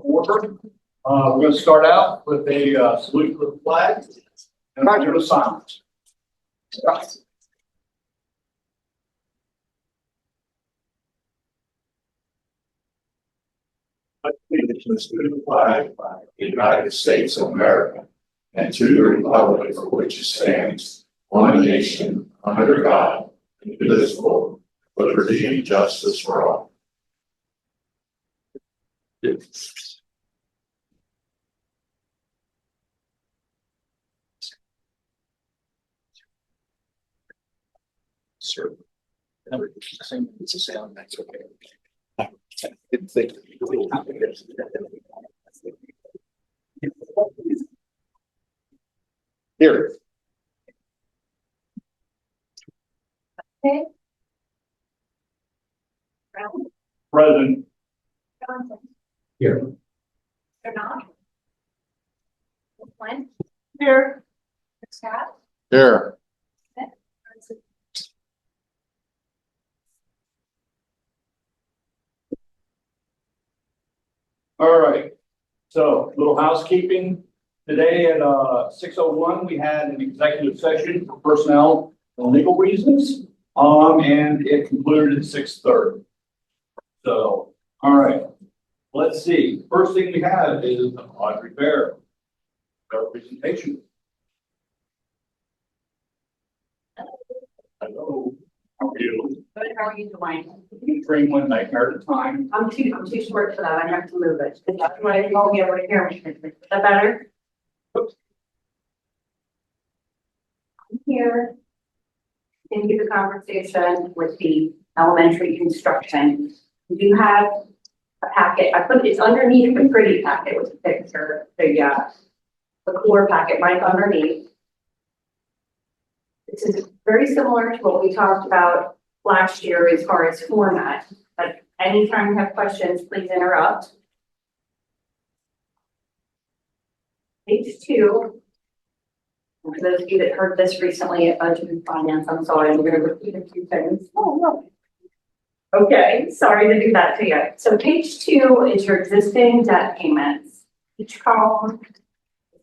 Order. We're going to start out with a salute to the flag and a minute of silence. Allegiance to the flag of the United States of America and to the republic for which it stands, one nation, under God, indivisible, with liberty and justice for all. Sir. It's a sound, that's okay. Here. Okay. Brown, Present. Johnson, Here. Bernard. Flynn. Here. Scott. Here. All right, so little housekeeping. Today at 6:01, we had an executive session for personnel and legal reasons. And it concluded at 6:30. So, all right, let's see. First thing we have is Audrey Bear. Our presentation. Hello, how are you? Good, how are you doing? You train one nightmare at a time. I'm too short for that, I have to move it. That's why I called you over here. Is that better? I'm here. Continue the conversation with the elementary construction. We do have a packet, I put it's underneath the pretty packet with the picture, the core packet, mine's underneath. This is very similar to what we talked about last year as far as format, but anytime you have questions, please interrupt. Page 2. For those of you that heard this recently at Budget and Finance, I'm sorry, I'm going to repeat a few things. Oh, no. Okay, sorry to do that to you. So page 2 is your existing debt payments. Each column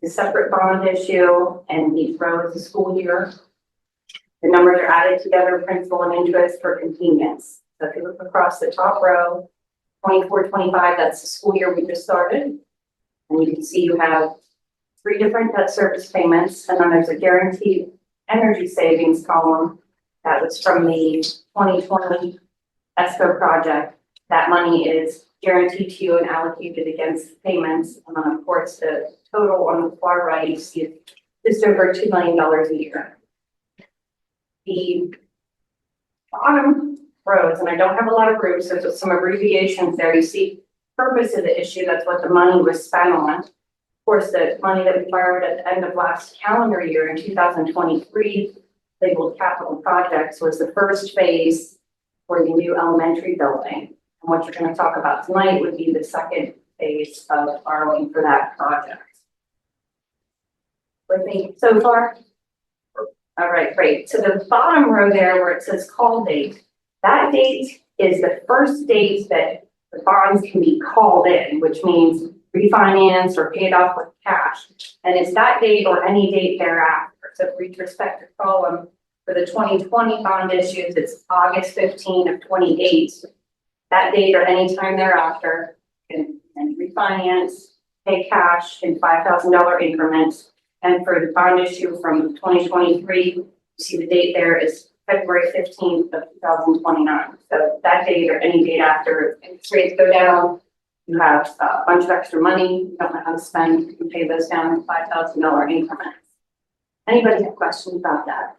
is a separate bond issue, and each row is a school year. The numbers are added together, principal and interest for convenience. So if you look across the top row, 24-25, that's the school year we just started. And you can see you have 3 different debt service payments, and then there's a guaranteed energy savings column that was from the 2020 ESCO project. That money is guaranteed to you and allocated against payments. And then of course the total on the far right, you see just over $2 million a year. The bottom rows, and I don't have a lot of groups, so there's some abbreviations there. You see purpose of the issue, that's what the money was spent on. Of course, the money that we borrowed at the end of last calendar year in 2023, labeled capital projects, was the first phase for the new elementary building. And what you're going to talk about tonight would be the second phase of borrowing for that project. With me so far? All right, great. So the bottom row there where it says call date, that date is the first date that the bonds can be called in, which means refinanced or paid off with cash. And it's that date or any date thereafter. So for each respective column, for the 2020 bond issues, it's August 15 of 28. That date or any time thereafter can refinance, pay cash in $5,000 increments. And for the bond issue from 2023, you see the date there is February 15th of 2029. So that date or any date after, interest rates go down, you have a bunch of extra money, you don't know how to spend, you can pay those down in $5,000 increments. Anybody have questions about that?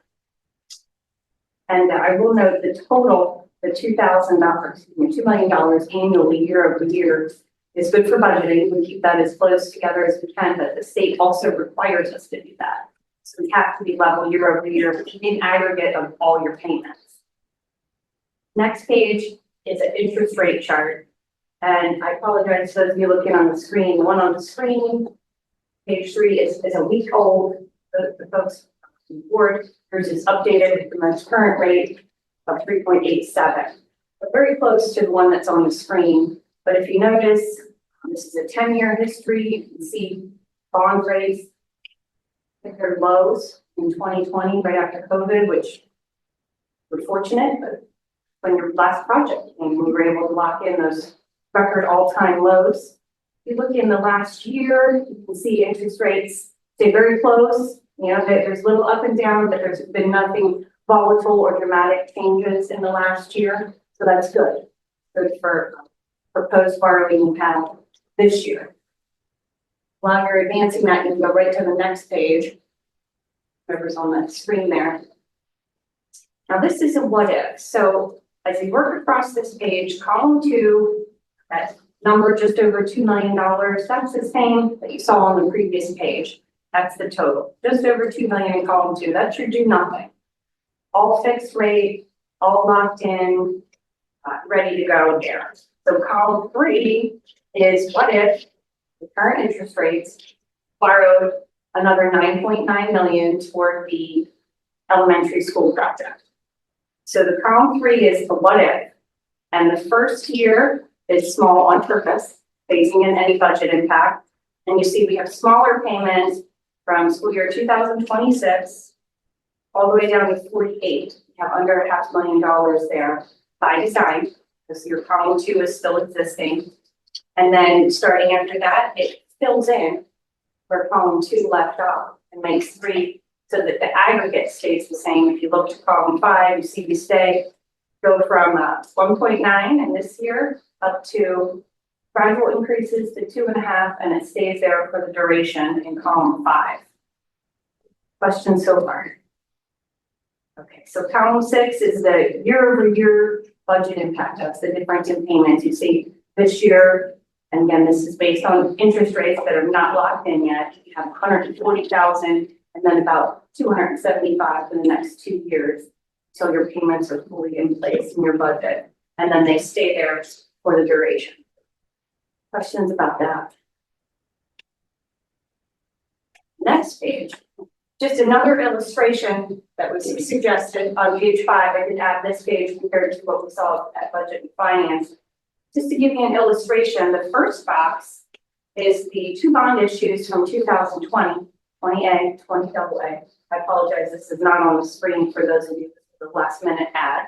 And I will note the total, the $2 million annually year over year is good for budgeting. We keep that as close together as we can, but the state also requires us to do that. So we have to be level year over year in aggregate of all your payments. Next page is an interest rate chart. And I apologize for those of you looking on the screen. The one on the screen, page 3 is a week old. The folks on the board, yours is updated with the most current rate of 3.87. But very close to the one that's on the screen. But if you notice, This is a 10-year history. You can see bond rates at their lows in 2020, right after COVID, which we're fortunate, but when your last project, and we were able to lock in those record all-time lows. If you look in the last year, you can see interest rates stay very close. You know, there's little up and down, but there's been nothing volatile or dramatic changes in the last year. So that's good. Good for proposed borrowing we have this year. While you're advancing that, you can go right to the next page. Whoever's on that screen there. Now this is a what if. So as you work across this page, column 2, that number just over $2 million, that's the same that you saw on the previous page. That's the total, just over $2 million in column 2. That should do nothing. All fixed rate, all locked in, ready to go there. So column 3 is what if the current interest rates borrowed another $9.9 million toward the elementary school project. So the column 3 is the what if, and the first year is small on purpose, phasing in any budget impact. And you see we have smaller payments from school year 2026 all the way down to 48. You have under $500,000 there by design, because your column 2 is still existing. And then starting after that, it fills in where column 2 left off and makes 3 so that the aggregate stays the same. If you look to column 5, you see we go from 1.9 in this year up to gradual increases to 2.5, and it stays there for the duration in column 5. Questions so far? Okay, so column 6 is the year-over-year budget impact. That's the difference in payments. You see this year, and again, this is based on interest rates that are not locked in yet. You have 140,000 and then about 275 for the next 2 years until your payments are fully in place in your budget. And then they stay there for the duration. Questions about that? Next page, just another illustration that was suggested on page 5. I did add this page compared to what we saw at Budget and Finance. Just to give you an illustration, the first box is the 2 bond issues from 2020, 20A, 20AA. I apologize, this is not on the screen for those of you with the last minute ad.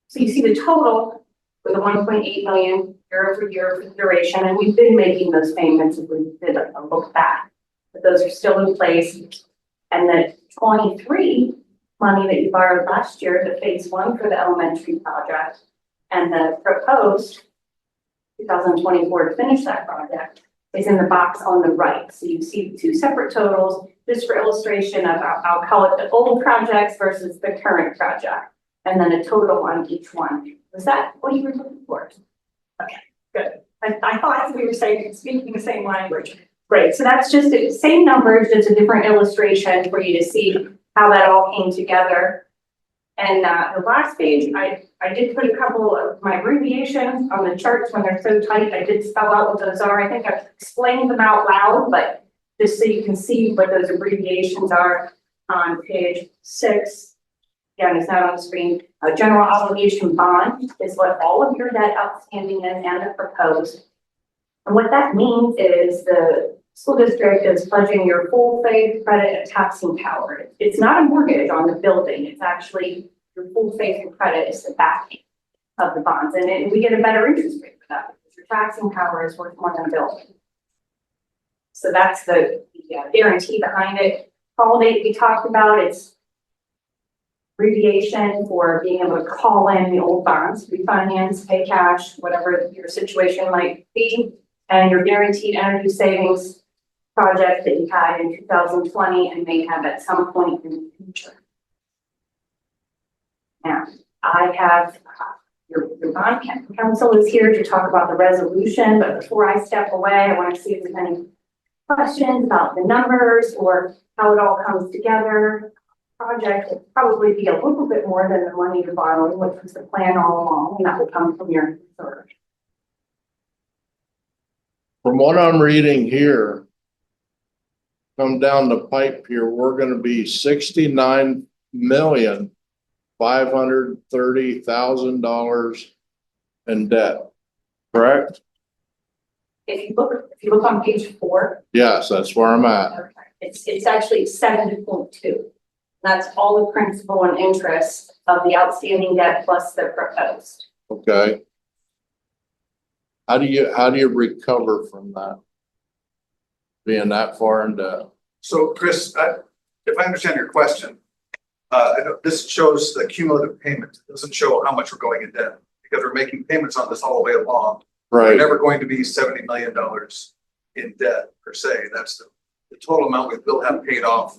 So you see the total with the 1.8 million year over year for the duration, and we've been making those payments if we did a look back, but those are still in place. And the 23 money that you borrowed last year, the phase 1 for the elementary project, and the proposed 2024 to finish that project is in the box on the right. So you see 2 separate totals, just for illustration of, I'll call it the old projects versus the current project, and then a total on each one. Was that what you were looking for? Okay, good. I thought we were speaking the same language. Great, so that's just the same numbers, just a different illustration for you to see how that all came together. And the last page, I did put a couple of my abbreviations on the charts when they're so tight. I did spell out what those are. I think I've explained them out loud, but just so you can see what those abbreviations are on page 6. Again, it's not on the screen. General obligation bond is what all of your debt outstanding is and the proposed. And what that means is the school district is pledging your full faith, credit, and taxing power. It's not a mortgage on the building. It's actually your full faith and credit is the backing of the bonds. And we get a better interest rate for that because your taxing power is worth more than a building. So that's the guarantee behind it. Call date we talked about, it's abbreviation for being able to call in the old bonds, refinance, pay cash, whatever your situation might be, and your guaranteed energy savings project that you had in 2020 and may have at some point in the future. Now, I have your bond counsel is here to talk about the resolution, but before I step away, I want to see if there's any questions about the numbers or how it all comes together. Project will probably be a little bit more than the money you're borrowing, which was the plan all along, and that will come from your reserve. From what I'm reading here, come down the pipe here, we're gonna be $69,530,000 in debt, correct? if you look on page 4, Yes, that's where I'm at. it's actually 7.2. That's all the principal and interest of the outstanding debt plus the proposed. Okay. How do you recover from that? Being that far into, So Chris, if I understand your question, this shows the cumulative payment. It doesn't show how much we're going in debt because we're making payments on this all the way along. We're right, never going to be $70 million in debt per se. That's the total amount we will have paid off.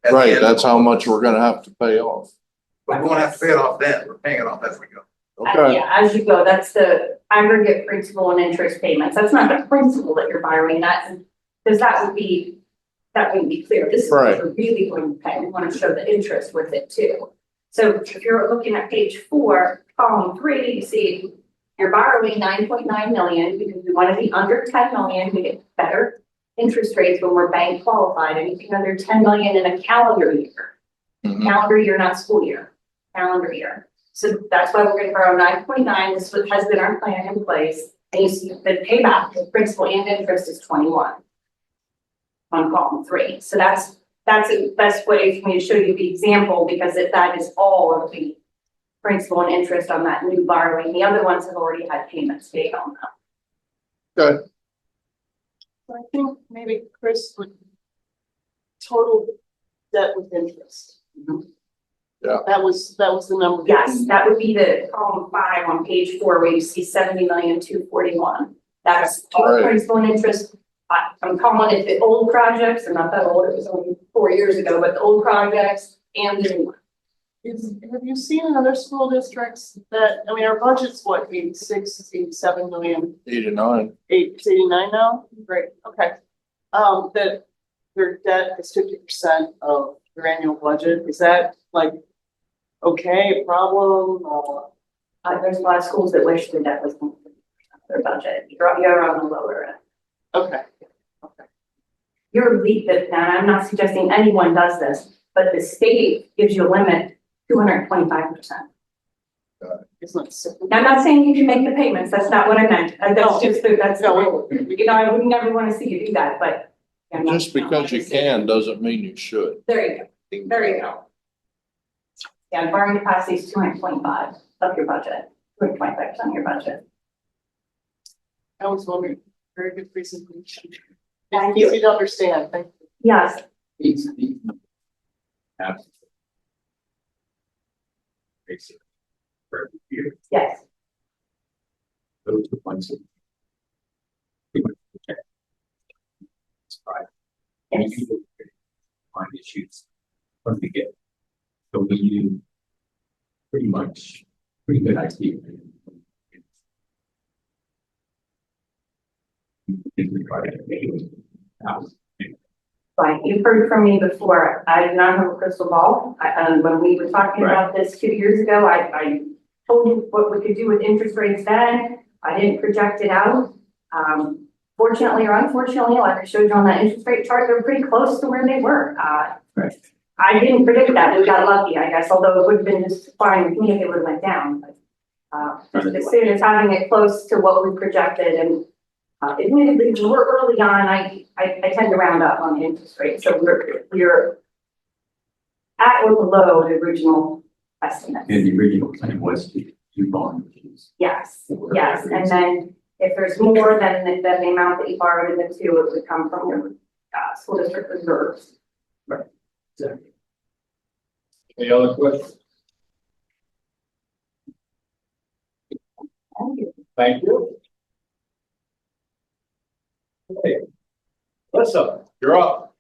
at the right, end. that's how much we're gonna have to pay off. But we won't have to pay it off then. We're paying it off as we go. Okay, Yeah, as you go, that's the aggregate principal and interest payments. That's not the principal that you're borrowing, because that wouldn't be clear. This is what Right. you're really going to pay. We want to show the interest with it too. So if you're looking at page 4, column 3, you see you're borrowing 9.9 million because we want to be under 10 million. We get better interest rates when we're bank qualified. Anything under 10 million in a calendar year. Mhm. Calendar year, not school year, calendar year. So that's why we're gonna borrow 9.9, this has been our plan in place, and you see the payback, the principal and interest is 21. On column 3, so that's a best way for me to show you the example, because that is all of the principal and interest on that new borrowing, the other ones have already had payments made on them. good. I think maybe Chris would total debt with interest. Yeah. That was the number. Yes, that would be the column 5 on page 4, where you see 70,241. That's all Right. principal and interest. I'm calling it the old projects, they're not that old, it was only 4 years ago, but the old projects and the new one. Have you seen in other school districts that, I mean, our budget's what, 86, 87 million, 89. 89 now? Great, okay. That their debt is 50% of their annual budget, is that like, okay, a problem? There's a lot of schools that wish their debt was 50% of their budget, you're on the lower end. Okay. You're and I'm not suggesting anyone does this, but the state gives you a limit, 225%. Isn't it simple? Now, I'm not saying you can make the payments, that's not what I meant, that's just, that's, No. I would never wanna see you do that, but. I'm not- Just because you can doesn't mean you should. There you go, there you go. Yeah, borrowing capacity is 225 of your budget, 225% of your budget. I was wondering, very good presentation. Thank It's easy to understand, thank you. Yes, Basically. For every year, yes, those are the ones that pretty much protect. It's right. And yes. you can find issues from the get. So we use pretty good idea. We try to make it out. Right, you've heard from me before, I do not have a crystal ball. When we were talking about this 2 years ago, I told you what we could do with interest rates then. I didn't project it out. Fortunately or unfortunately, like I showed you on that interest rate chart, they're pretty close to where they were. Right. I didn't predict that, we got lucky, I guess, although it would have been just fine with me if it would have went down. But as soon as having it close to what we projected, and admittedly, we're early on, I tend to round up on the interest rate, so we're at or below the original estimate. And the original plan was to do bond issues. Yes, yes, and then if there's more than the amount that you borrowed in the 2, it would come from your school district reserves. Any other questions? Thank you. Okay. Melissa, you're up.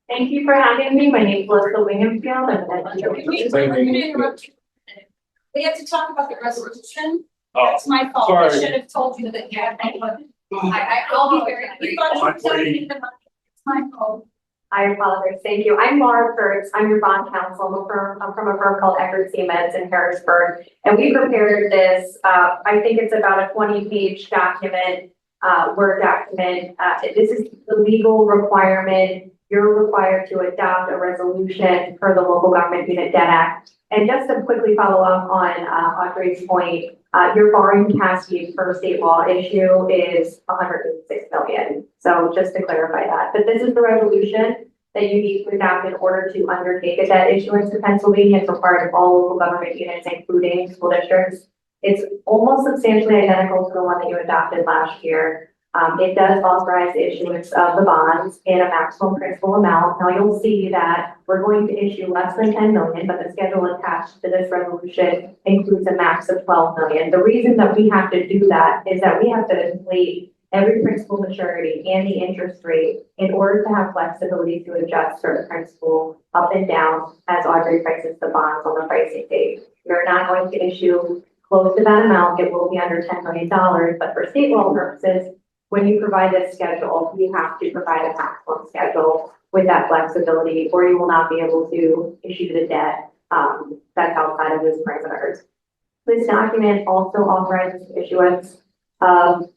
Thank you for having me. My name is Melissa Winghamfield. We have to talk about the resolution. Oh, That's my fault. I sorry. should have told you that you had anyone. I'll be very. You thought you were telling me the money. It's my fault. I apologize. Thank you. I'm Laura Kurtz. I'm your bond counsel. I'm from a firm called Eckert Siemens in Harrisburg. And we prepared this, I think it's about a 20-page document, Word document. This is the legal requirement you're required to adopt a resolution per the Local Government Unit Debt Act. And just to quickly follow up on Audrey's point, your borrowing capacity per state law issue is 106 million. So just to clarify that, but this is the resolution that you need to adopt in order to undertake a debt issuance in Pennsylvania. It's required of all local government units, including school districts. It's almost substantially identical to the one that you adopted last year. It does authorize the issuance of the bonds in a maximum principal amount. Now you'll see that we're going to issue less than 10 million, but the schedule attached to this resolution includes a max of 12 million. The reason that we have to do that is that we have to complete every principal maturity and the interest rate in order to have flexibility to adjust for the principal up and down as Audrey prices the bonds on the pricing date. We're not going to issue close to that amount. It will be under $10 million, but for state law purposes, when you provide this schedule, you have to provide a maximum schedule with that flexibility, or you will not be able to issue the debt that's outside of those parameters. This document also authorizes the issuance of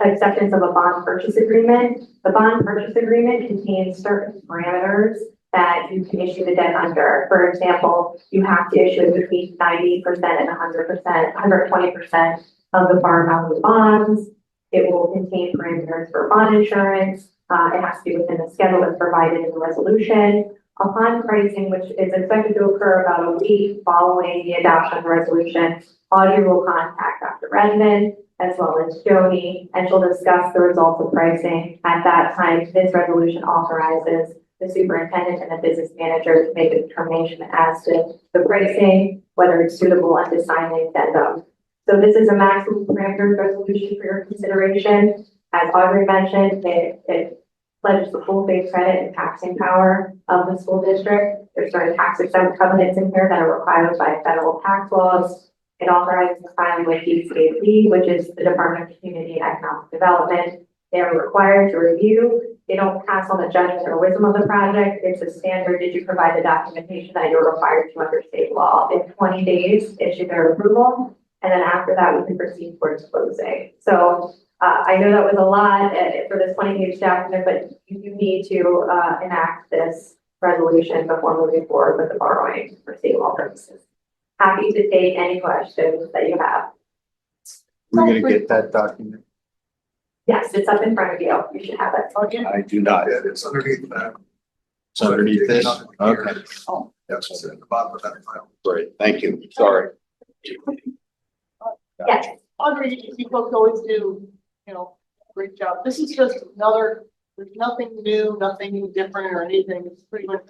acceptance of a bond purchase agreement. The bond purchase agreement contains certain parameters that you can issue the debt under. For example, you have to issue between 90% and 100%, 120% of the par amount of the bonds. It will contain parameters for bond insurance. It has to be within the schedule that's provided in the resolution. Upon pricing, which is expected to occur about a week following the adoption of the resolution, Audrey will contact Dr. Redmond as well as Jody, and she'll discuss the results of pricing. At that time, this resolution authorizes the superintendent and the business manager to make a determination as to the pricing, whether it's suitable and to sign an addendum. So this is a maximum parameters resolution for your consideration. As Audrey mentioned, it pledges the full faith, credit, and taxing power of the school district. There's certain tax exempt covenants in here that are required by federal tax laws. It authorizes the filing with DCAP, which is the Department of Community and Economic Development. They are required to review. They don't pass on the judgment or wisdom of the project. It's a standard. Did you provide the documentation that you're required to under state law? In 20 days, issue their approval. And then after that, we can proceed towards closing. So I know that was a lot for this 20-page document, but you need to enact this resolution before moving forward with the borrowing for state law purposes. Happy to take any questions that you have. We're gonna get that document. Yes, it's up in front of you. You should have it. Okay. I do not. Yeah, it's underneath that. It's underneath this? Okay, Oh, That's what's in the bottom of that file. great, thank you, sorry. Yes. Audrey, you folks always do, great job. This is just another, there's nothing new, nothing different or anything. It's pretty much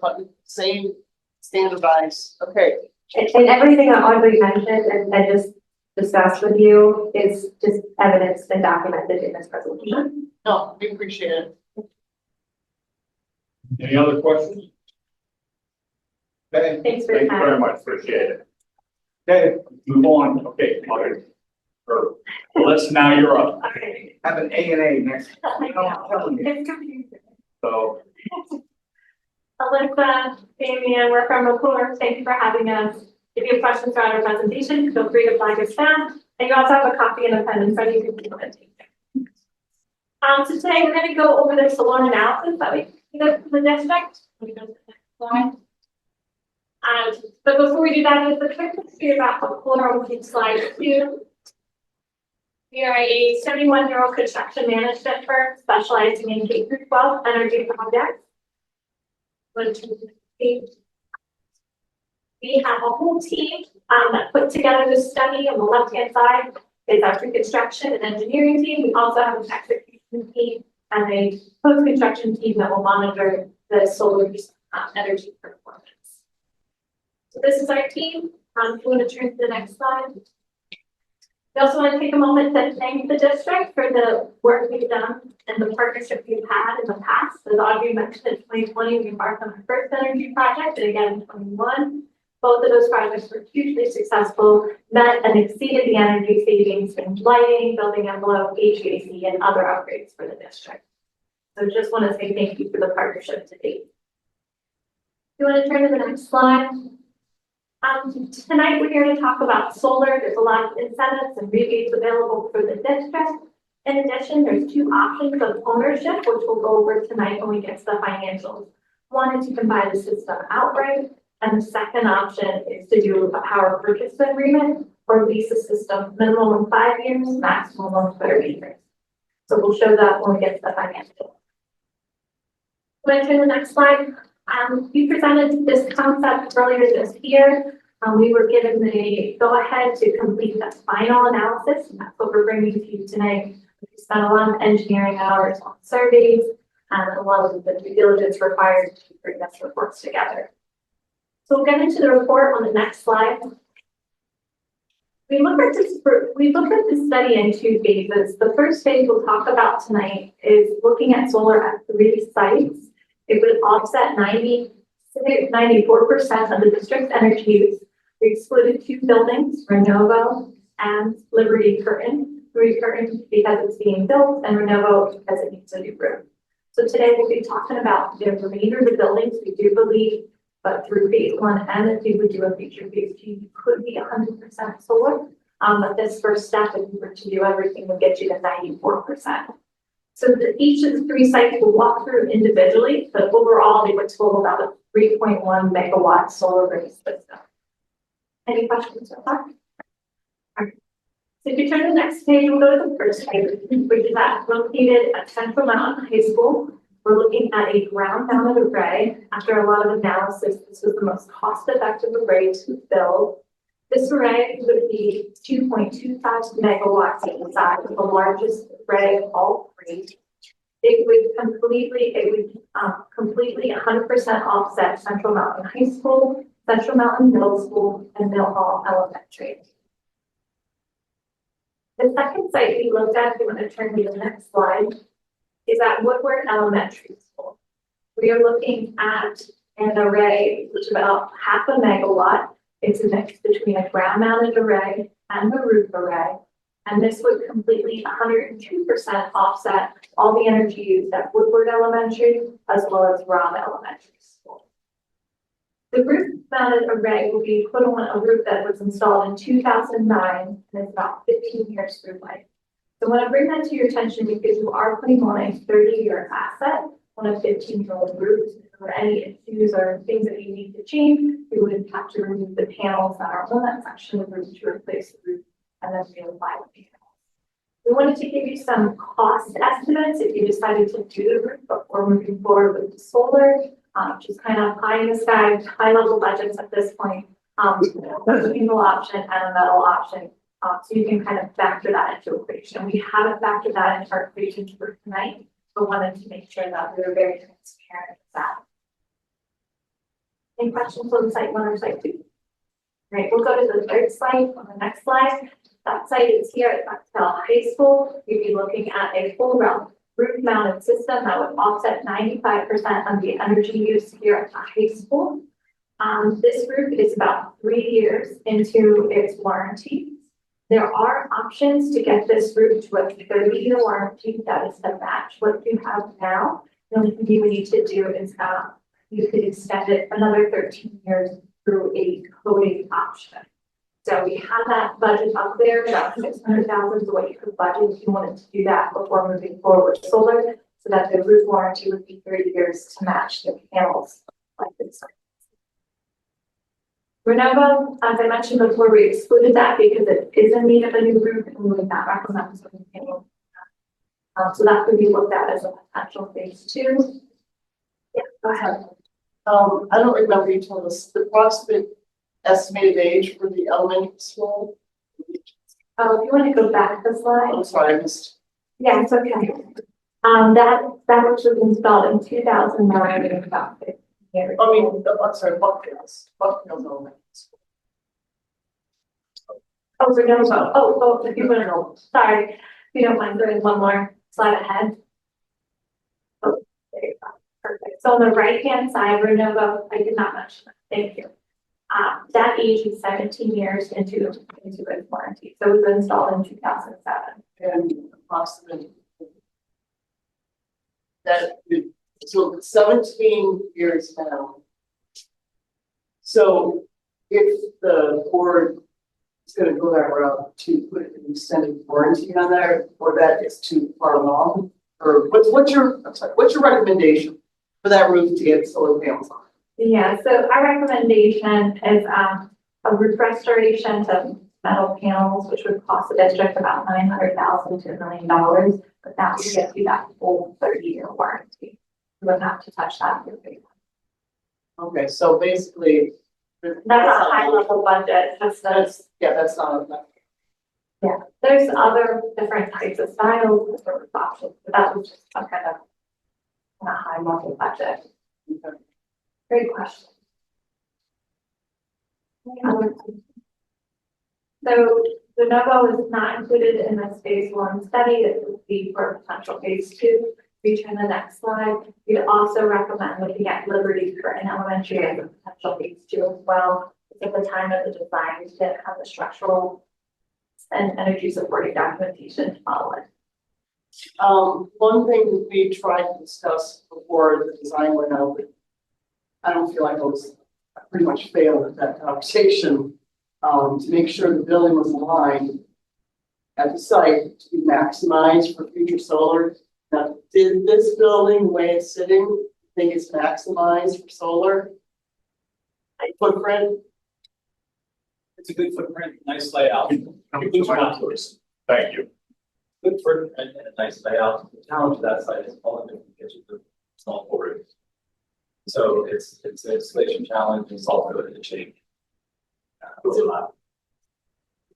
same standardized. Okay. And everything that Audrey mentioned and just discussed with you is just evidenced and documented in this resolution. No, we appreciate it. Any other questions? Okay. Thanks for your Thank you very time. much, appreciate it. Okay, move on, okay, Audrey. Alyssa, now you're up. Okay. Have an A and A next, I know. I'm telling you. It's confusing. So, Alyssa, Damian, we're from McClure. Thank you for having us. If you have questions throughout our presentation, feel free to flag your staff. And you also have a copy in the pen in front of you. So today we're going to go over the solar analysis that we did for the district. We go to the next slide. But before we do that, just a quick history about McClure. We'll keep slide 2. We are a 71-year-old construction management firm specializing in K-12 energy projects. We have a whole team that put together this study. On the left-hand side is our pre-construction and engineering team. We also have an execution team and a post-construction team that will monitor the solar energy performance. So this is our team. If you want to turn to the next slide. We also want to take a moment to thank the district for the work we've done and the partnership we've had in the past. As Audrey mentioned, in 2020, we embarked on our first energy project, and again in 2021. Both of those projects were hugely successful, met and exceeded the energy savings in lighting, building envelope, HVAC, and other upgrades for the district. So just want to say thank you for the partnership to date. You want to turn to the next slide? Tonight we're here to talk about solar. There's a lot of incentives and rebates available for the district. In addition, there's two options of ownership, which we'll go over tonight when we get to the financials. One is you can buy the system outright, and the second option is to do a power purchase agreement or lease a system, minimum of 5 years, maximum of 30 years. So we'll show that when we get to the financials. Going to the next slide. We presented this concept earlier this year. We were given the go-ahead to complete the final analysis, and that's what we're bringing to you tonight. We spent a lot of engineering hours on surveys and a lot of the due diligence required to bring these reports together. So we'll get into the report on the next slide. We looked at this study in 2 phases. The first phase we'll talk about tonight is looking at solar at 3 sites. It would offset 94% of the district's energy use. We excluded 2 buildings, Renovo and Liberty Curtain. Liberty Curtain because it's being built, and Renovo because it needs a new roof. So today we'll be talking about the remainder of the buildings. We do believe, but through phase 1 and if we would do a future phase 2, you could be 100% solar. But this first step, if you were to do everything, would get you to 94%. So each of the 3 sites we'll walk through individually, but overall they would total about a 3.1 megawatt solar-based system. Any questions so far? So if you turn to the next page, we'll go to the first page, which is located at Central Mountain High School. We're looking at a ground-mounted array. After a lot of analysis, this was the most cost-effective array to build. This array would be 2.25 megawatts in size, the largest array of all 3. It would completely 100% offset Central Mountain High School, Central Mountain Middle School, and Mill Hall Elementary. The second site we looked at, if you want to turn to the next slide, is at Woodward Elementary School. We are looking at an array which is about half a megawatt. It's a mix between a ground-mounted array and a roof array. And this would completely 102% offset all the energy used at Woodward Elementary as well as Robb Elementary School. The roof-mounted array will be put on a roof that was installed in 2009 and is about 15 years through life. So I want to bring that to your attention because you are putting on a 30-year asset on a 15-year-old roof. If there are any issues or things that you need to change, you would have to remove the panels that are on that section of the roof to replace the roof and then reapply the panels. We wanted to give you some cost estimates if you decided to do the roof before moving forward with the solar, which is kind of high in the sky, high level budgets at this point. A single option and a metal option. So you can kind of factor that into equation. We haven't factored that into our equation for tonight, but wanted to make sure that we were very transparent with that. Any questions on site 1 or site 2? Great, we'll go to the third slide on the next slide. That site is here at Bucktail High School. You'd be looking at a full roof-mounted system that would offset 95% of the energy use here at the high school. This roof is about 3 years into its warranty. There are options to get this roof to a 30-year warranty that is to match what you have now. The only thing you would need to do is you could extend it another 13 years through a coating option. So we have that budget up there, about $600,000 is what you could budget if you wanted to do that before moving forward with solar, so that the roof warranty would be 30 years to match the panels like this. Renovo, as I mentioned before, we excluded that because it is in need of a new roof and we would not recommend putting panels. So that could be looked at as a potential phase 2. Yeah, go ahead. I don't remember you told us the approximate estimated age for the elementary school. Oh, if you want to go back the slide. I'm sorry, I missed. Yeah, it's okay. That which was installed in 2009 and about 15 years. I mean, I'm sorry, Bucktails Elementary School. Oh, Renovo. Oh, if you want to know. Sorry, if you don't mind going 1 more slide ahead. Oh, there you go. Perfect. So on the right-hand side, Renovo, I did not mention that. Thank you. That age is 17 years into its warranty. So it was installed in 2007. And approximately that, so it's 17 years now. So if the board is gonna go that route to put an extended warranty on there, or that is too far along? Or what's your, I'm sorry, what's your recommendation for that roof to get solar panels on? Yeah, so our recommendation is, a roof restoration to metal panels, which would cost the district about $900,000 to $1 million, but that would get you that full 30-year warranty. You wouldn't have to touch that. Okay, so basically. That's a high level budget, just as, Yeah, that's not enough. there's other different types of styles, different options, but that was just a kind of a high level budget. Great question. So the Novo is not included in this phase 1 study. It would be for potential phase 2. We turn the next slide. We'd also recommend looking at Liberty Curtin Elementary as a potential phase 2 as well. At the time of the design, we didn't have the structural and energy supporting documentation to follow it. One thing we tried to discuss before the design went out, but I don't feel like I pretty much failed at that conversation, to make sure the building was aligned at the site to be maximized for future solar. Now, did this building, the way it's sitting, think it's maximized for solar? Footprint? It's a good footprint, nice layout. Good contours. Thank you. Good footprint and a nice layout. The challenge of that site is all of it because of the small roof. So it's an installation challenge, it's also a shape. Is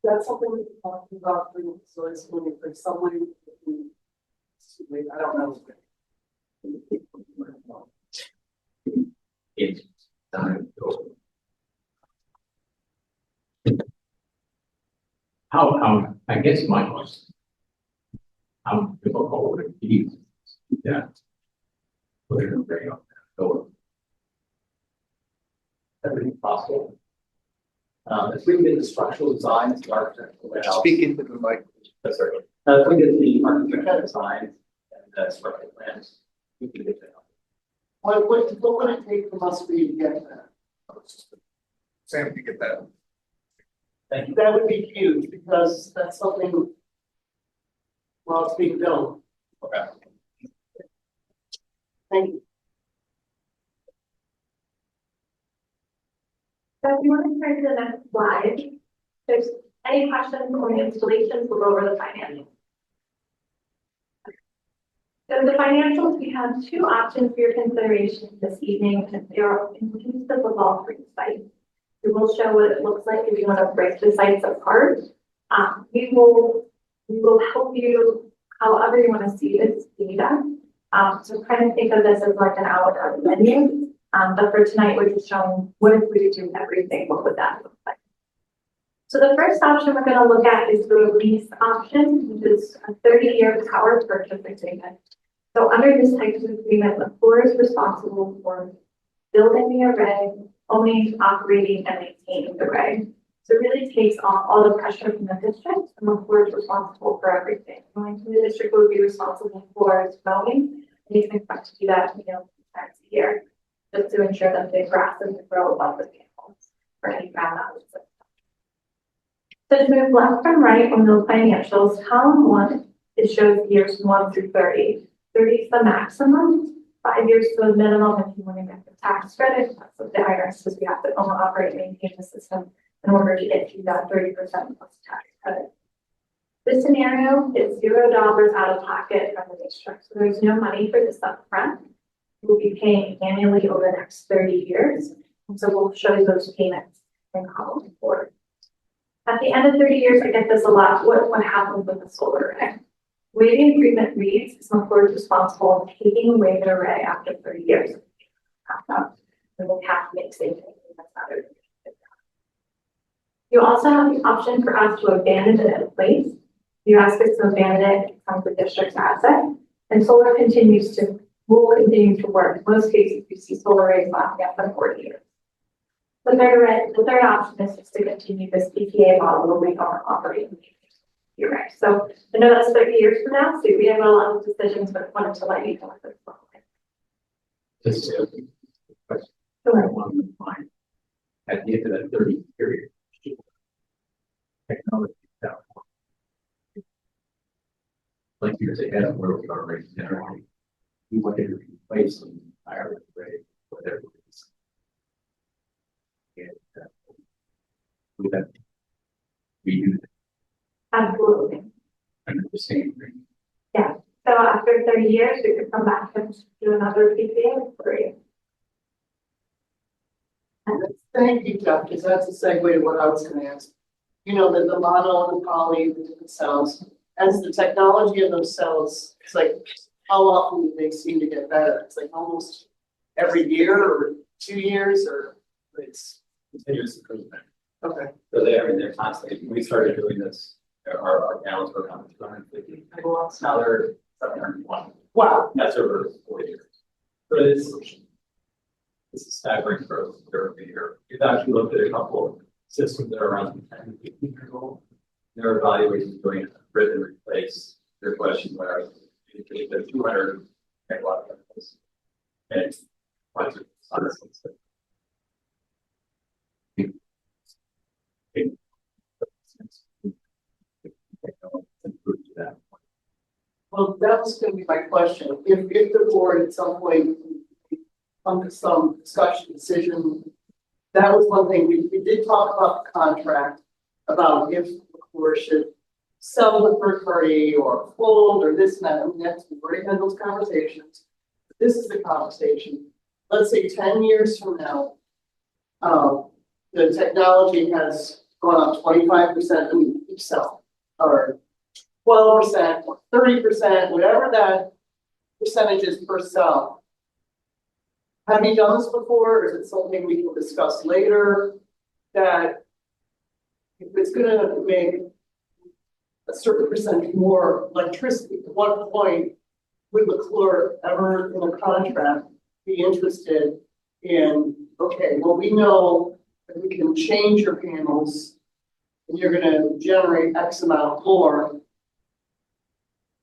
that something we can talk about, so it's going to be someone, I don't know. It's time. How, I guess my question. How difficult would it be to do that? Put an array on that door. Everything possible. If we can get the structural designs, the architectural layout. Speak into the mic. That's right. If we get the architectural designs and the structural plans, we can get that. What would it take from us for you to get that? Sam, if you get that. Thank you. That would be huge, because that's something, well, it's being built. Okay. Thank you. So if you want to turn to the next slide, if there's any questions on the installations, we'll go over the financials. So the financials, we have 2 options for your consideration this evening, and they are inclusive of all 3 sites. We will show what it looks like if you want to break the sites apart. We will help you however you want to see this data. So kind of think of this as like an a la carte menu. But for tonight, we're just showing what if we do everything, what would that look like? So the first option we're going to look at is the lease option, which is a 30-year power purchase agreement. So under this type of agreement, the floor is responsible for building the array, owning, operating, and maintaining the array. So it really takes off all the pressure from the district, and the floor is responsible for everything. The district would be responsible for mowing, and you can expect to do that, 3 times a year, just to ensure that the grass doesn't grow above the panels or any ground mounted systems. So to move left from right on the financials, column 1, it shows years 1 through 30. 30 is the maximum, 5 years to the minimum if you want to get the tax credit. That's what the IRS says we have to own, operate, maintain the system in order to get you that 30% plus tax credit. This scenario is $0 out of pocket from the district. So there's no money for this upfront. We'll be paying annually over the next 30 years. And so we'll show you those payments in column 4. At the end of 30 years, I get this a lot. What happens with the solar array? The way the agreement reads is the floor is responsible for taking away the array after 30 years. And we'll have to make savings. You also have the option for us to abandon it in place. You ask us to abandon it, it becomes the district's asset, and solar will continue to work. In most cases, you see solar arrays lasting up to 40 years. The third option is just to continue this PPA model where we are operating the array. So I know that's 30 years from now, so we have a lot of decisions, but wanted to let you know what this looks like. Just a question. I want to find at the end of that 30 period. technology that like years ahead of where we are right now. We wanted to replace them entirely, right? Whatever it is. And we have we do Absolutely. under the same thing. So after 30 years, we could come back and do another PPA for you. Thank you, Jeff, because that's a segue to what I was gonna ask. You know, that the mono and the poly, the different cells, as the technology of those cells, it's like, how often do they seem to get better? It's like almost every year or 2 years, or it's, Continuous improvement. okay. So they're constantly, we started doing this, our panels were coming 250. Now they're 701. Wow, That's over 4 years. So it's a staggering growth year over year. We've actually looked at a couple of systems that are around 10 to 15 years old. They're evaluating doing a rip and replace. Their question where they're 200 megawatt chemicals. And it's quite honestly. well, that was gonna be my question. If the board at some point come to some discussion, decision, that was one thing, we did talk about the contract, about if McClure should sell the third party or fold or this and that. I mean, that's, we've already had those conversations. This is the conversation. Let's say 10 years from now, the technology has gone up 25% in each cell, or 12%, or 30%, whatever that percentage is per cell. Have you done this before, or is it something we can discuss later? That if it's gonna make a certain percentage more electricity, at what point would McClure ever in a contract be interested in, okay, well, we know that we can change your panels and you're gonna generate X amount more.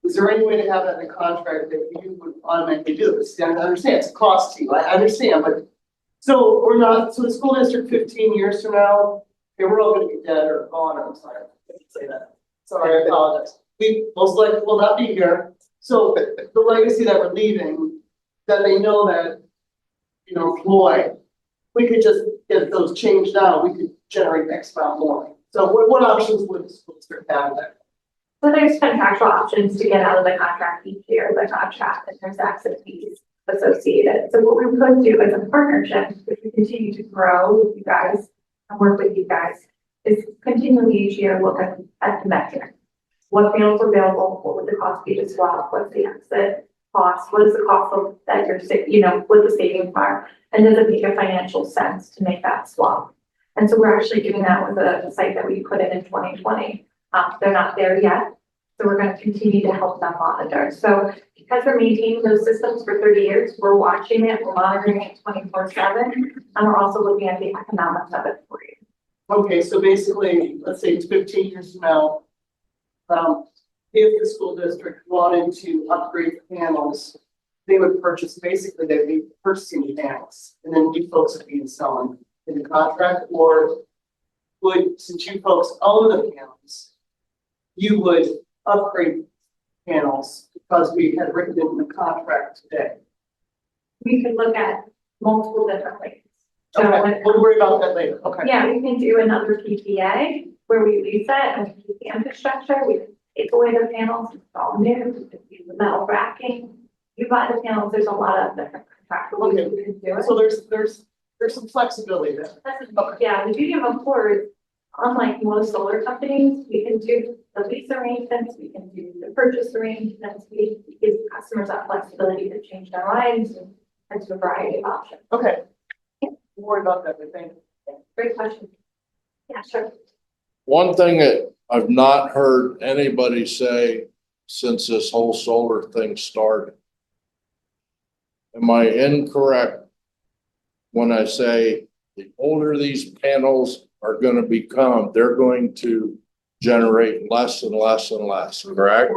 Is there any way to have that in the contract that you would automatically do this? I understand it's a cost to you, I understand, but so we're not, so the school district 15 years from now, okay, we're all gonna be dead or gone, or I'm sorry, I didn't say that. Sorry, I apologize. We most likely will not be here. So the legacy that we're leaving, that they know that, you know, Floyd, we could just get those changed out, we could generate X amount more. So what options would the school district have there? So there's contractual options to get out of the contract each year, the contract, and there's access fees associated. So what we could do as a partnership, if we continue to grow with you guys and work with you guys, is continually each year look at the metric. What panels are available, what would the cost be to swap, what's the exit cost, what is the cost of that you're, you know, what the savings are, and does it make a financial sense to make that swap? And so we're actually doing that with a site that we put in 2020. They're not there yet, so we're going to continue to help them monitor. So because we're maintaining those systems for 30 years, we're watching it, we're monitoring it 24/7, and we're also looking at the economics of it for you. Okay, so basically, let's say it's 15 years from now. If the school district wanted to upgrade the panels, they would purchase, basically they'd be purchasing the panels, and then you folks would be selling in the contract, or would, since you folks own the panels, you would upgrade panels because we had written it in the contract today. We could look at multiple different ways. So Okay, we'll worry about that later, okay. yeah, we can do another PPA where we lease it and keep the infrastructure. We can take away the panels, install new, we can use the metal racking. You buy the panels, there's a lot of different contractual ways we can do it. So there's some flexibility there. Yeah, the beauty of McClure is, unlike most solar companies, we can do the lease arrangements, we can do the purchase arrangements, we give customers that flexibility to change their minds and to a variety of options. Okay. Don't worry about that, I think. Great question. Yeah, sure. One thing that I've not heard anybody say since this whole solar thing started. Am I incorrect when I say the older these panels are going to become, they're going to generate less and less and less, correct?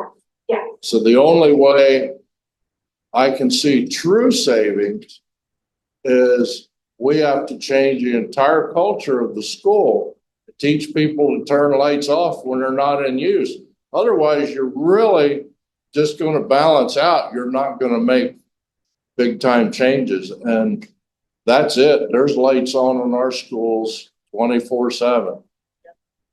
Yeah. So the only way I can see true savings is we have to change the entire culture of the school. teach people to turn lights off when they're not in use. Otherwise, you're really just gonna balance out. You're not gonna make big time changes, and that's it. There's lights on in our schools 24/7.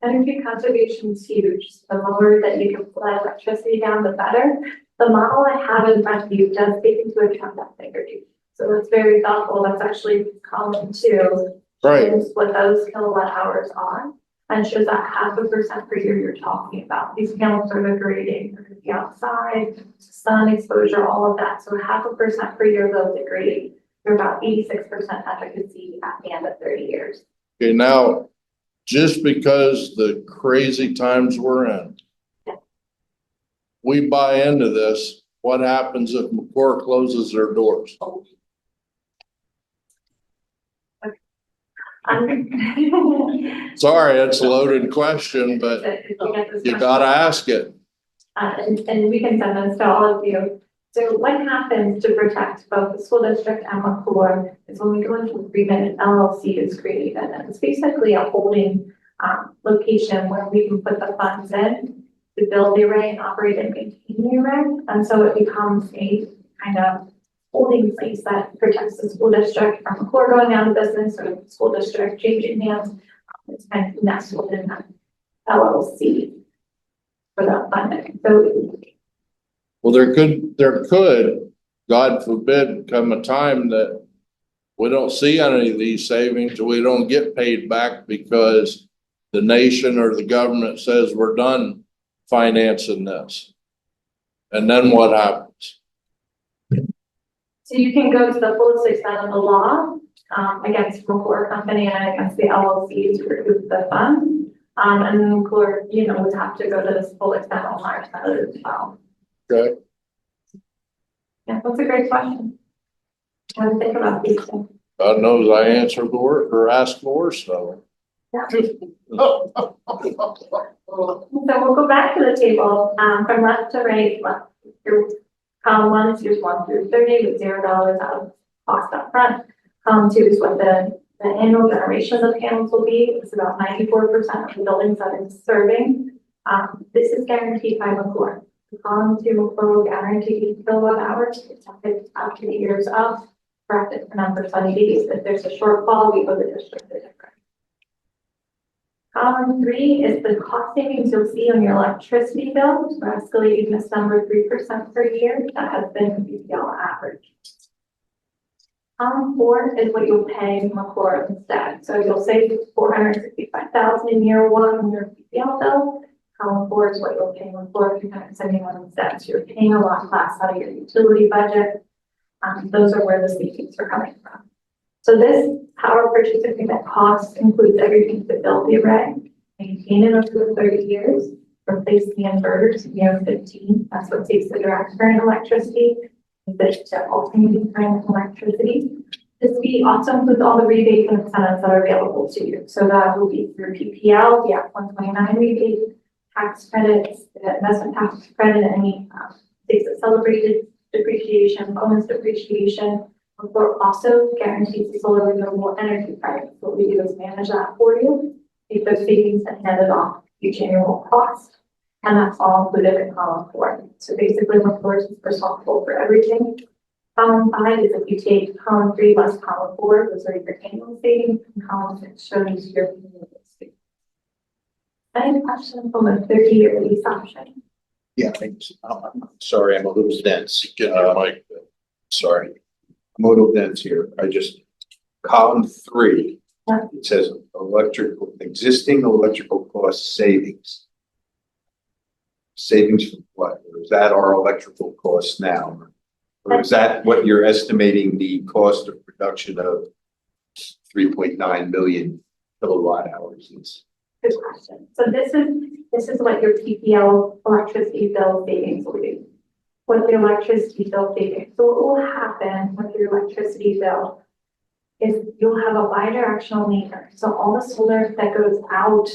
Energy conservation is huge. The lower that you can pull that electricity down, the better. The model I have in front of you does take into account that degradation. So it's very thoughtful. That's actually column 2. Right. Shows what those kilowatt hours are and shows that 0.5% per year you're talking about. These panels are degrading, they're gonna be outside, sun exposure, all of that. So 0.5% per year those degrade. They're about 86% efficacy at the end of 30 years. Okay, now, just because the crazy times we're in, we buy into this, what happens if McClure closes their doors? Sorry, it's a loaded question, but you gotta ask it. And we can send this to all of you. So what happens to protect both the school district and McClure is when we go into agreement, an LLC is created. And it's basically a holding location where we can put the funds in to build the array and operate and maintain the array. And so it becomes a kind of holding place that protects the school district from McClure going out of business or the school district changing hands. It's kind of nestled in that LLC for that funding. So Well, there could, God forbid, come a time that we don't see any of these savings, we don't get paid back because the nation or the government says we're done financing this. And then what happens? So you can go to the fullest extent of the law against McClure Company and against the LLC to remove the funds. And then McClure, would have to go to this full extent on our side as well. Okay, Yeah, that's a great question. How to think about these things. God knows I answer more or ask more, so. So we'll go back to the table, from left to right, your column 1 is years 1 through 30 with $0 out of cost up front. Column 2 is what the annual generation of panels will be. It's about 94% of the buildings that it's serving. This is guaranteed by McClure. Column 2 McClure will guarantee kilowatt hours. It's after the years up, corrected for number 20 days. If there's a shortfall, we go to the district. Column 3 is the cost savings you'll see on your electricity bill. We're escalating this number 3% per year. That has been the BPL average. Column 4 is what you'll pay McClure instead. So you'll save $465,000 in year 1 on your BPL bill. Column 4 is what you'll pay McClure $371 instead. So you're paying a lot less out of your utility budget. Those are where the savings are coming from. So this power purchase agreement cost includes everything to build the array, maintain it over 30 years, replace the inverters in year 15. That's what takes the direct current electricity, to alternating current electricity. This fee also includes all the rebates and incentives that are available to you. So that will be through PPL, the Act 129 rebate, tax credits, the investment tax credit, any states that celebrated depreciation, bonus depreciation. McClure also guarantees the solar renewable energy credit. What we do is manage that for you, take those savings and hand it off each annual cost. And that's all included in column 4. So basically, McClure is responsible for everything. Column 5 is if you take column 3 less column 4, those are your annual savings, and column 6 shows your annual savings. Any questions on the 30-year lease option? Yeah, I'm sorry, I'm a little dense. Get your mic. Sorry, I'm a little dense here. Column 3, Yeah. it says existing electrical cost savings. Savings from what? Or is that our electrical costs now? Or is that what you're estimating the cost of production of 3.9 million kilowatt hours is? Good question. So this is what your PPL electricity bill savings will be. What the electricity bill savings. So what will happen with your electricity bill is you'll have a bidirectional meter. So all the solar that goes out,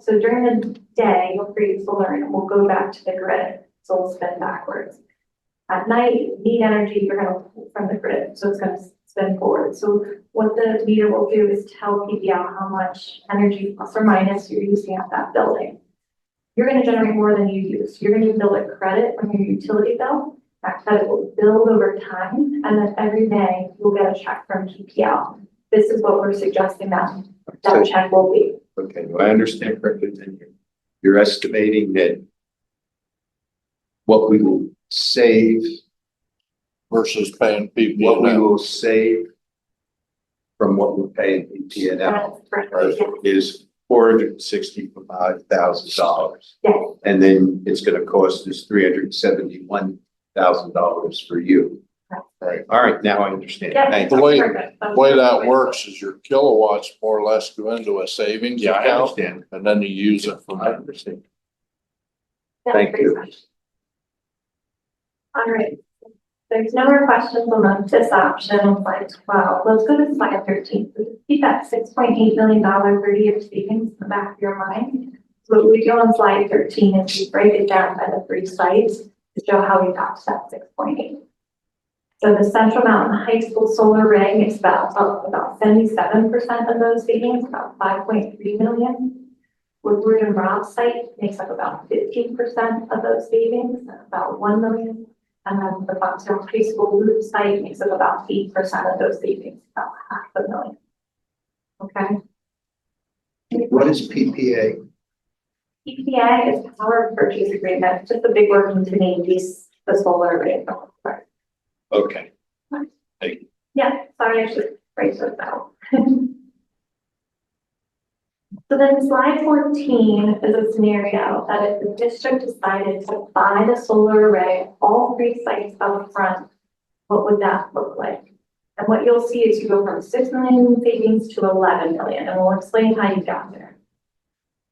so during the day, you'll create solar and it will go back to the grid. So it'll spin backwards. At night, you need energy, you're going to pull from the grid. So it's going to spend forward. So what the meter will do is tell PPL how much energy plus or minus you're using at that building. You're gonna generate more than you use. You're gonna build a credit on your utility bill. That credit will build over time, and then every May you'll get a check from PPL. This is what we're suggesting that check will be. Okay, do I understand correctly? Then you're estimating that what we will save, versus paying people what we now. will save from what we're paying PPL That's correct. Yes. is $465,000. Yes. And then it's gonna cost us $371,000 for you. Correct. Right, all right, now I understand. Yes, Thank The you. way- perfect. The way that works is your kilowatts more or less go into a savings Yeah, I account, understand. and then you use it from I there. understand. Yeah, Thank great you. question. All right, there's no more questions on this option on slide 12. Let's go to slide 13. So keep that $6.8 million 30-year savings in the back of your mind. So what we do on slide 13 is we break it down by the 3 sites to show how we got to that 6.8. So the Central Mountain High School solar array makes about 77% of those savings, about 5.3 million. Woodward and Robb's site makes up about 15% of those savings, about 1 million. And then the Foxborough High School Loop site makes up about 8% of those savings, about $500,000. Okay. What is PPA? PPA is power purchase agreement, just a big word to name these, the solar array. Okay. Yeah, sorry, I should phrase those out. So then slide 14 is a scenario that if the district decided to buy the solar array, all 3 sites up front, what would that look like? And what you'll see is you go from 6 million in savings to 11 million, and we'll explain how you got there.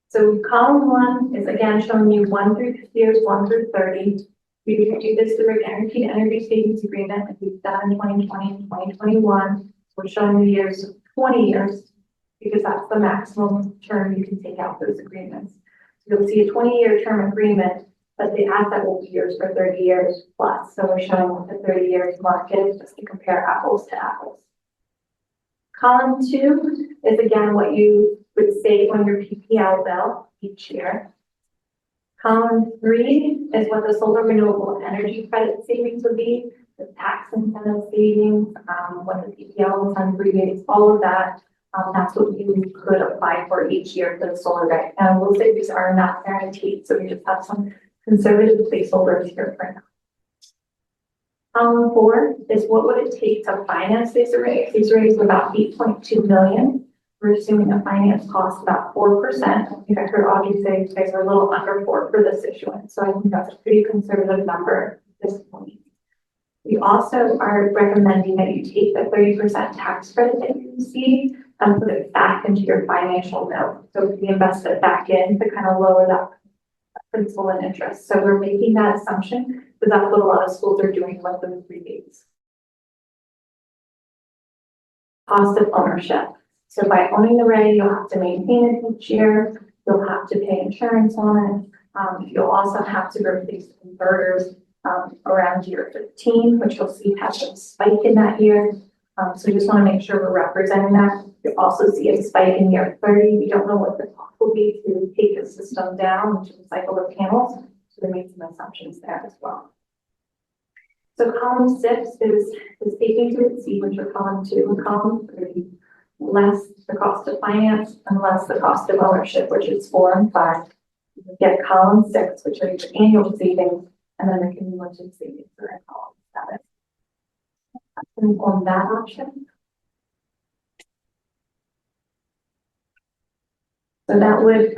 So column 1 is again showing you 1 through years 1 through 30. We do this through a guaranteed energy savings agreement that we've done in 2020 and 2021. We're showing the years 20 years because that's the maximum term you can take out those agreements. So you'll see a 20-year term agreement, but the asset will be yours for 30 years plus. So we're showing what the 30 years market just to compare apples to apples. Column 2 is again what you would save on your PPL bill each year. Column 3 is what the solar renewable energy credit savings would be, the tax incentive savings, what the PPL fund rebates, all of that. That's what you could apply for each year for the solar array. And we'll say these are not guaranteed, so we just have some conservative placeholders here for now. Column 4 is what would it take to finance these arrays? These arrays are about 8.2 million. We're assuming a finance cost about 4%. I think I heard Audrey say you guys are a little under 4 for this issuance, so I think that's a pretty conservative number at this point. We also are recommending that you take the 30% tax credit that you receive and put it back into your financial note. So we invest it back in to kind of lower that principal and interest. So we're making that assumption because that's what a lot of schools are doing with the rebates. Cost of ownership. So by owning the array, you'll have to maintain it each year. You'll have to pay insurance on it. You'll also have to replace converters around year 15, which you'll see has a spike in that year. So we just want to make sure we're representing that. You'll also see a spike in year 30. We don't know what the cost will be to take the system down, which is cycle the panels. So we made some assumptions there as well. So column 6 is taking to exceed, which are column 2, and column 3, less the cost of finance and less the cost of ownership, which is 4 and 5. You get column 6, which are your annual savings, and then the cumulative savings are in column 7. And on that option. So that would,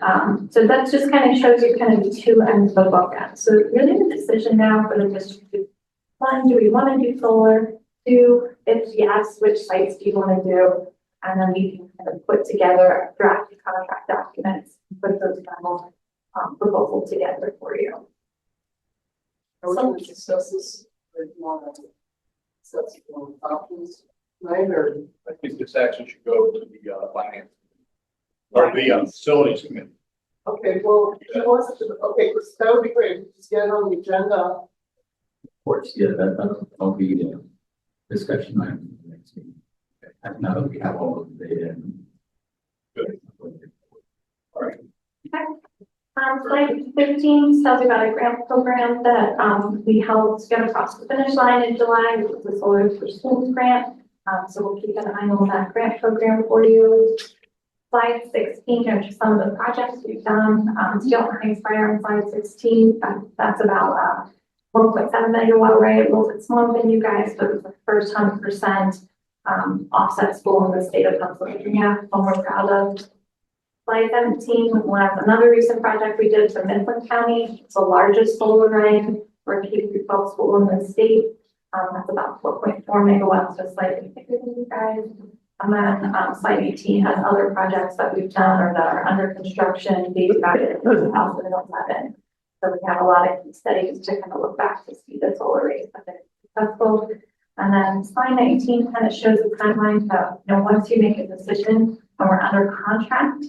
so that just kind of shows you kind of the 2 ends of the bookend. So really the decision now for the district is, 1, do we want to do solar? 2, if yes, which sites do you want to do? And then we can kind of put together draft contract documents, put those final proposals together for you. Are we going to discuss this with more options, right? Or I think this action should go to the finance or the facilities committee. okay, well, he wants to. Okay, that would be great. Just get it on the agenda. Of course, yeah, that'll be a discussion item. next meeting. And now that we have all of the data. Good. All right. Slide 15 tells you about a grant program that, we helped get across the finish line in July, which was the Solar for Schools grant. So we'll keep an eye on that grant program for you. Slide 16 are just some of the projects we've done. Steel Heights Fire on slide 16, that's about, 1.7 megawatt array. It was a small venue, guys, but it's the first 100%, offset school in the state of Pennsylvania, one we're proud of. Slide 17, we'll have another recent project we did for Midland County. It's the largest solar array for a K-12 school in the state. That's about 4.4 megawatts, so slightly bigger than you guys. And then slide 18 has other projects that we've done or that are under construction, dating back to 2011. So we have a lot of studies to kind of look back to see the solar arrays that have been successful. And then slide 19 kind of shows the timeline. So, once you make a decision and we're under contract,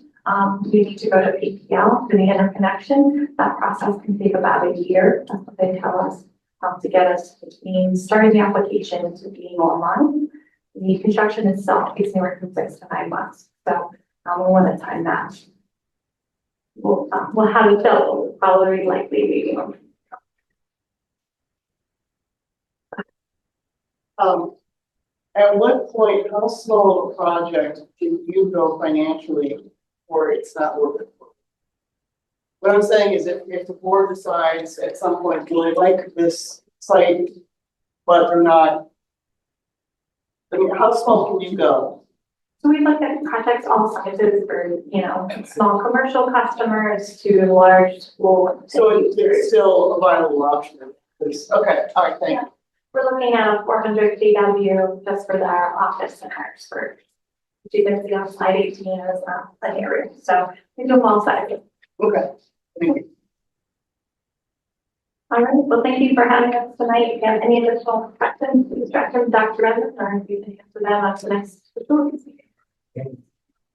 you need to go to PPL for the interconnection. That process can take about a year. That's what they tell us, to get us between starting the application to being online. The construction itself takes anywhere from 6 to 9 months. So we want to time that. We'll have it built, probably likely be. At what point, how small of a project can you go financially or it's not worth it? What I'm saying is if the board decides at some point, do they like this site, but they're not, I mean, how small can you go? So we look at projects all sizes for, small commercial customers to large school. So it's still a viable option. Okay, all right, thank you. We're looking at a 400 kW just for our office centers for, which you can see on slide 18 as an area. So we do all sizes. Okay, thank you. All right, well, thank you for having us tonight. If you have any additional questions, please direct them to Dr. Redmond, or if you can answer them at the next facilities meeting.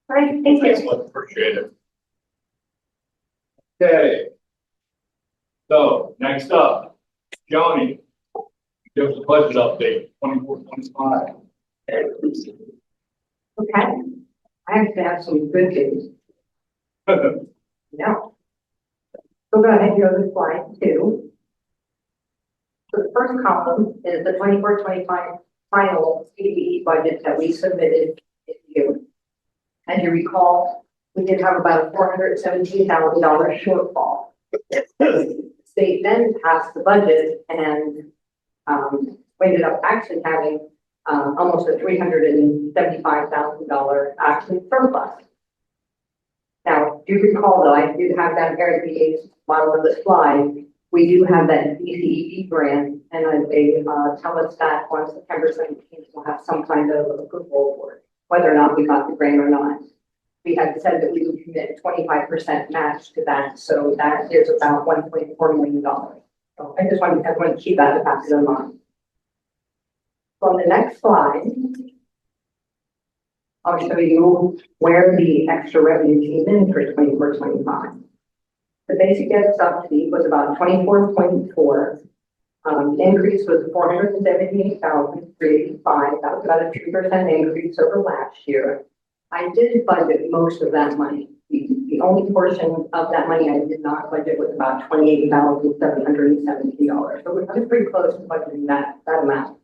All right, thank you. Excellent, appreciate it. Okay. So next up, Johnny, give us a budget update, 24-25. Okay, I actually have some good news. No. So go ahead and go to slide 2. So the first column is the 24-25 final CDE budget that we submitted to you. As you recall, we did have about a $417,000 shortfall. The state then passed the budget and we ended up actually having almost a $375,000 actually surplus. Now, do you recall though, I did have that here at the bottom of the slide. We do have that DCEP grant, and they tell us that on September 17th, we'll have some kind of approval for it, whether or not we got the grant or not. We had said that we would commit 25% match to that, so that is about $1.4 million. So I just want everyone to keep that in the back of their mind. On the next slide, I'll show you where the extra revenue came in for 24-25. The basic debt subsidy was about 24.4. The increase was 478,385. That was about a 2% increase over last year. I did budget most of that money. The only portion of that money I did not budget was about $28,770. So I was pretty close to budgeting that amount.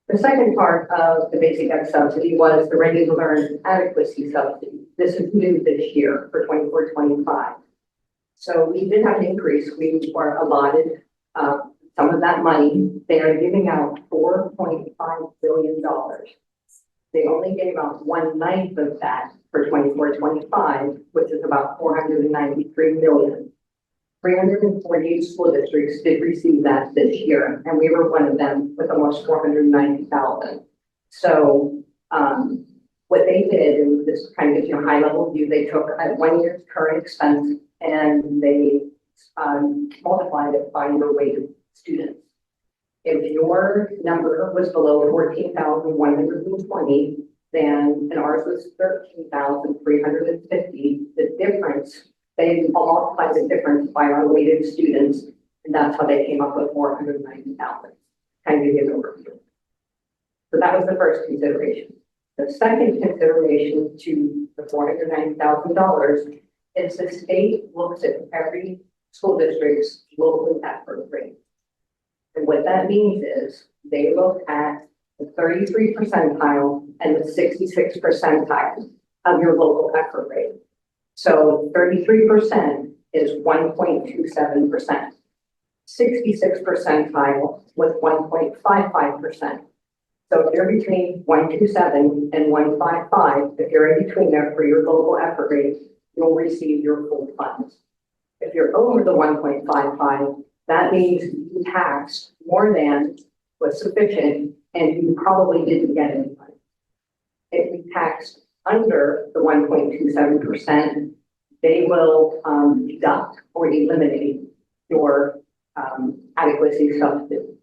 The second part of the basic ed subsidy was the ready to learn adequacy subsidy. This is new this year for 24-25. So we did have an increase. We were allotted some of that money. They are giving out $4.5 billion. They only gave out 1/9 of that for 24-25, which is about $493 million. 348 school districts did receive that this year, and we were one of them with almost 490,000. So what they did, and this kind of gives you a high level view, they took a 1 year's current expense and they multiplied it by your weighted students. If your number was below 14,120, then and ours was 13,350, the difference, they multiplied the difference by our weighted students, and that's how they came up with 490,000. Kind of give you an overview. So that was the first consideration. The second consideration to the $490,000 is the state looks at every school district's local effort rate. And what that means is they look at the 33 percentile and the 66 percentile of your local effort rate. So 33% is 1.27%. 66 percentile was 1.55%. So if you're between 127 and 155, if you're in between there for your local effort rate, you'll receive your full funds. If you're over the 1.55, that means you taxed more than was sufficient and you probably didn't get any money. If you taxed under the 1.27%, they will deduct or eliminate your adequacy subsidy.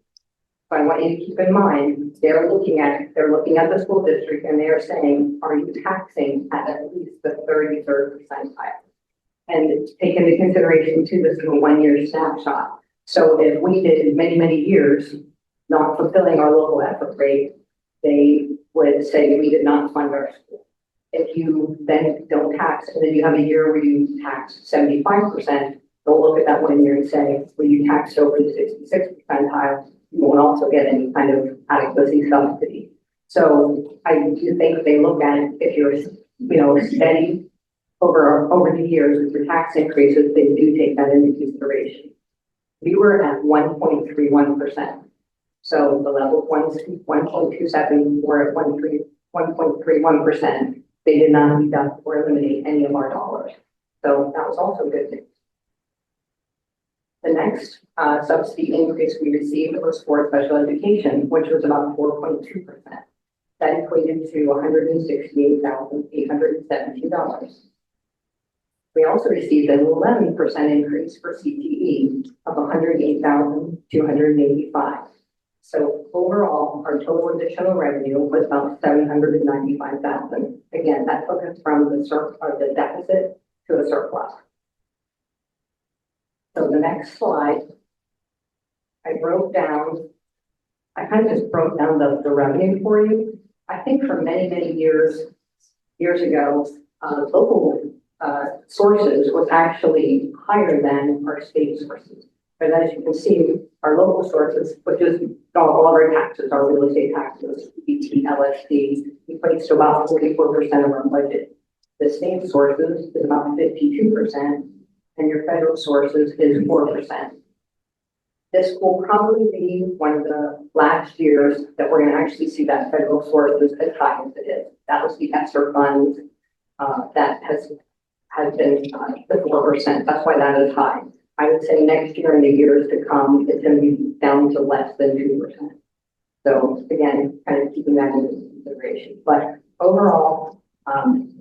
So I want you to keep in mind, they're looking at the school district and they're saying, are you taxing at least the 33rd percentile? And take into consideration too, this is a 1-year snapshot. So if we did many, many years not fulfilling our local effort rate, they would say we did not fund our school. If you then don't tax, and then you have a year where you tax 75%, they'll look at that 1 year and say, well, you taxed over the 66 percentile, you won't also get any kind of adequacy subsidy. So I do think they look at it, if you're, steady over the years with your tax increases, they do take that into consideration. We were at 1.31%. So the level 1.27, we're at 1.31%. They did not deduct or eliminate any of our dollars. So that was also good news. The next subsidy increase we received was for special education, which was about 4.2%. That equated to $168,817. We also received an 11% increase for CTE of $108,285. So overall, our total additional revenue was about $795,000. Again, that took us from the deficit to a surplus. So the next slide, I kind of just broke down the revenue for you. I think for many, many years ago, local sources was actually higher than our state sources. But as you can see, our local sources, which is all of our taxes, our real estate taxes, BT, LSD, equates to about 44% of our budget. The state sources is about 52%, and your federal sources is 4%. This will probably be one of the last years that we're going to actually see that federal sources as high as it is. That was the ESSER funds that has been the 4%. That's why that is high. I would say next year and the years to come, it's going to be down to less than 2%. So again, kind of keeping that into consideration. But overall,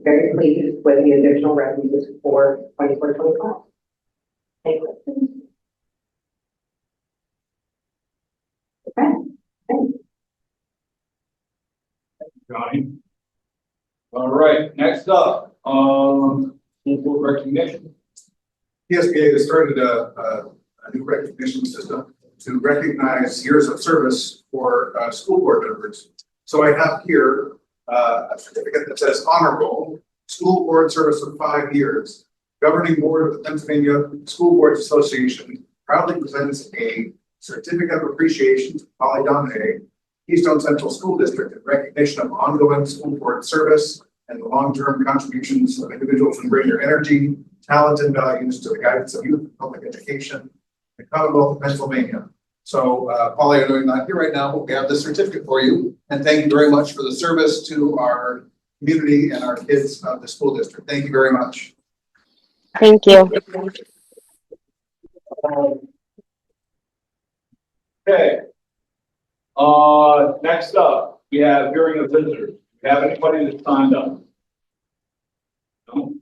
very pleased with the additional revenues for 24-25. Any questions? Okay. Johnny. All right, next up, school board recognition. PSBA has started a new recognition system to recognize years of service for school board members. So I have here a certificate that says honorable school board service of 5 years. Governing board of the Pennsylvania School Boards Association proudly presents a certificate of appreciation to Polly Donahue, Keystone Central School District, in recognition of ongoing school board service and the long-term contributions of individuals who bring their energy, talent, and values to the guidance of youth and public education in the Commonwealth of Pennsylvania. So, Polly, I know you're not here right now, but we have this certificate for you. And thank you very much for the service to our community and our kids of the school district. Thank you very much. Thank you. Okay. Next up, we have hearing of visitors. Do you have anybody that signed up? No?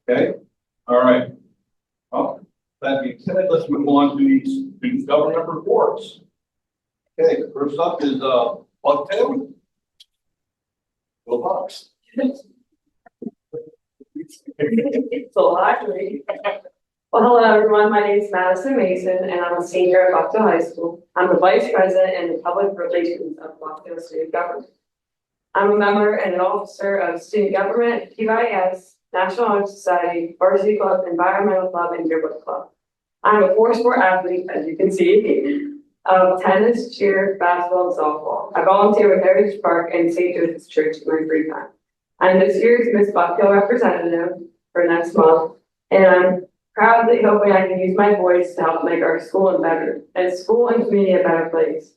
Okay. All right. Well, that being said, let's move on to these student government reports. Okay, first up is Buck Taylor. Bill Bucks. It's a lottery. Well, hello, everyone. My name is Madison Mason, and I'm a senior at Bucktail High School. I'm the vice president in the public relations of Bucktail Student Government. I'm a member and an officer of student government, PBIS, National Honor Society, Varsity Club, Environmental Club, and Yearbook Club. I'm a four-sport athlete, as you can see, of tennis, cheer, basketball, and softball. I volunteer with Heritage Park and St. Joseph's Church in my free time. I'm this year's Miss Bucktail representative for next month, and I'm proudly hoping I can use my voice to help make our school and community a better place.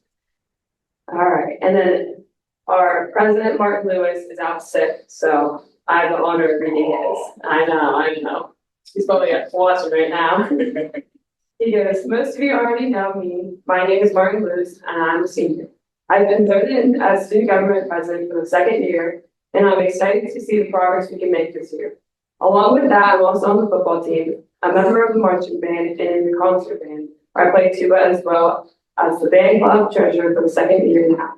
All right, and then our president, Mark Lewis, is out sick, so I have the honor of reading his. I know. He's probably at Boston right now. He goes, most of you already know me. My name is Martin Lewis, and I'm a senior. I've been voted in as student government president for the second year, and I'm excited to see the progress we can make this year. Along with that, I'm also on the football team, a member of the marching band, and in the concert band, where I play tuba as well as the band club treasurer for the second year now.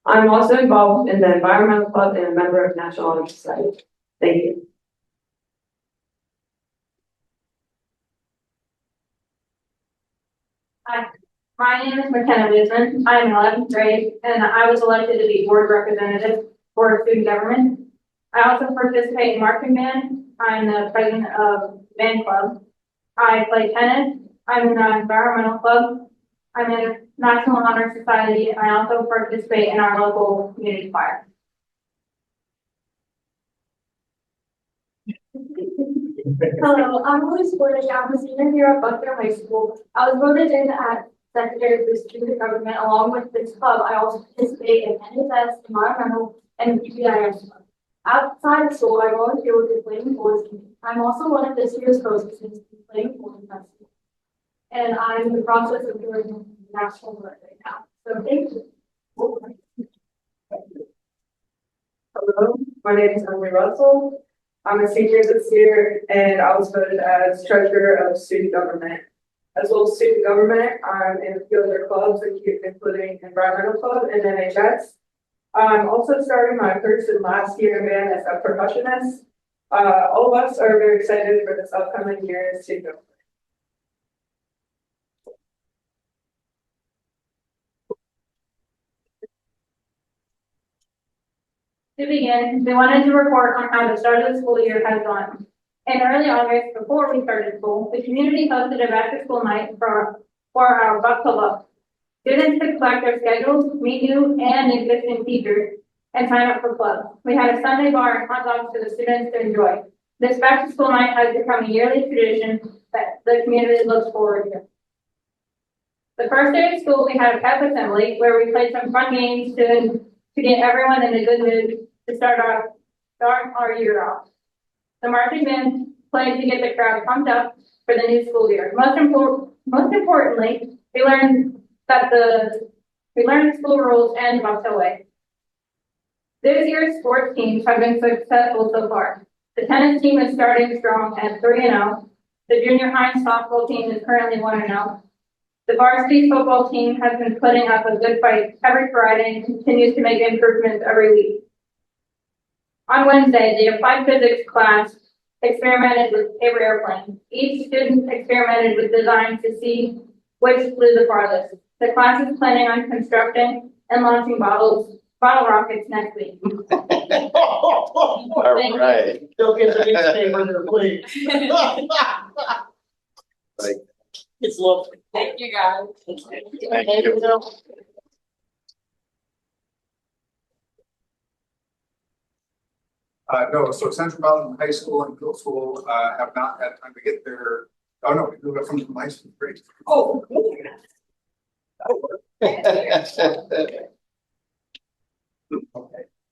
I'm also involved in the environmental club and a member of National Honor Society. Thank you. Hi, my name is McKenna Wisman. I'm in 11th grade, and I was elected to be board representative for student government. I also participate in marching band. I'm the president of band club. I play tennis. I'm in the environmental club. I'm in National Honor Society, and I also participate in our local community choir. Hello, I'm Elise Bordick. I'm a senior here at Bucktail High School. I was voted in as secretary of the student government. Along with this club, I also participate in NSS, environmental, and PBIS club. Outside of school, I volunteer with the Flaming Boys team. I'm also one of this year's hosts in the Flaming Boys Festival. And I'm in the process of doing national work right now. So thank you. Hello, my name is Emily Russell. I'm a senior this year, and I was voted as treasurer of student government. As well as student government, I'm in a few other clubs, including environmental club and NHS. I'm also starting my first and last year in band as a percussionist. All of us are very excited for this upcoming year in student government. To begin, we wanted to report on how the start of the school year has gone. In early August, before we started school, the community hosted a back-to-school night for our Bucktail Club. Students could select their schedules, meet new and existing teachers, and sign up for clubs. We had a Sunday bar and hot dogs for the students to enjoy. This back-to-school night has become a yearly tradition that the community looks forward to. The first day of school, we had a pep assembly where we played some fun games to get everyone in a good mood to start our year off. The marching band played to get the crowd pumped up for the new school year. Most importantly, we learned the school rules and Bucktail way. This year's sports teams have been successful so far. The tennis team is starting strong at 3-0. The junior high softball team is currently 1-0. The varsity football team has been putting up a good fight every Friday and continues to make improvements every week. On Wednesday, the applied physics class experimented with paper airplanes. Each student experimented with designs to see which flew the farthest. The class is planning on constructing and launching bottle rockets next week. All right. Don't get the newspaper there, please. It's lovely. Thank you, guys. Thank you. No, so Central Mountain High School and middle school, have not had time to get there. Oh, no, we moved up from the high school, great. Oh.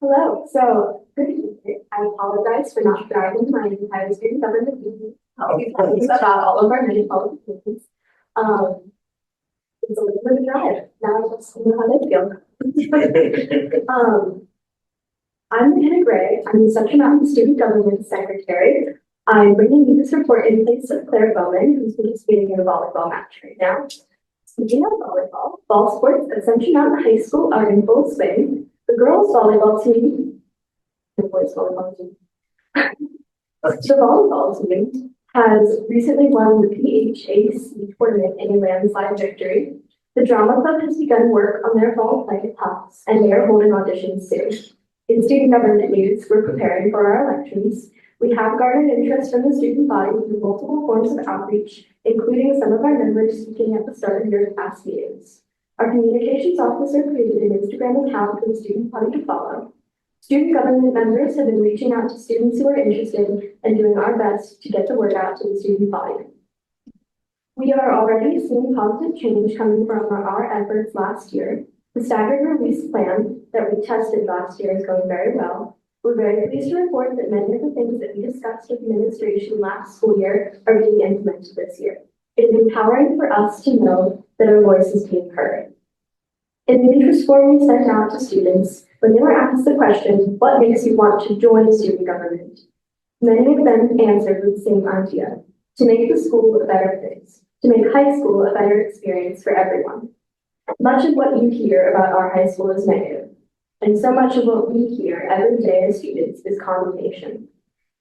Hello, so good evening. I apologize for not driving my entire student government meeting. I'll be talking about all of our many qualifications. It's a little bit of a drive. Now I just know how they feel. I'm McKenna Gray. I'm the Central Mountain Student Government Secretary. I'm bringing you this report in place of Claire Bowman, who's participating in a volleyball match right now. Speaking of volleyball, ball sports at Central Mountain High School are in full swing. The girls' volleyball team, the boys' volleyball team, the volleyball team has recently won the PHAC tournament in a landslide victory. The drama club has begun work on their fall play class, and they are holding auditions soon. In student government news, we're preparing for our elections. We have garnered interest from the student body through multiple forms of outreach, including some of our members speaking at the start of your past meetings. Our communications officer created an Instagram account for the student body to follow. Student government members have been reaching out to students who are interested and doing our best to get the word out to the student body. We are already seeing positive change coming from our efforts last year. The staggered release plan that we tested last year is going very well. We're very pleased to report that many of the things that we discussed with administration last school year are being implemented this year. It is empowering for us to know that our voice is being heard. In the interest form we sent out to students, when they were asked the question, what makes you want to join student government? Many of them answered with the same idea, to make the school a better place, to make high school a better experience for everyone. Much of what you hear about our high school is negative, and so much of what we hear every day as students is condemnation.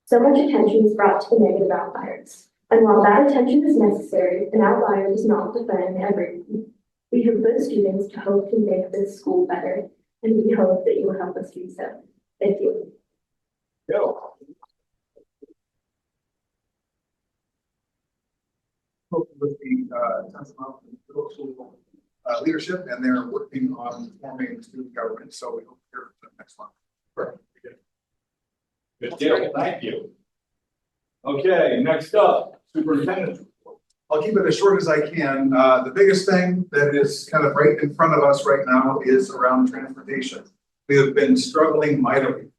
So much attention is brought to the negative outliers, and while that attention is necessary, an outlier does not defend everyone. We have good students to hope to make this school better, and we hope that you will help us do so. Thank you. Go. With the Tenth Mountain Middle School leadership, and they're working on forming student government. So we hope to hear from them next month. Good deal, thank you. Okay, next up, superintendent's report. I'll keep it as short as I can. The biggest thing that is kind of right in front of us right now is around transportation. We have been struggling mightily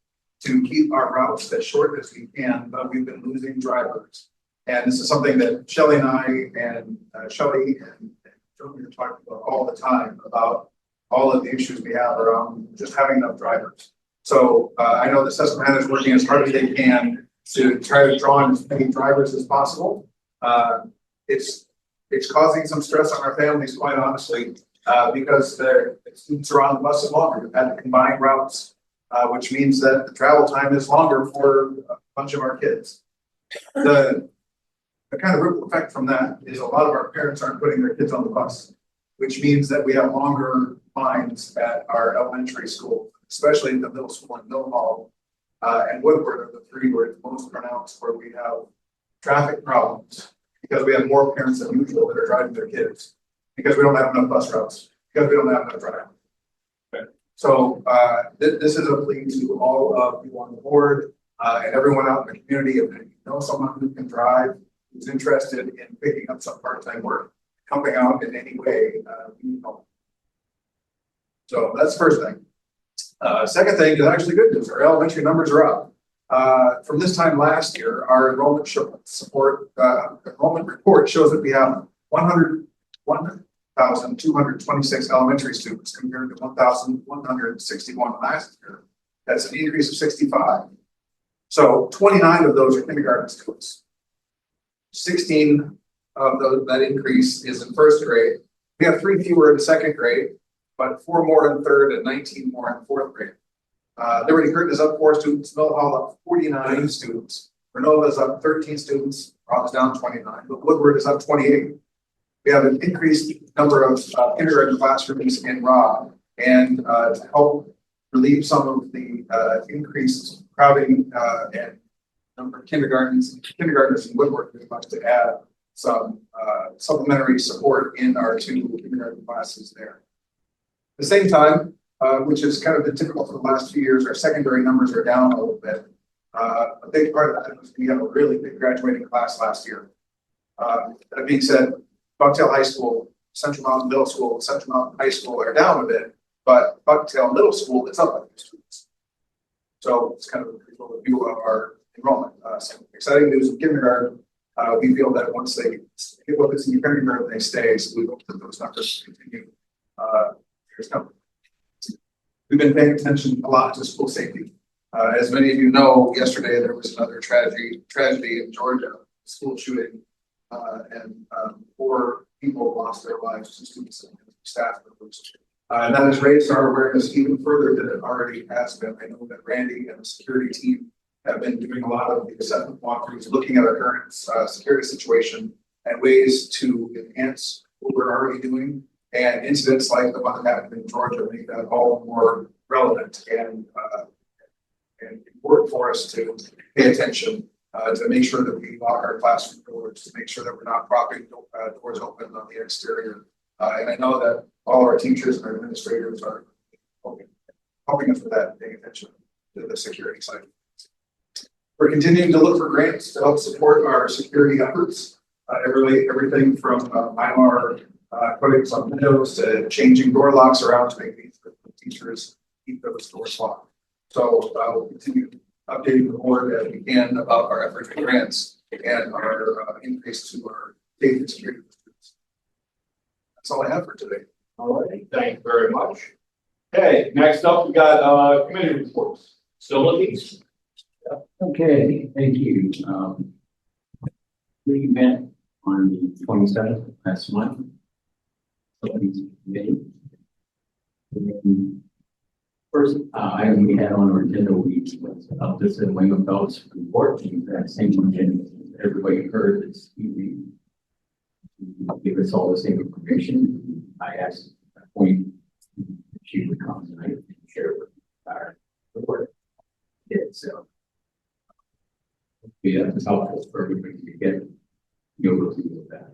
to keep our routes as short as we can, but we've been losing drivers. And this is something that Shelley and I and Shelley and Joey are talking about all the time, about all of the issues we have around just having enough drivers. So I know the Susquehanna is working as hard as they can to try to draw in as many drivers as possible. It's causing some stress on our families, quite honestly, because the students are on the bus longer. We've had to combine routes, which means that the travel time is longer for a bunch of our kids. The kind of ripple effect from that is a lot of our parents aren't putting their kids on the bus, which means that we have longer lines at our elementary school, especially in the middle school and Mill Hall and Woodward are the three where it's most pronounced, where we have traffic problems because we have more parents than usual that are driving their kids because we don't have enough bus routes, because we don't have enough drivers. Okay. So this is a plea to all of you on the board and everyone out in the community. If you know someone who can drive, who's interested in picking up some part-time work, helping out in any way, we need help. So that's the first thing. Second thing is actually good news. Our elementary numbers are up. From this time last year, our enrollment report shows that we have 1,226 elementary students compared to 1,161 last year. That's an increase of 65. So 29 of those are kindergarten students. 16 of those, that increase is in first grade. We have 3 fewer in second grade, but 4 more in third and 19 more in fourth grade. Liberty Curtin is up 4 students, Mill Hall up 49 students, Renova is up 13 students, Rob is down 29, but Woodward is up 28. We have an increased number of kindergarten classrooms in Rob, and to help relieve some of the increased crowding and number of kindergartners in Woodward, we'd like to add some supplementary support in our 2 kindergarten classes there. At the same time, which is kind of been typical for the last few years, our secondary numbers are down a little bit. A big part of that was we had a really big graduating class last year. That being said, Bucktail High School, Central Mountain Middle School, Central Mountain High School are down a bit, but Bucktail Middle School is up a few students. So it's kind of a view of our enrollment. Some exciting news in kindergarten. We feel that once they get what is in kindergarten, they stay. So we hope that those numbers continue. Years come. We've been paying attention a lot to school safety. As many of you know, yesterday there was another tragedy in Georgia, school shooting, and 4 people lost their lives, 2 students and staff members. And that has raised our awareness even further than it already has been. I know that Randy and the security team have been doing a lot of the assessment walkthroughs, looking at our current security situation and ways to enhance what we're already doing. And incidents like the one that happened in Georgia make that all more relevant and important for us to pay attention, to make sure that we lock our classroom doors, to make sure that we're not propping doors open on the exterior. And I know that all our teachers and our administrators are helping us with that, paying attention to the security side. We're continuing to look for grants to help support our security efforts. Everything from Mylar coatings on windows to changing door locks around to make these teachers keep those doors locked. So we'll continue updating the board as we can about our efforts with grants and our increase to our safety and security. That's all I have for today. All right, thank you very much. Okay, next up, we got committee reports. Facilities. Okay, thank you. We met on the 27th last month. Committee. First item we had on our agenda week was this and Wayne Phelps report. That same one, everybody heard this evening. Give us all the same information. I asked at that point if she would come tonight and share our report. So yeah, it's helpful for everybody to get the overview of that.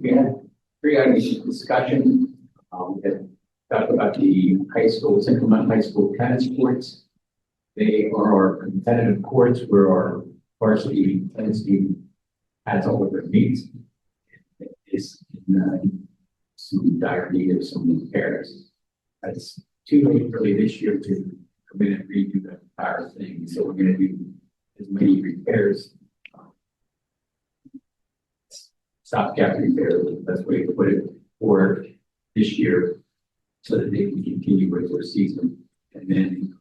We had 3 items of discussion. We had talked about the high school, Central Mountain High School tennis courts. They are our competitive courts where our varsity tennis team has all of their meets. It's in some dire need of some repairs. It's too late really this year to come in and redo the entire thing. So we're going to do as many repairs. Stopgap repairs, the best way to put it, for this year so that they can continue with their season and then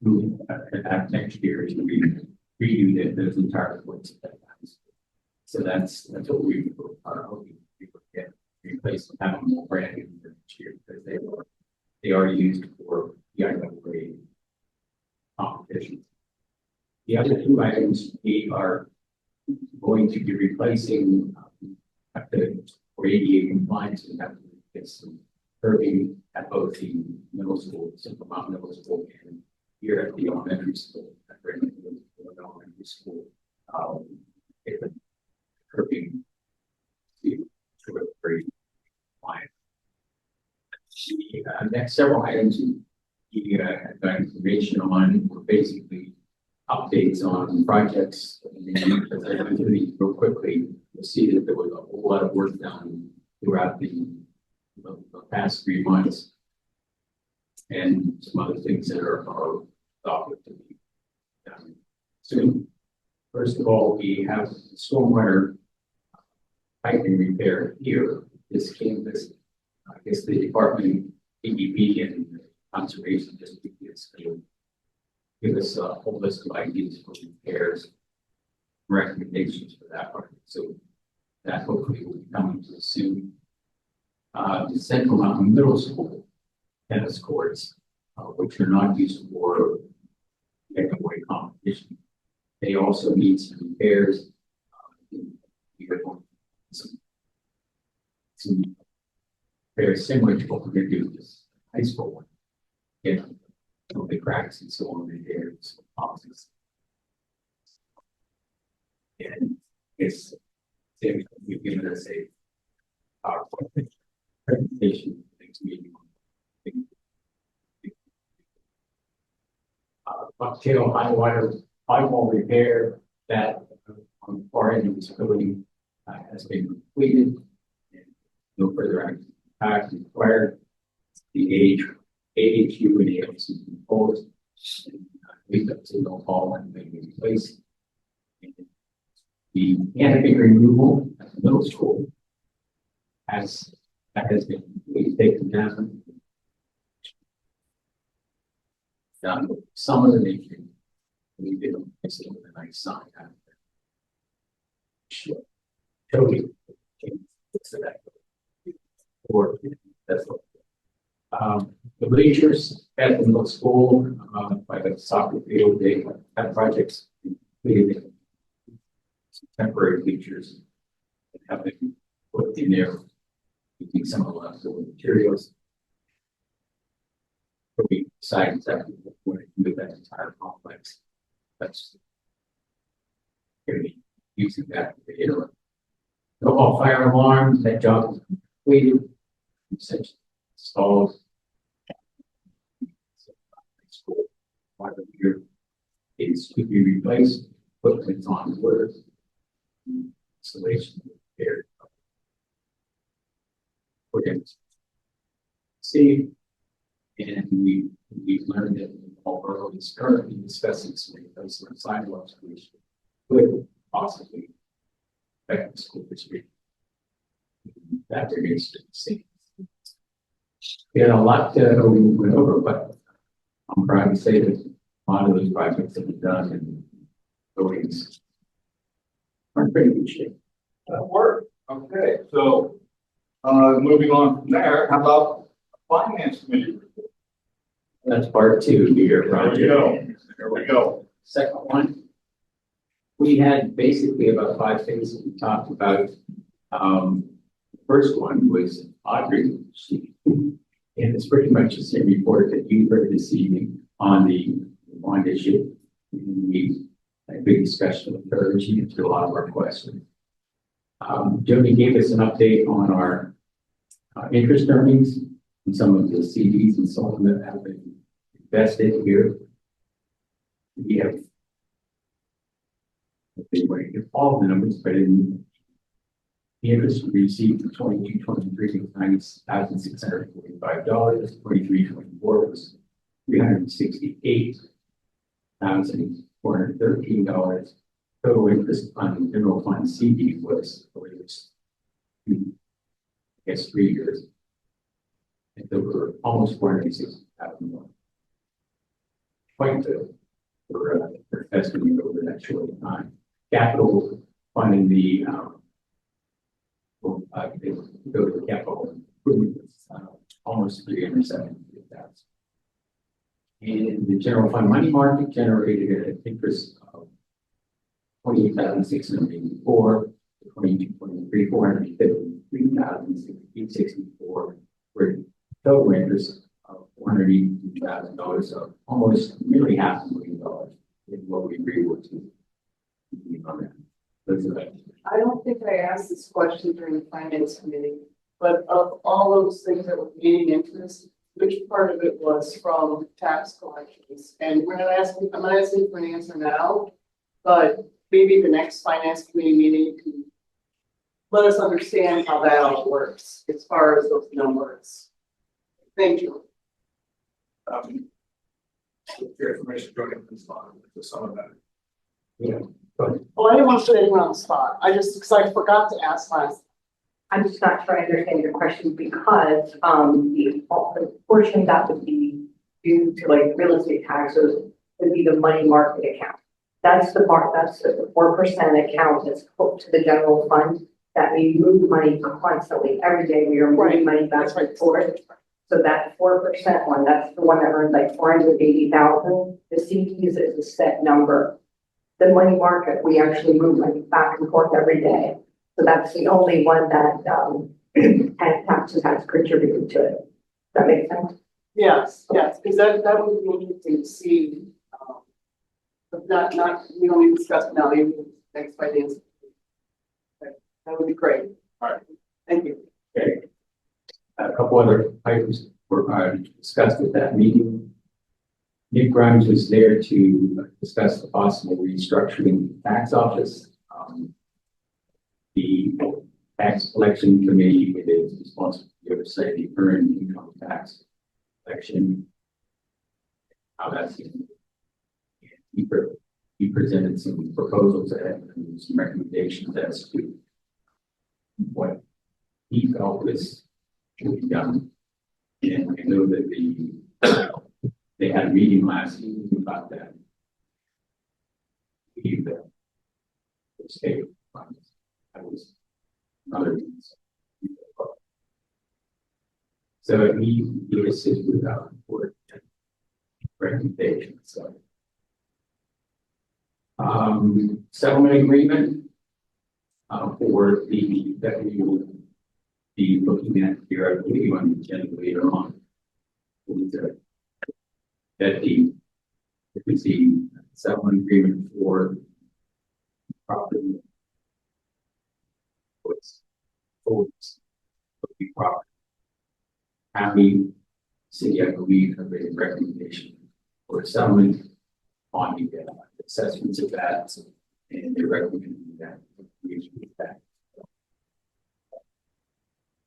move back next year to redo those entire courts at that time. So that's what we are hoping to get replaced and have them more brand new for next year because they are used for the IWA competition. The other 2 items we are going to be replacing for ADA compliance and have to get some curbing at both the middle school, Central Mountain Middle School, and here at the elementary school, at Brandon Elementary School. Get the curbing to a very compliant. Next several items we have got information on were basically updates on projects. And as I went through these real quickly, you'll see that there was a whole lot of work done throughout the past 3 months, and some other things that are thought to be done soon. First of all, we have stormwater piping repair here. This came this, I guess the department, EDP and conservation district is going to give us a whole list of ideas for repairs, recommendations for that part. So that hopefully will be coming to us soon. The Central Mountain Middle School tennis courts, which are not used for away competition. They also need some repairs. We are going to some very similar to what we're going to do with this high school one. Get some of the cracks and so on in there, some boxes. And it's we've given us a PowerPoint presentation next meeting. Bucktail high wall repair that on the far end of this building has been completed. And no further action required. The AHU and ALC proposed. Leave up to no hall and then be replaced. The canopy removal at the middle school has been taken down. Some of the nation we did a nice sign out of there. Sure. Totally. Or that's what The bleachers at the middle school, by the soccer field, they have projects completed. Some temporary bleachers that have been put in there using some of the leftover materials. But we decide exactly what we're going to do with that entire complex. That's going to be using that for the interim. No all fire alarms, that job is completed. Essentially installed. School, part of the year is to be replaced, equipment on order. Installation repaired. Okay. See, and we learned that all early is currently discussing some replacement sidewalks, which could possibly affect the school district. That remains to be seen. We had a lot to went over, but I'm proud to say that a lot of those projects have been done and buildings are in pretty good shape. That worked. Okay, so, moving on from there, how about finance committee? That's part two here. There we go. There we go. Second one, we had basically about 5 things that we talked about. The first one was Audrey. And it's pretty much the same report that you heard this evening on the bond issue. We had a big discussion with her. She answered a lot of our questions. Jody gave us an update on our interest earnings and some of the CDs and so on that have been invested here. We have all of the numbers, but in the interest we received for 22-23 was $90,645. 23-24 was $368,413. Total interest on the general fund CD was, I guess, 3 years. And there were almost $460,000. Quite good for estimating over that short of time. Capital funding the they go to the capital improvements, almost 370,000. And the general fund money market generated an interest of 28,684, 22-23, 453,664, for total interest of $482,000, so almost nearly $500,000 is what we agree with. On that. I don't think I asked this question during the finance committee, but of all those things that were gaining interest, which part of it was from tax collections? And I'm not asking for an answer now, but maybe the next finance committee meeting can let us understand how that all works as far as those numbers. Thank you. Your information going into this bond, to some of that. Yeah. Well, I didn't want to put anyone on the spot. Because I forgot to ask last. I'm just not sure I understand your question because the portion that would be due to like real estate taxes would be the money market account. That's the 4% account that's hooked to the general fund that we move money constantly. Every day we are moving money back and forth. So that 4% one, that's the one that earns like 480,000. The CDs is a set number. The money market, we actually move money back and forth every day. So that's the only one that has taxes has contributed to it. Does that make sense? Yes, because that would be interesting to see. But we don't need to discuss it now, maybe next finance. Okay, that would be great. All right, thank you. Okay. A couple other items were discussed at that meeting. Nick Grimes was there to discuss the possible restructuring of the tax office. The tax collection committee is responsible for the oversight of the earned income tax collection. How that's in. He presented some proposals and some recommendations as to what he felt was should be done. And I know that they had a meeting last evening about that. The state funds. That was another reason. So he assists with our report and recommendations, so. Settlement agreement. For the, that we will be looking at here, I believe, on the agenda later on. With the, that the, if we see settlement agreement for property. What's the property. Happy city, I believe, have a recommendation for settlement on the assessments of that, and they're recommending that we use that.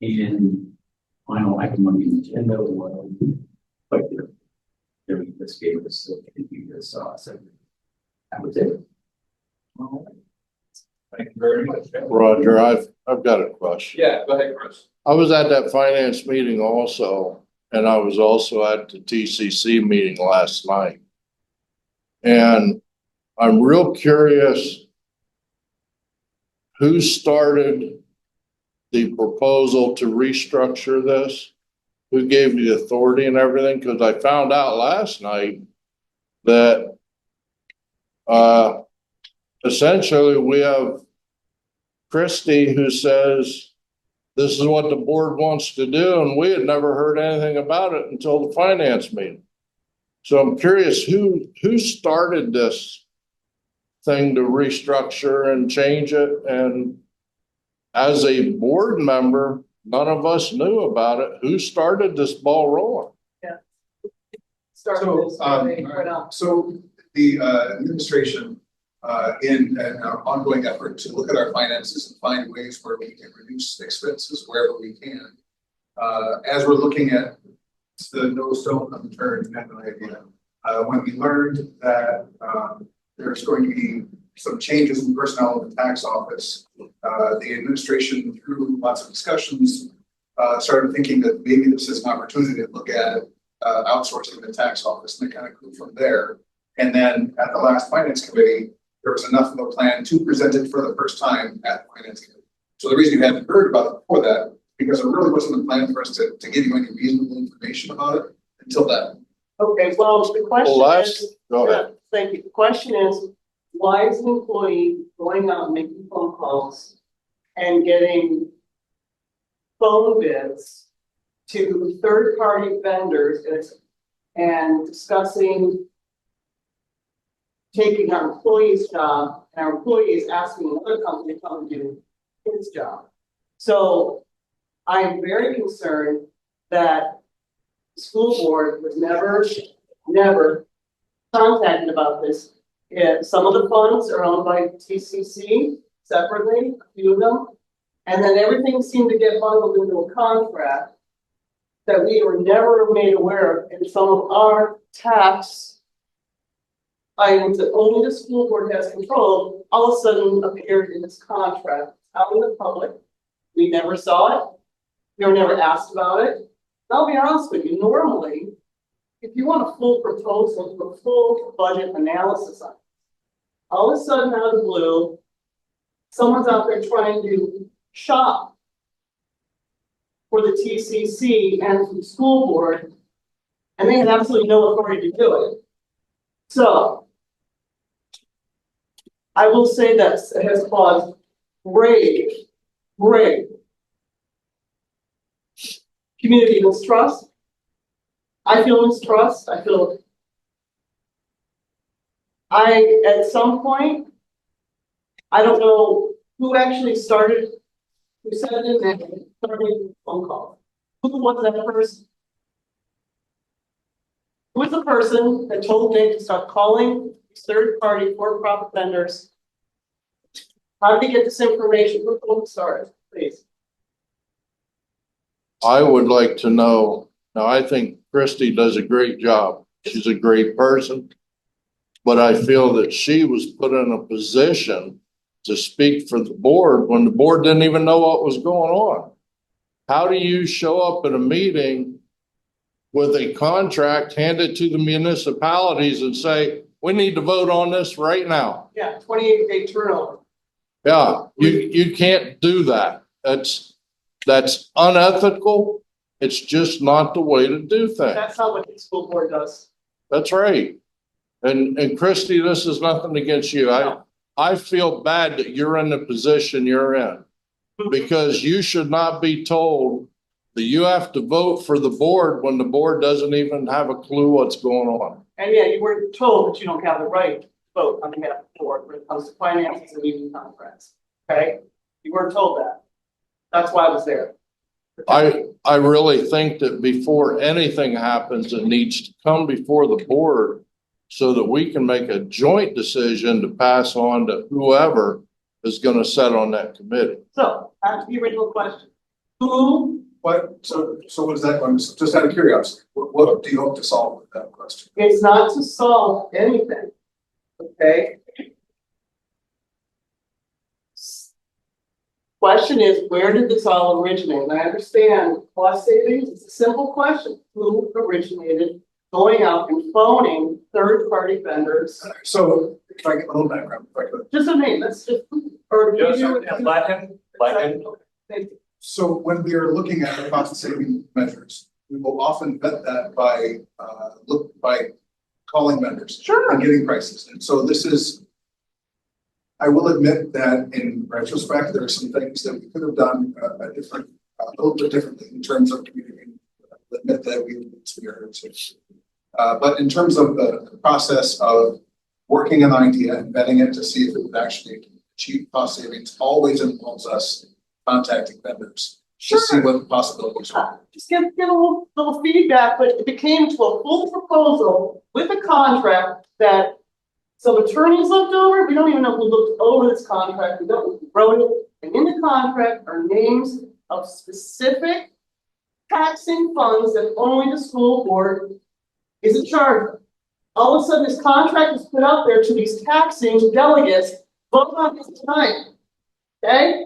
And final item on the agenda was, but there this gave us, so that was it. Thank you very much. Roger, I've got a question. Yeah, go ahead, Chris. I was at that finance meeting also, and I was also at the TCC meeting last night. And I'm real curious who started the proposal to restructure this? Who gave the authority and everything? Because I found out last night that essentially we have Christie who says this is what the board wants to do, and we had never heard anything about it until the finance meeting. So I'm curious who started this thing to restructure and change it, and as a board member, none of us knew about it. Who started this ball rolling? Start with this, right on. So the administration, in an ongoing effort to look at our finances and find ways where we can reduce expenses wherever we can. As we're looking at the no stone unturned kind of idea, when we learned that there's going to be some changes in personnel in the tax office, the administration, through lots of discussions, started thinking that maybe this is an opportunity to look at outsourcing the tax office, and it kind of grew from there. And then at the last finance committee, there was enough of a plan to present it for the first time at the finance committee. So the reason you hadn't heard about it before that, because it really wasn't a plan for us to give you any reasonable information about it until then. Okay, well, the question is, Go ahead. thank you. The question is, why is an employee going out and making phone calls and getting phone bids to third-party vendors and discussing taking our employee's job, and our employee is asking another company to come do his job? So I am very concerned that the school board was never contacted about this. Some of the funds are owned by TCC separately, a few of them. And then everything seemed to get bundled into a contract that we were never made aware of. And some of our tax items that only the school board has control of, all of a sudden appeared in this contract out in the public. We never saw it. We were never asked about it. And I'll be honest with you, normally, if you want a full proposal, a full budget analysis on it, all of a sudden out of the blue, someone's out there trying to shop for the TCC and for the school board, and they had absolutely no authority to do it. So I will say that it has caused great community mistrust. I feel mistrust. I feel at some point, I don't know who actually started, who said it in that, started phone call. Who was that person? Who was the person that told Nick to start calling these third-party for-profit vendors? How did he get this information? Who told him to start? Please. I would like to know, now I think Christie does a great job. She's a great person. But I feel that she was put in a position to speak for the board when the board didn't even know what was going on. How do you show up at a meeting with a contract handed to the municipalities and say, we need to vote on this right now? Yeah, 28-day turnover. Yeah, you can't do that. That's unethical. It's just not the way to do things. That's not what the school board does. That's right. And Christie, this is nothing against you. I feel bad that you're in the position you're in. Because you should not be told that you have to vote for the board when the board doesn't even have a clue what's going on. And yeah, you were told that you don't have the right to vote on behalf of the board when it comes to finances and union contracts. Okay? You weren't told that. That's why I was there. I really think that before anything happens, it needs to come before the board so that we can make a joint decision to pass on to whoever is gonna sit on that committee. So, back to the original question. Who So what is that one? Just out of curiosity, what do you hope to solve with that question? is not to solve anything? Okay? Question is, where did this all originate? And I understand cost savings, it's a simple question. Who originated going out and phoning third-party vendors? So if I get a little background, if I could. Just a name, let's just, or. Just let him. Thank you. So when we are looking at the cost saving measures, we will often vet that by calling vendors. Sure. And getting prices. And so this is, I will admit that in retrospect, there are some things that we could have done a little bit differently in terms of communicating. Admit that we experienced. But in terms of the process of working an idea and vetting it to see if it would actually achieve cost savings, always involves us contacting vendors to see what the possibilities are. Just get a little feedback, but it became to a full proposal with a contract that some attorneys looked over. We don't even know who looked over this contract. We don't know who wrote it. And in the contract are names of specific taxing funds that only the school board is in charge of. All of a sudden, this contract is put out there to these taxing delegates. Vote on this tonight. Okay?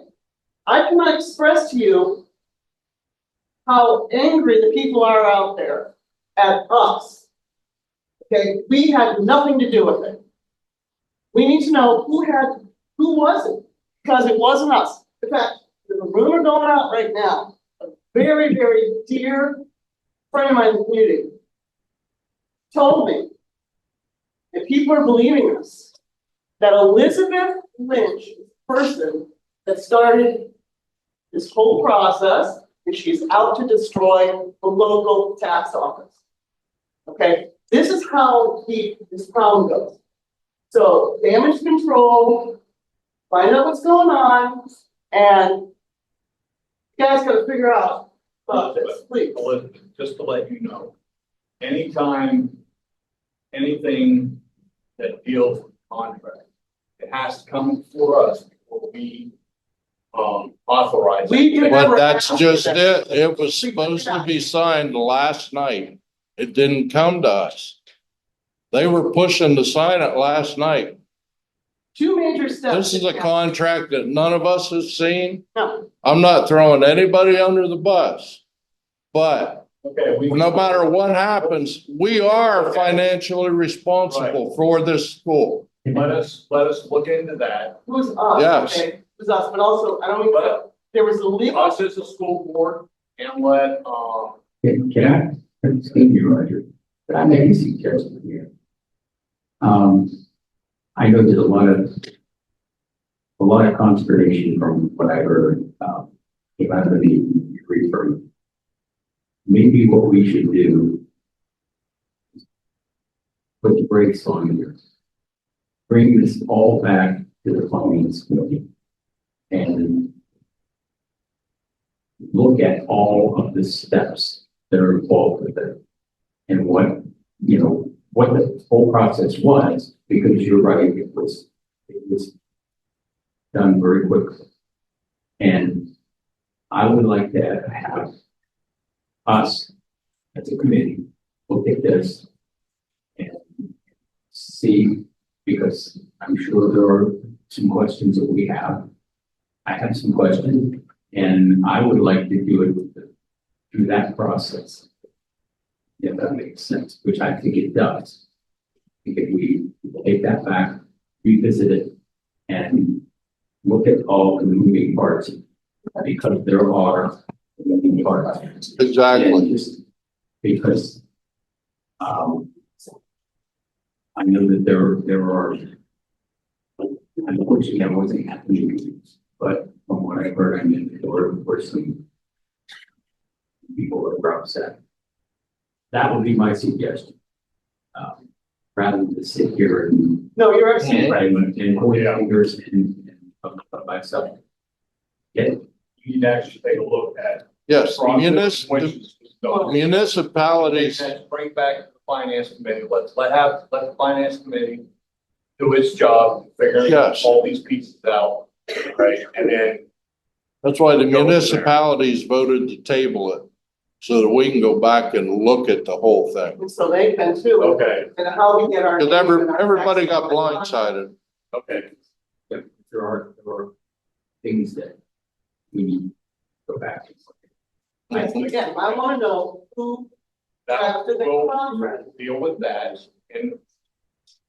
I cannot express to you how angry the people are out there at us. Okay, we had nothing to do with it. We need to know who was it, because it wasn't us. In fact, there's a rumor going out right now. A very, very dear friend of mine in the community told me, if people are believing us, that Elizabeth Lynch is the person that started this whole process, and she's out to destroy the local tax office. Okay, this is how deep this problem goes. So damage control, find out what's going on, and you guys gotta figure out about this, please. Elizabeth, just to let you know, anytime anything that deals with contract, it has to come before us before we authorize it. But that's just it. It was supposed to be signed last night. It didn't come to us. They were pushing to sign it last night. Two major steps. This is a contract that none of us have seen. No, I'm not throwing anybody under the bus. But Okay, no matter what happens, we are financially responsible for this school. let us look into that. who's us? Yes. Okay, who's us, but also, I don't mean, there was a legal. Us as a school board and let, Can I, excuse me, Roger, but I make a suggestion here. I know there's a lot of consternation from what I heard, came out of the meeting you referred. Maybe what we should do is put the brakes on here. Bring this all back to the finance committee and look at all of the steps that are involved with it and what the whole process was, because you're right, it was done very quickly. And I would like to have us as a committee look at this and see, because I'm sure there are some questions that we have. I have some questions, and I would like to do it through that process. If that makes sense, which I think it does. I think if we take that back, revisit it, and look at all the moving parts, because there are Exactly. Just because, I know that there are, unfortunately, I wasn't at the meetings, but from what I've heard, I mean, there were some people that were upset. That would be my suggestion. Rather than to sit here and No, you're absolutely right. and point fingers and talk about myself. Yeah, You need to actually take a look at. Yes, Municipalities. municipalities, Bring back the finance committee, let the finance committee do its job, figuring Yes. all these pieces out, right? And then, that's why the municipalities voted to table it. So that we can go back and look at the whole thing. And so they can too. okay, And how we get our. Cause everybody got blindsided. okay. there are things that we need to go back. And Again, I wanna know who That drafted the will contract. deal with that, and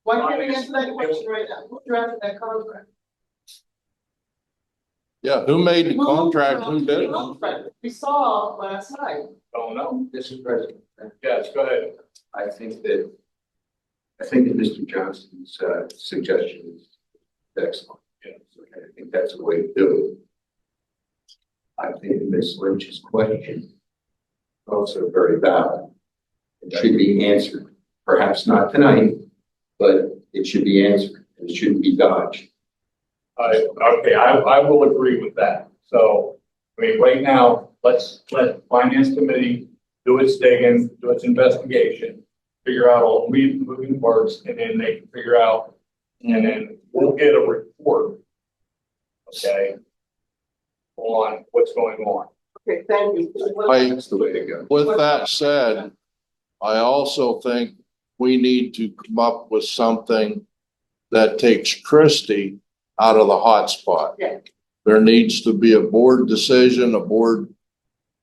Why can't we answer that question right now? Who drafted that contract? Yeah, who made the contract, who drafted the didn't? contract? We saw last night. don't know. Mr. President, Yes, go ahead. I think that Mr. Johnston's suggestion is excellent. Yes. I think that's the way to do it. I think Ms. Lynch's question also very valid. It should be answered, perhaps not tonight, but it should be answered. It shouldn't be dodged. I will agree with that. So, I mean, right now, let's let the finance committee do its digging, do its investigation, figure out all the moving parts, and then they can figure out, and then we'll get a report, okay, on what's going on. Okay, thank you. That's the way to go. With that said, I also think we need to come up with something that takes Christie out of the hot spot. Yeah. There needs to be a board decision, a board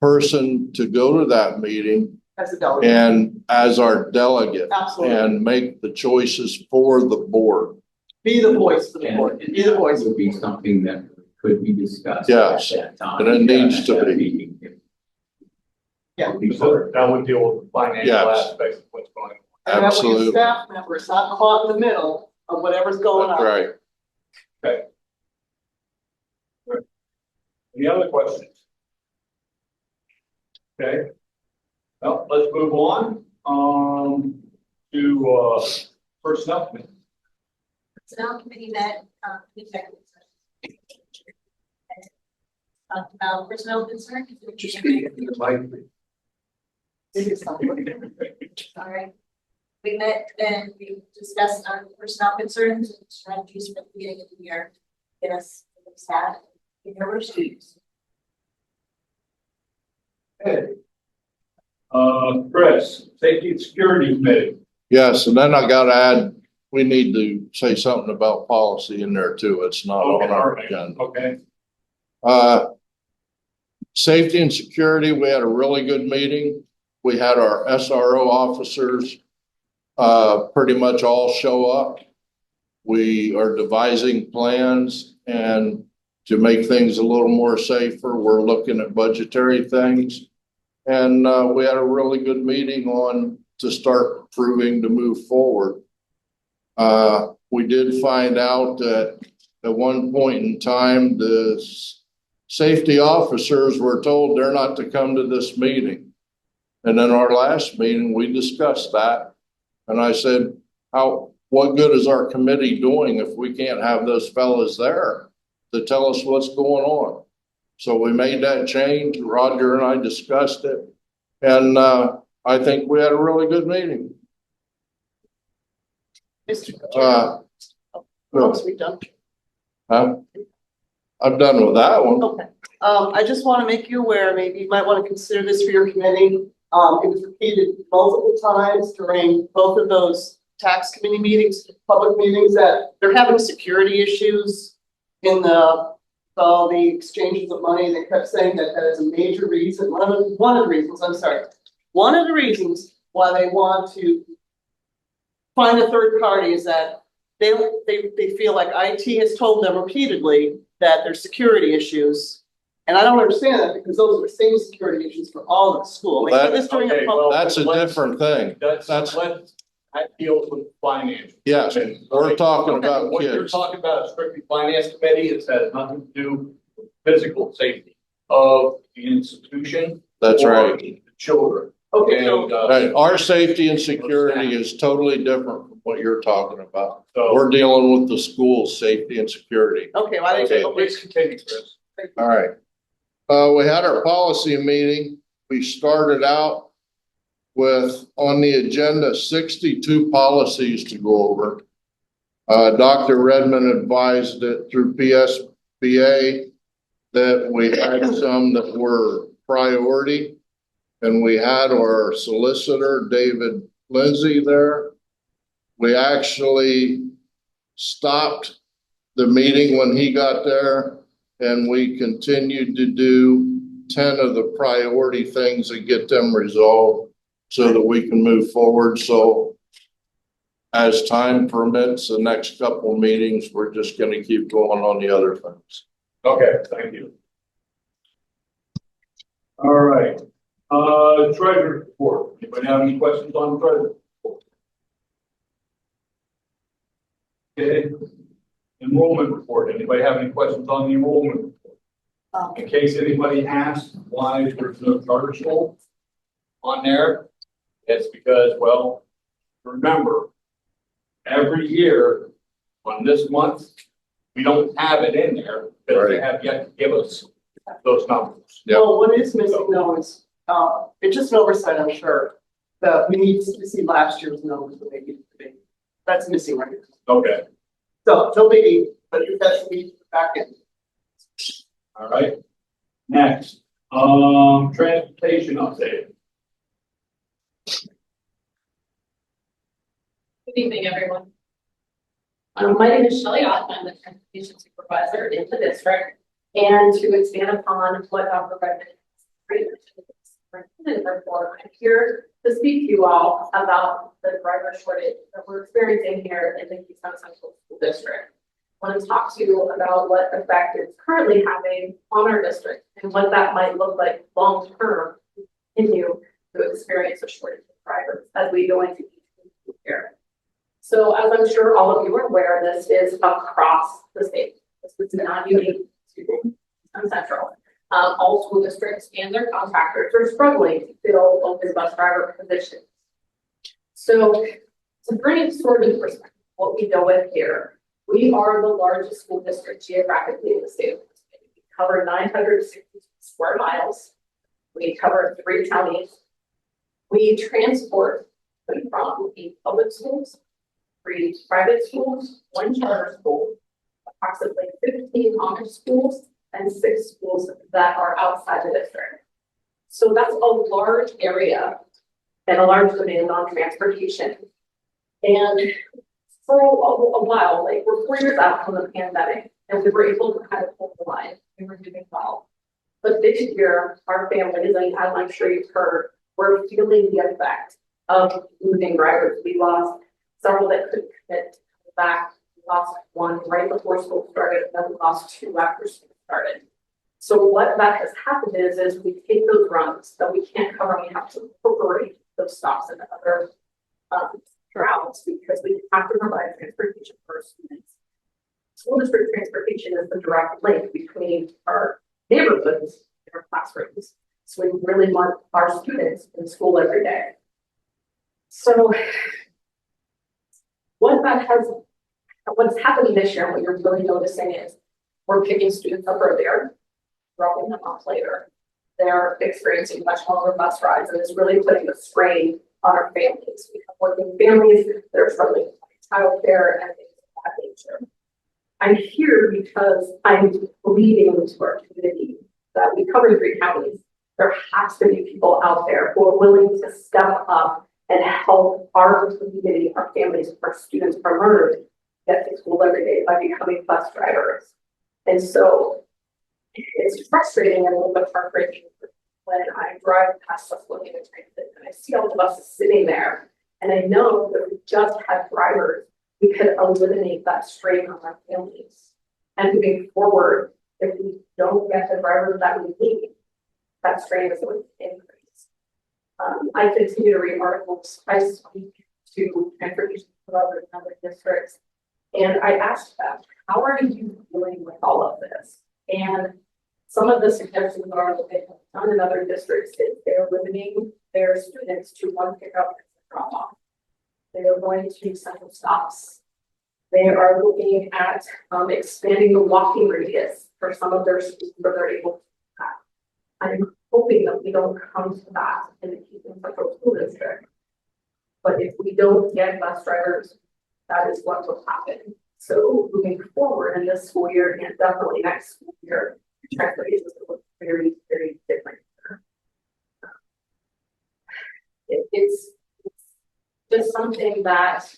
person to go to that meeting As a delegate. and as our delegate Absolutely. and make the choices for the board. Be the voice for the board. Be the voice. would be something that could be discussed Yes, at that time. and it needs to At that be. meeting. Yeah. So that would deal with the financial Yes. aspects of what's going on. And that way Absolutely. a staff member is not caught in the middle of whatever's going That's on. right. Okay. Any other questions? Okay. Well, let's move on, to, personnel committee. Personnel committee met, executive session. Talked about personnel concerns. All right. We met and we discussed our personnel concerns and strategies for the beginning of the year. Get us staff in our students. Okay. Chris, safety and security committee. Yes, and then I gotta add, we need to say something about policy in there too. It's not on our agenda. Okay. Safety and security, we had a really good meeting. We had our SRO officers pretty much all show up. We are devising plans and to make things a little more safer, we're looking at budgetary things. And we had a really good meeting on to start proving to move forward. We did find out that at one point in time, the safety officers were told they're not to come to this meeting. And in our last meeting, we discussed that. And I said, what good is our committee doing if we can't have those fellas there to tell us what's going on? So we made that change. Roger and I discussed it. And I think we had a really good meeting. Mr. Chairman. Once we done. I'm done with that one. Okay. I just want to make you aware, maybe you might want to consider this for your committee. It was repeated multiple times during both of those tax committee meetings, public meetings, that they're having security issues in all the exchanges of money. They kept saying that that is a major reason, one of the reasons, I'm sorry. One of the reasons why they want to find a third party is that they feel like IT has told them repeatedly that there's security issues And I don't understand that because those are the same security issues for all of the school. Like, That- this during a okay, public- well, That's a different thing. That's, That's- that deals with finance. Yes, we're talking about What you're kids. talking about is strictly finance committee, it has nothing to do with physical safety of the institution. That's or right. the Children. Okay, so, And, Right, our safety and security is totally different from what you're talking about. so, We're dealing with the school's safety and security. okay, well, I okay, didn't. please continue, Chris. All right. We had our policy meeting. We started out with, on the agenda, 62 policies to go over. Dr. Redmond advised it through PSBA that we had some that were priority. And we had our solicitor, David Lindsay, there. We actually stopped the meeting when he got there, and we continued to do 10 of the priority things and get them resolved so that we can move forward. So as time permits, the next couple of meetings, we're just gonna keep going on the other things. Okay, thank you. All right, treasurer report. Anybody have any questions on treasurer report? Okay, enrollment report. Anybody have any questions on the enrollment report? In case anybody asks why there's no charter school on there, it's because, well, remember, every year on this month, we don't have it in there because they have yet to give us those numbers. Yep. Well, what is missing though is, it's just an oversight, I'm sure, that we need to see last year's numbers that they need to be. That's missing right now. Okay, So, no biggie, but that should be back in. all right. Next, transportation update. Good evening, everyone. My name is Shelley Ott. I'm the transportation supervisor in the district. And to expand upon what Dr. Redmond report, I'm here to speak to you all about the driver shortage that we're experiencing here in the Keystone Central School District. I want to talk to you about what effect it's currently having on our district and what that might look like long term to continue to experience a shortage of drivers as we go into each school year. So as I'm sure all of you are aware, this is across the state. This is not unique to Keystone Central. All school districts and their contractors are struggling to fill open bus driver positions. So to bring it sort of perspective, what we deal with here, we are the largest school district geographically in the state of Pennsylvania. We cover 960 square miles. We cover 3 counties. We transport them from 8 public schools, 3 private schools, 1 charter school, approximately 15 honor schools, and 6 schools that are outside the district. So that's a large area and a large demand on transportation. And for a while, like we're 4 years out from the pandemic, and we were able to kind of hold the line. We were doing well. But this year, our families, and as I'm sure you've heard, we're feeling the effect of losing drivers. We lost several that couldn't commit to come back. We lost 1 right before school started, and then we lost 2 after school started. So what that has happened is we take those runs that we can't cover, and we have to incorporate those stops into other routes because we have to provide transportation for our students. School district transportation is the direct link between our neighborhoods and our classrooms. So we really want our students in school every day. So what's happening this year, what you're really noticing is we're picking students up earlier, dropping them off later. They're experiencing much longer bus rides, and it's really putting a strain on our families. We have working families that are struggling with childcare and things of that nature. I'm here because I'm believing to our community that we cover 3 counties. There has to be people out there who are willing to step up and help our community, our families, our students, our learners get to school every day by becoming bus drivers. And so it's frustrating and a little bit heartbreaking when I drive past Susquehanna Transit and I see all the buses sitting there. And I know that if we just had drivers, we could eliminate that strain on our families. And moving forward, if we don't get the drivers that we need, that strain is going to increase. I continue to read articles. I speak to transportation providers in other districts. And I asked them, how are you dealing with all of this? And some of the suggestions are that they have done in other districts is they're limiting their students to one pickup and drop off. They are going to central stops. They are looking at expanding the walking radius for some of their schools where they're able to do that. I'm hoping that we don't come to that in the Keystone Central School District. But if we don't get bus drivers, that is what will happen. So moving forward in this school year and definitely next school year, transportation is going to look very, very different. It's just something that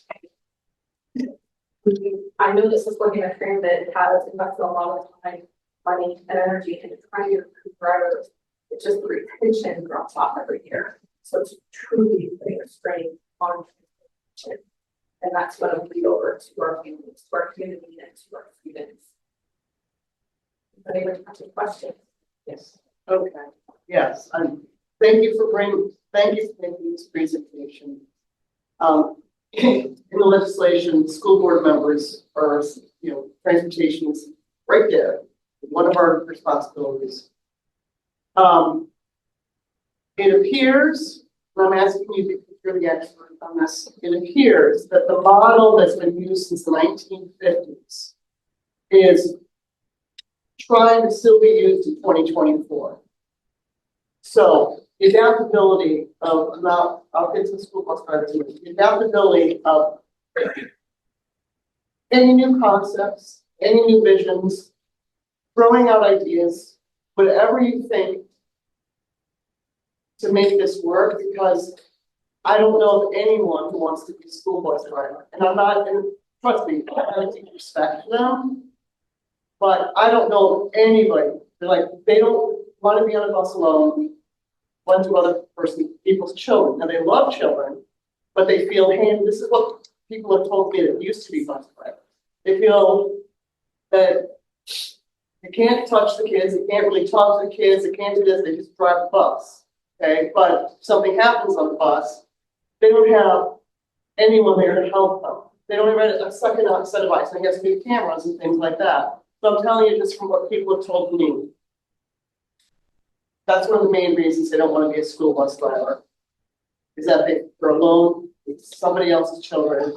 I know this is looking at transit has invested a lot of time, money, and energy into trying to recruit drivers. It's just the retention drops off every year. So it's truly putting a strain on transportation. And that's what I'm lead over to our families, to our community, and to our students. Anybody have any questions? Yes. Okay, yes, thank you for making this presentation. In the legislation, school board members are, transportation is right there, one of our responsibilities. It appears, and I'm asking you because you're the expert on this, it appears that the model that's been used since the 1950s is trying to still be used in 2024. So the adaptability of I'll get to the school bus drivers, the adaptability of any new concepts, any new visions, throwing out ideas, whatever you think to make this work, because I don't know of anyone who wants to be a school bus driver. And I'm not, and trust me, I have to respect them, but I don't know of anybody. They don't want to be on a bus alone, one to other people's children. Now they love children, but they feel, hey, this is what people have told me that used to be bus drivers. They feel that they can't touch the kids, they can't really talk to the kids, they can't do this, they just drive the bus. Okay, but if something happens on the bus, they don't have anyone there to help them. They don't have a second set of eyes. I guess new cameras and things like that. So I'm telling you just from what people have told me. That's one of the main reasons they don't want to be a school bus driver. Is that they're alone with somebody else's children.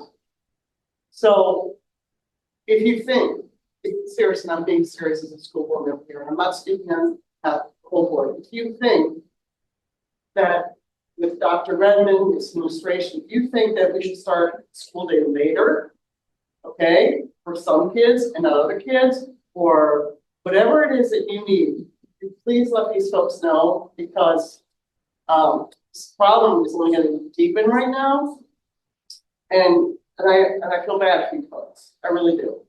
So if you think, it's serious, and I'm being serious as a school board member here, and I'm not speaking on the whole board. If you think that with Dr. Redmond, this administration, if you think that we should start school day later, okay, for some kids and not other kids, or whatever it is that you need, please let these folks know, because this problem is only going to deepen right now, and I feel bad for you folks. I really do.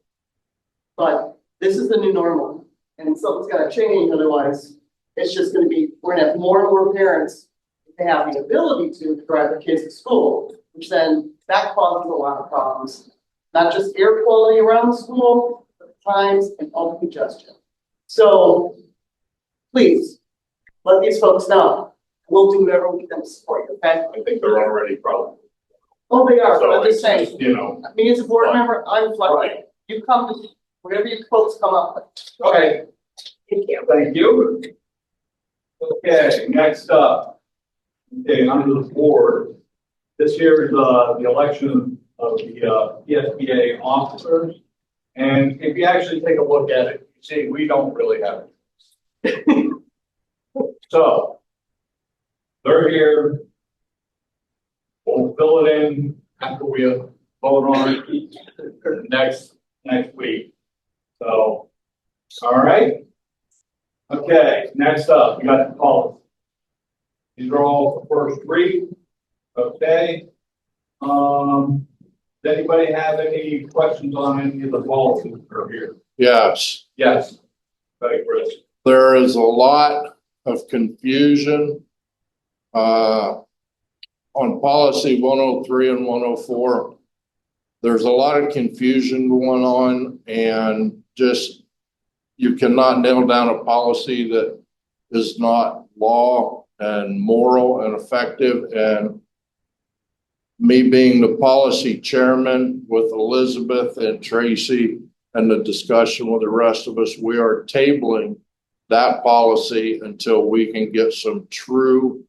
But this is the new normal, and something's got to change. Otherwise, it's just going to be, we're going to have more and more parents that have the ability to drive their kids to school, which then that causes a lot of problems. Not just air quality around the school, but times and all congestion. So please let these folks know. We'll do whatever we can to support you. Okay? I think they're already probably. Oh, they are. So But I'm just it's saying. just, you know. Me as a board Right. member, I'm flexible. Right. You come to whatever you folks come up with. Okay, Thank you. thank you. Okay, next up, okay, under the board, this year is the election of the PSBA officers. And if you actually take a look at it, you see we don't really have it. So they're here. We'll fill it in after we vote on it next week. So, all right. Okay, next up, we got the policy. These are all the first read. Okay. Does anybody have any questions on any of the policies that are here? Yes, Yes. Okay, Chris. there is a lot of confusion on policy 103 and 104. There's a lot of confusion going on, and just you cannot nail down a policy that is not law and moral and effective. And me being the policy chairman with Elizabeth and Tracy and the discussion with the rest of us, we are tabling that policy until we can get some true,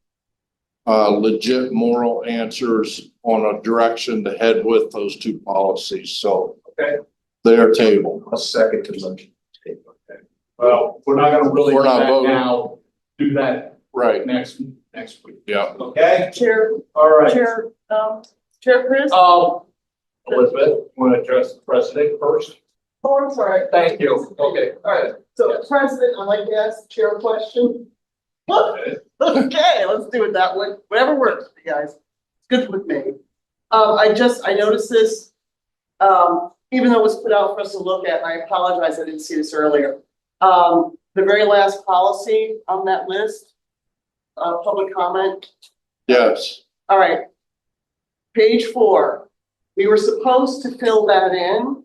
legit moral answers on a direction to head with those two policies. So Okay. they are tabled. A second to motion. Well, we're not gonna really We're do not that voting. now. Do that Right. next week. Yeah. Okay? Chair, All right. Chair, Chair Chris? Elizabeth, want to address the president first? Oh, I'm sorry. Thank you. Okay. All right, so President, I'd like to ask the chair a question. Okay. Okay, let's do it that way, whatever works for you guys. It's good with me. I noticed this, even though it was put out for us to look at, and I apologize, I didn't see this earlier. The very last policy on that list, public comment. Yes. All right. Page 4, we were supposed to fill that in.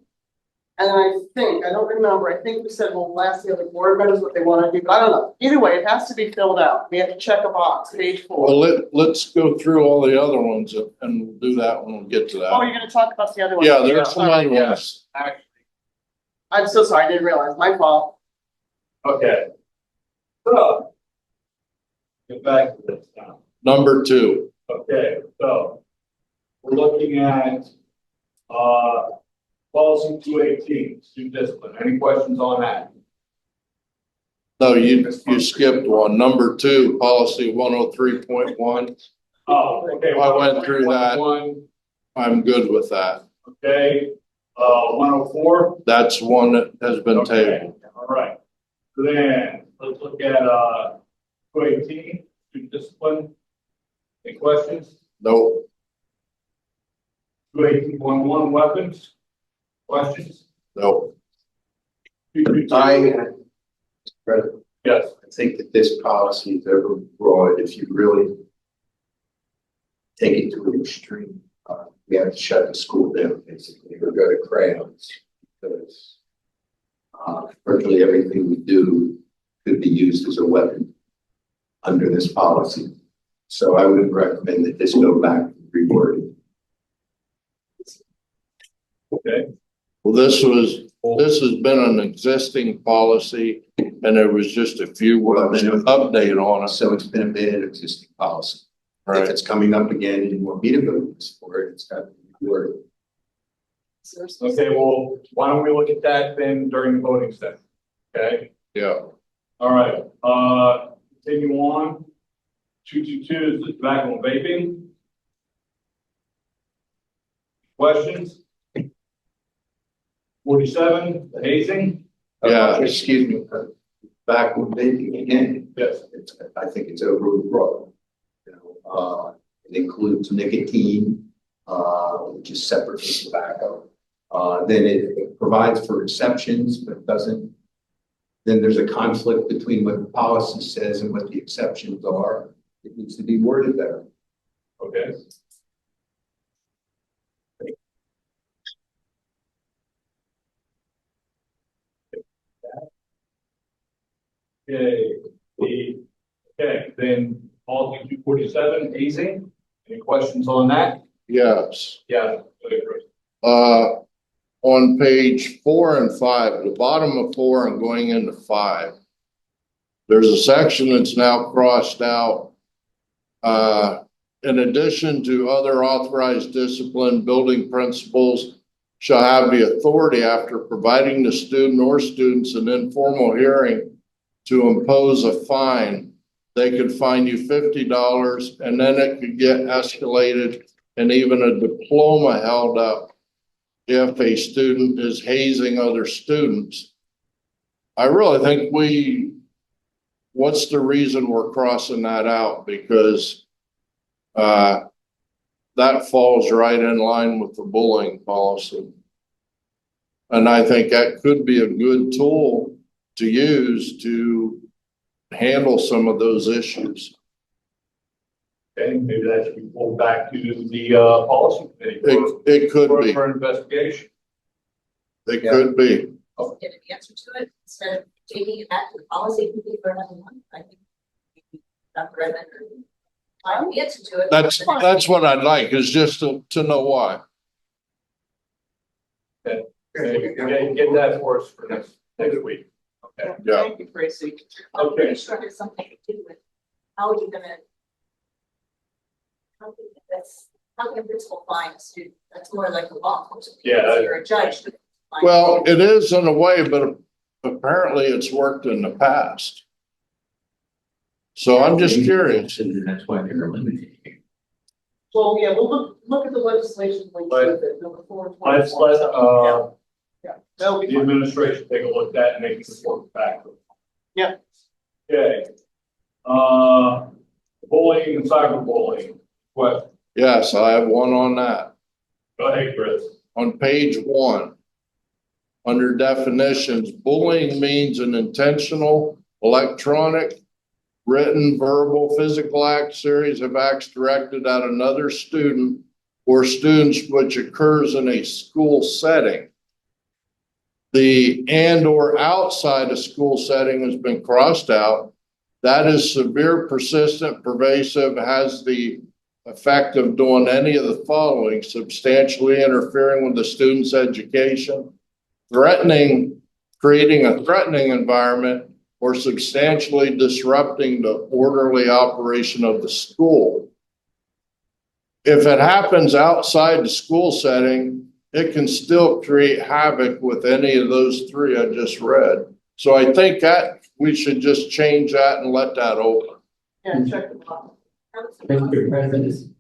And I don't remember, I think we said, we'll ask the other board members what they want to do, I don't know. Either way, it has to be filled out. We have to check a box, page 4. Well, let's go through all the other ones and we'll do that when we get to Oh, that. you're gonna talk about the other one? Yeah, there's some All right, other ones. Actually, I'm so sorry, I didn't realize, my fault. okay. So. Get back to this now. Number 2. Okay, so. We're looking at, policy 218, student discipline. Any questions on that? No, you skipped one. Number 2, policy 103.1. Oh, okay. I went through that. 101, I'm good with that. okay, 104. That's one that has been Okay, tabled. all right. Then let's look at 218, student discipline. Any questions? Nope. 218.1 weapons. Questions? Nope. 222. Yes. I think that this policy is over broad. If you really take it to an extreme, we have to shut the school down, basically, or go to crayons. Because virtually everything we do could be used as a weapon under this policy. So I would recommend that this go back and reworded. Okay. Well, this has been an existing policy and there was just a few words to update on it. So it's been a bad existing policy. If Right. it's coming up again and you want me to vote for it, it's got to be worded. Okay, well, why don't we look at that then during the voting session? Okay, Yeah. all right, continue on. 222 is the tobacco and vaping. Questions? 47, the hazing. Yeah. Excuse me, back when vaping again. Yes. I think it's overbroad. You know, it includes nicotine, which is separate from tobacco. Then it provides for exceptions, but doesn't. Then there's a conflict between what the policy says and what the exceptions are. It needs to be worded better. Okay. Okay, then policy 247, hazing. Any questions on that? Yes. Yeah. go ahead, Chris. On page 4 and 5, the bottom of 4 and going into 5, there's a section that's now crossed out. In addition to other authorized discipline, building principals shall have the authority after providing the student or students an informal hearing to impose a fine. They could fine you $50 and then it could get escalated and even a diploma held up if a student is hazing other students. I really think what's the reason we're crossing that out? Because that falls right in line with the bullying policy. And I think that could be a good tool to use to handle some of those issues. Okay, maybe that should be pulled back to the policy committee It could be. for investigation. It could be. Get an answer to it instead of taking it back to the policy committee for another month, I think. Dr. Redmond, find the answer to it. That's what I'd like, is just to know why. Get that for us for next week. Okay. Yeah. Thank you, Tracy. I'm Okay. pretty sure there's something to do with how are you gonna. How can a principal find a student? That's more like a law enforcement. Yeah. You're a judge. to find- Well, it is in a way, but apparently it's worked in the past. So I'm just curious. And that's why they're eliminating it. Well, yeah, we'll look at the legislation linked with it, number 4. Let's let, Yeah, that'll be the fun. administration take a look at that and make this work back. Yeah. Okay. Bullying and cyberbullying. What? Yes, I have one on that. Go ahead, Chris. On page 1, under definitions, bullying means an intentional, electronic, written, verbal, physical act, series of acts directed at another student or students which occurs in a school setting. The and or outside a school setting has been crossed out. That is severe, persistent, pervasive, has the effect of doing any of the following: substantially interfering with the student's education, creating a threatening environment, or substantially disrupting the orderly operation of the school. If it happens outside the school setting, it can still create havoc with any of those 3 I just read. So I think that we should just change that and let that open. Yeah, check the box. Mr. President,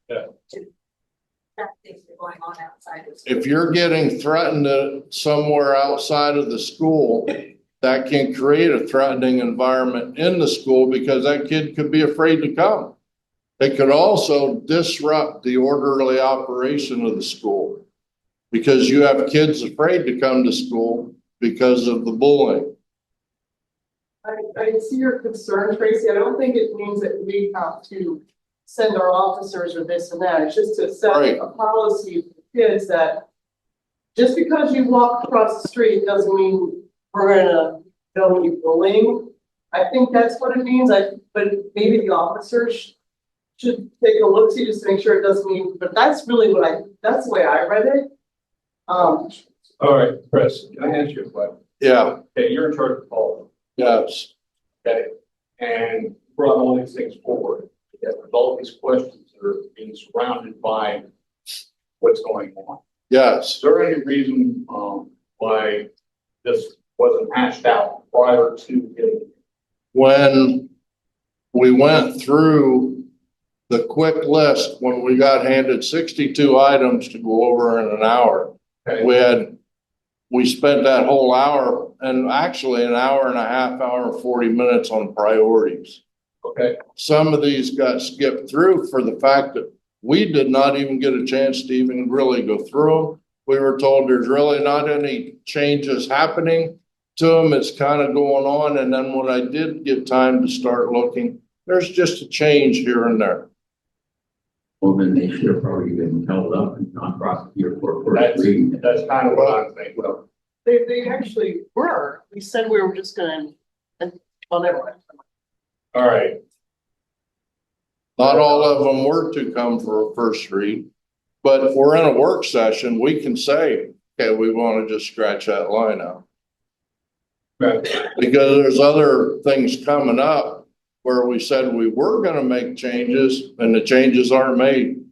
That things are going on outside of. If you're getting threatened somewhere outside of the school, that can create a threatening environment in the school because that kid could be afraid to come. It could also disrupt the orderly operation of the school because you have kids afraid to come to school because of the bullying. I see your concern, Tracy. I don't think it means that we have to send our officers or this and that. It's just to set Right. a policy for kids that just because you walk across the street doesn't mean we're gonna know you bullying. I think that's what it means. But maybe the officers should take a look, see, just to make sure it doesn't mean, but that's really that's the way I read it. All right, Chris, can I ask you a question? Yeah, Okay, you're in charge of policy. yes, Okay, and brought all these things forward. Yet with all these questions that are being surrounded by what's going on. yes. Is there any reason, why this wasn't hashed out prior to getting? When we went through the quick list, when we got handed 62 items to go over in an hour, Okay, we spent that whole hour and actually an hour and a half, hour and 40 minutes on priorities. okay, Some of these got skipped through for the fact that we did not even get a chance to even really go through them. We were told there's really not any changes happening to them. It's kind of going on. And then when I did get time to start looking, there's just a change here and there. well, then they should have already been held up and not prosecuted for first that's, reading. that's kind of what I'm thinking. Well, They actually were. We said we were just gonna, well, never mind. All right, Not all of them were to come for a first read, but if we're in a work session, we can say, okay, we want to just scratch that line out. okay, Because there's other things coming up where we said we were gonna make changes and the changes aren't made.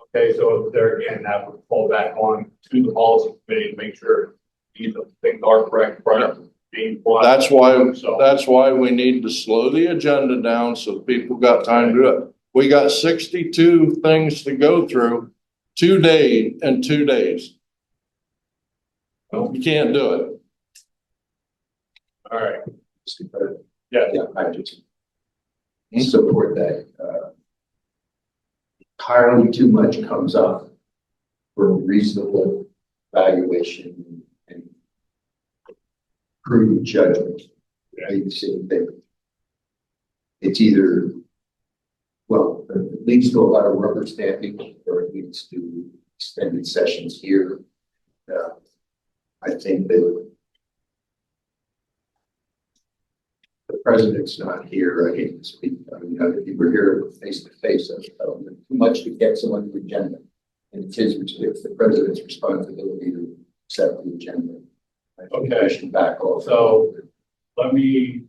okay, so there again, that would fall back on to the policy committee to make sure these things are correct, prior to being brought. That's why, So, that's why we need to slow the agenda down so people got time to do it. We got 62 things to go through, 2 days and 2 days. You can't do it. all right, Mr. President, yeah, yeah, I just support that. Entirely too much comes up for reasonable evaluation and prudent judgment. I think that it's either, well, it leads to a lot of rubber stamping or it leads to extended sessions here. I think that president's not here, I hate to speak, I mean, if he were here face to face, that's too much to get someone on the agenda. And it's the president's responsibility to set the agenda. Okay. Push it back off. So let me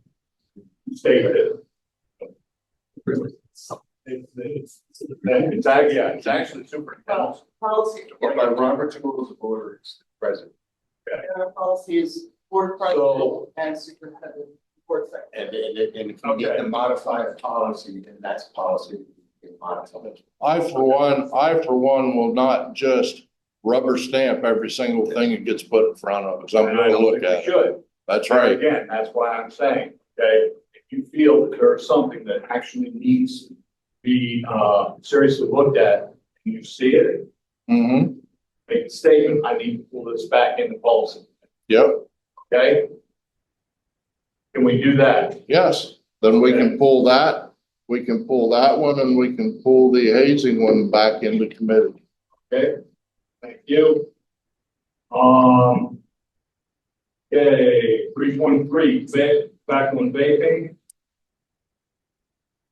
state it. It's actually super. Policy, By Robert's rules of order, it's the president. our policy is board president and superintendent, board secretary. And if you need to modify a policy, then that's policy to be modified. I for one will not just rubber stamp every single thing that gets put in front of us. I'm And I gonna don't look think at we it. should. That's But right. again, that's why I'm saying, okay, if you feel that there's something that actually needs to be, seriously looked at, and you see it, Mm-hmm. make a statement, I need to pull this back into policy, Yep. okay? Can we do that? Yes. Then we can pull that. We can pull that one and we can pull the hazing one back into committee. Okay, thank you. Okay, 323, back on vaping.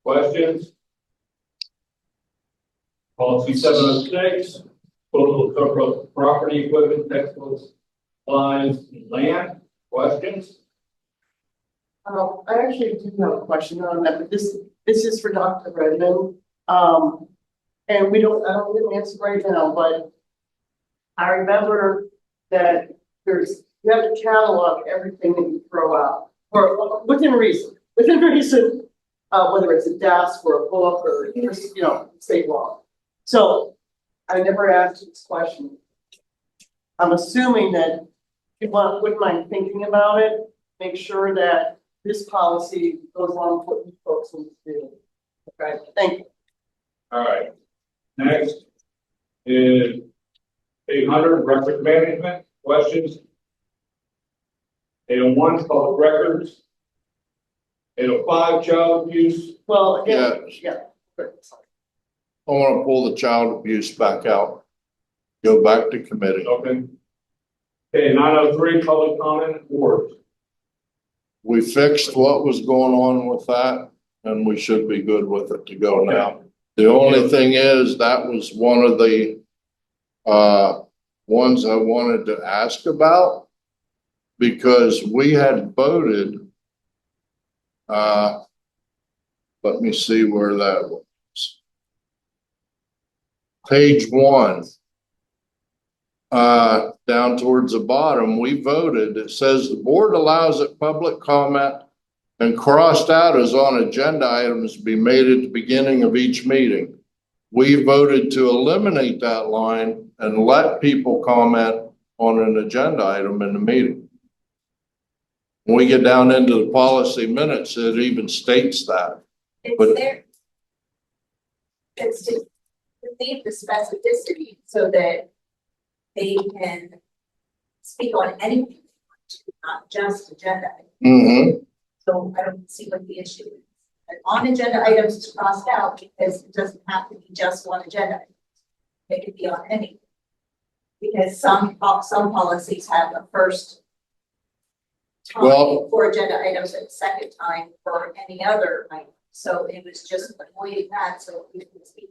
Questions? Policy 706, total of property, equipment, textiles, supplies, and land. Questions? I actually do have a question on that, but this is for Dr. Redmond. And I don't get an answer right now, but I remember that you have to catalog everything that you throw out, or within reason, whether it's a desk or a book or, state law. So I never asked this question. I'm assuming that you wouldn't mind thinking about it, make sure that this policy goes along with what you folks need to do. Okay, thank you. All right. Next is 800, record management. Questions? 801, public records. 805, child abuse. Well, Yeah. again, yeah. Good. I want to pull the child abuse back out. Go back to committee. Okay. Okay, 903, public comment and boards. We fixed what was going on with that and we should be good with it to go now. The only thing is that was one of the ones I wanted to ask about because we had voted. Let me see where that was. Page 1. Down towards the bottom, we voted. It says the board allows that public comment and crossed out as on agenda items be made at the beginning of each meeting. We voted to eliminate that line and let people comment on an agenda item in the meeting. When we get down into the policy minutes, it even states that. But- It's to leave the specificity so that they can speak on anything, not just agenda. Mm-hmm. So I don't see what the issue is. And on agenda items is crossed out because it doesn't have to be just one agenda. Item. It could be on anything. Because some policies have a first time for agenda items and a second time for any other item. So it was just avoiding that so we can speak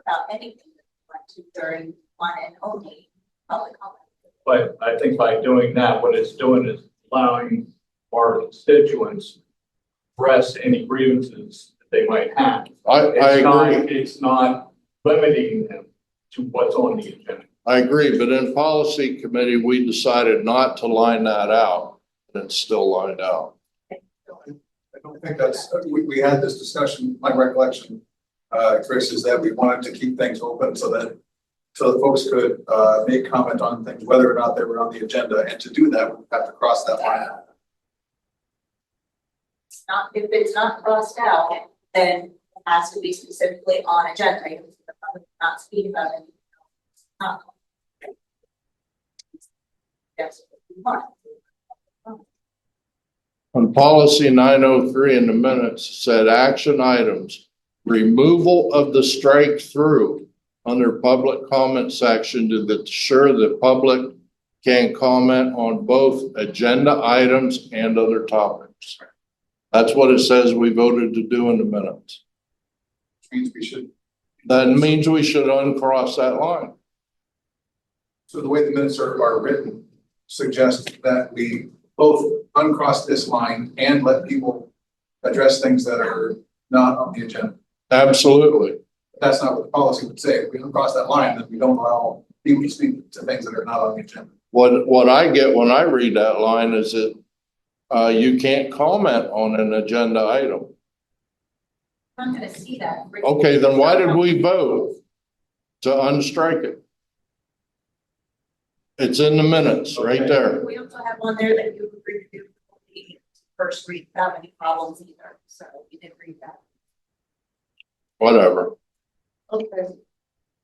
about anything that we want to during one and only public comment. But I think by doing that, what it's doing is allowing our constituents to express any grievances that they might have. I agree. It's not limiting them to what's on the agenda. I agree, but in policy committee, we decided not to line that out, and it's still lined out. I don't think that's, we had this discussion, my recollection, Chris, is that we wanted to keep things open so that folks could make comment on things, whether or not they were on the agenda, and to do that, we have to cross that line out. It's not, if it's not crossed out, then it has to be specifically on agenda items. The public not speak about anything else. That's what we want. On policy 903 in the minutes said action items, removal of the strike through under public comment section to ensure the public can comment on both agenda items and other topics. That's what it says we voted to do in the minutes. Which means we should, That means we should uncross that line. so the way the minutes are written suggests that we both uncross this line and let people address things that are not on the agenda. Absolutely. That's not what the policy would say. If we uncross that line, then we don't allow people to speak to things that are not on the agenda. What I get when I read that line is that you can't comment on an agenda item. I'm not gonna see that. Okay, then why did we vote to unstrike it? It's in the minutes, right there. We also have on there that you agreed to do the first read without any problems either, so you did read that. Whatever. Okay.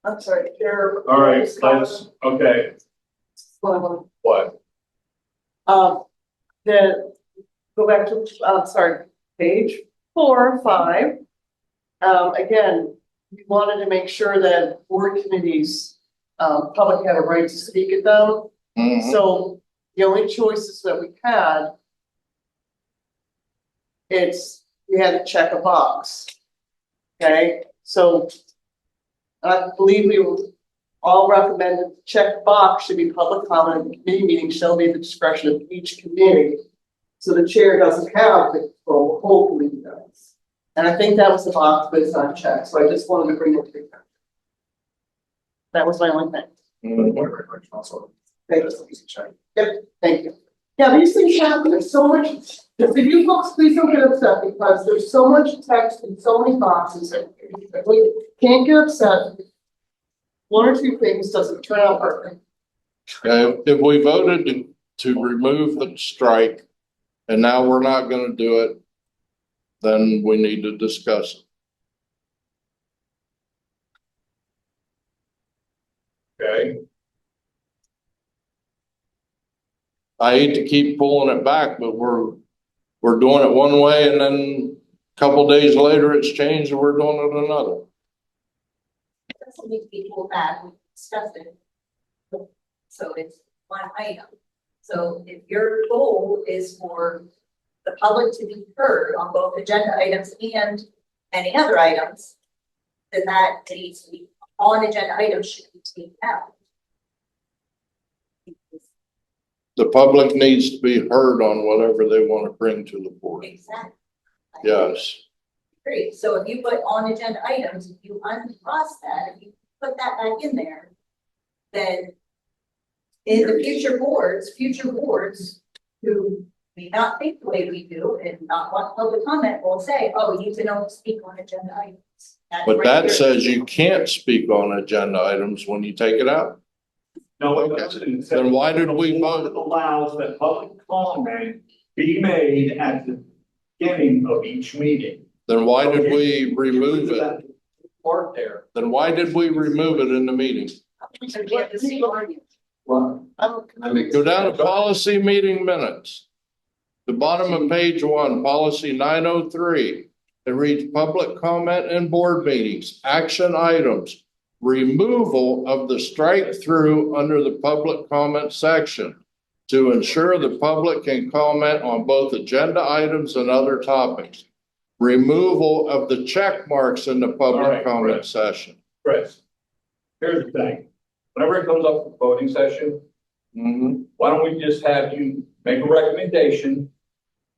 I'm sorry, Chair. All right, let's, okay, what? Then go back to, sorry, page 4 or 5. Again, we wanted to make sure that board committees, public had a right to speak at them. Mhm. So the only choices that we had, we had to check a box. Okay, so I believe we were all recommended check box should be public comment. The committee meeting shall be at the discretion of each committee. So the chair doesn't have the control, the whole committee does. And I think that was the box, but it's not checked. So I just wanted to bring it to your attention. That was my only thing. Also, Thank that's you. an easy check. Yep, thank you. Yeah, these things happen. There's so much, if you folks, please don't get upset because there's so much text and so many boxes. And we can't get upset. One or two things doesn't turn out perfect. If we voted to remove the strike and now we're not gonna do it, then we need to discuss it. Okay, I hate to keep pulling it back, but we're doing it one way and then a couple days later it's changed and we're doing it another. It doesn't need to be pulled back, we discussed it. So it's one item. So if your goal is for the public to be heard on both agenda items and any other items, then that needs to be, on agenda items should be taken out. The public needs to be heard on whatever they want to bring to the board. Exactly. Yes. Great, so if you put on agenda items, if you uncross that, if you put that back in there, then in the future boards who may not think the way we do and not want public comment will say, oh, you can only speak on agenda items. That's But right that there. says you can't speak on agenda items when you take it out. no, it Okay. doesn't. Then why did we vote? It allows that public comment be made at the beginning of each meeting. Then why did we remove it? Part there. Then why did we remove it in the meeting? So we have the same argument. Well, Go down to policy meeting minutes. The bottom of page 1, policy 903. It reads public comment in board meetings, action items, removal of the strike through under the public comment section to ensure the public can comment on both agenda items and other topics. Removal of the check marks in the All public right, comment Chris. session. Chris, here's the thing. Whenever it comes up for voting session, why don't we just have you make a recommendation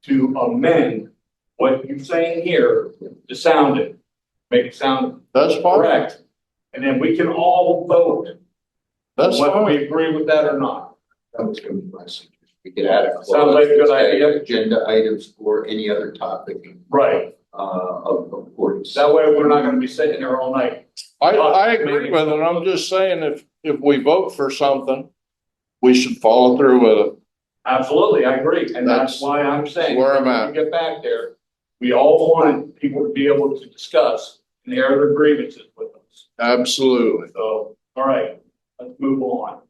to amend what you're saying here to sound it, make it sound That's fine. correct. And then we can all vote That's whether fine. we agree with that or not. That was gonna be my suggestion. We could add a clause. Sounds like a good that said idea. Agenda items or any other topic, Right. of importance. That way we're not gonna be sitting there all night. I agree with it. I'm just saying if we vote for something, we should follow through with it. Absolutely, I agree. And that's That's why I'm saying. where I'm when at. we get back there, we all want people to be able to discuss and air their grievances with us. Absolutely. So, all right, let's move on.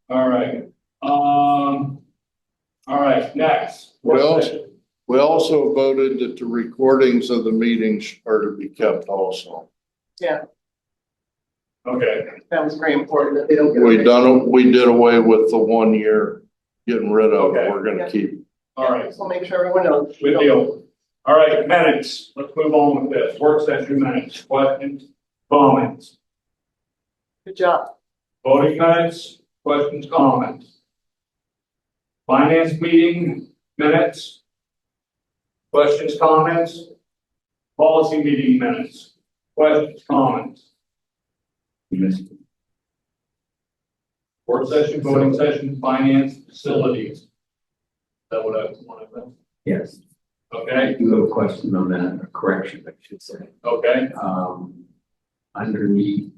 All right, all right, next. We also voted that the recordings of the meetings are to be kept also. Yeah, Okay, that was very important that they don't get. We did away with the 1 year getting rid of, Okay. we're gonna keep. All right, So make sure everyone knows. good deal. All right, minutes. Let's move on with this. Work session minutes, questions, comments. Good job. Voting minutes, questions, comments. Finance meeting minutes. Questions, comments. Policy meeting minutes. Questions, comments. Work session, voting session, finance, facilities. Is that what I want to know? Yes, I Okay, do have a question on that, a correction, I should say. okay, Underneath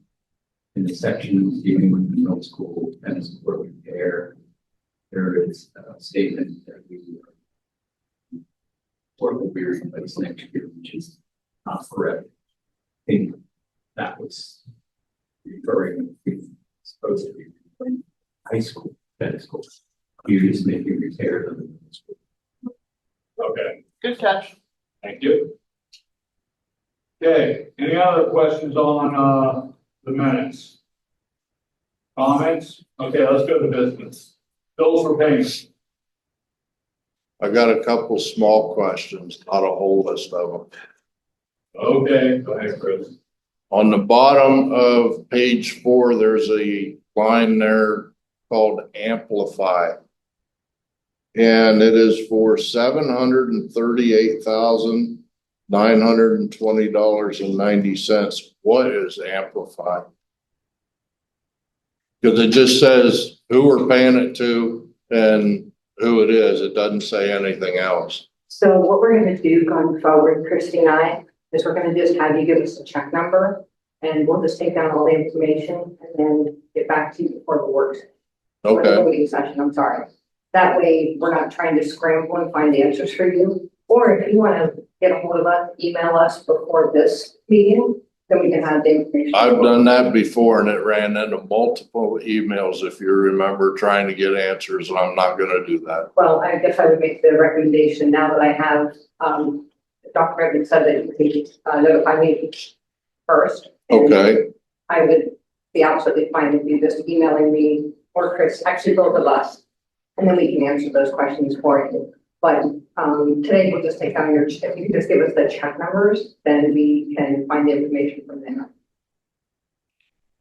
in the section dealing with the middle school tennis court repair, there is a statement that we court will be replaced next year, which is not correct. I think that was referring to supposed to be high school tennis court. You're just making repairs on the middle school. okay. Good catch. Thank you. Okay, any other questions on, the minutes? Comments? Okay, let's go to business. Bills for payment. I got a couple small questions, not a whole list of them. Okay, go ahead, Chris. On the bottom of page 4, there's a line there called amplify. And it is for $738,920.90. What is amplify? Because it just says who we're paying it to and who it is. It doesn't say anything else. So what we're gonna do going forward, Christy and I, is we're gonna just have you give us a check number and we'll just take down all the information and then get back to you before the work. Or the Okay, voting session, I'm sorry. That way, we're not trying to scramble and find the answers for you. Or if you wanna get a hold of us, email us before this meeting, then we can have the information. I've done that before and it ran into multiple emails, if you remember, trying to get answers, and I'm not gonna do that. Well, I guess I would make the recommendation now that I have, Dr. Redmond said that you could, notify me first. And Okay, I would be absolutely fine with you just emailing me or Chris, actually both of us. And then we can answer those questions for you. But, today we'll just take down your, if you can just give us the check numbers, then we can find the information from there.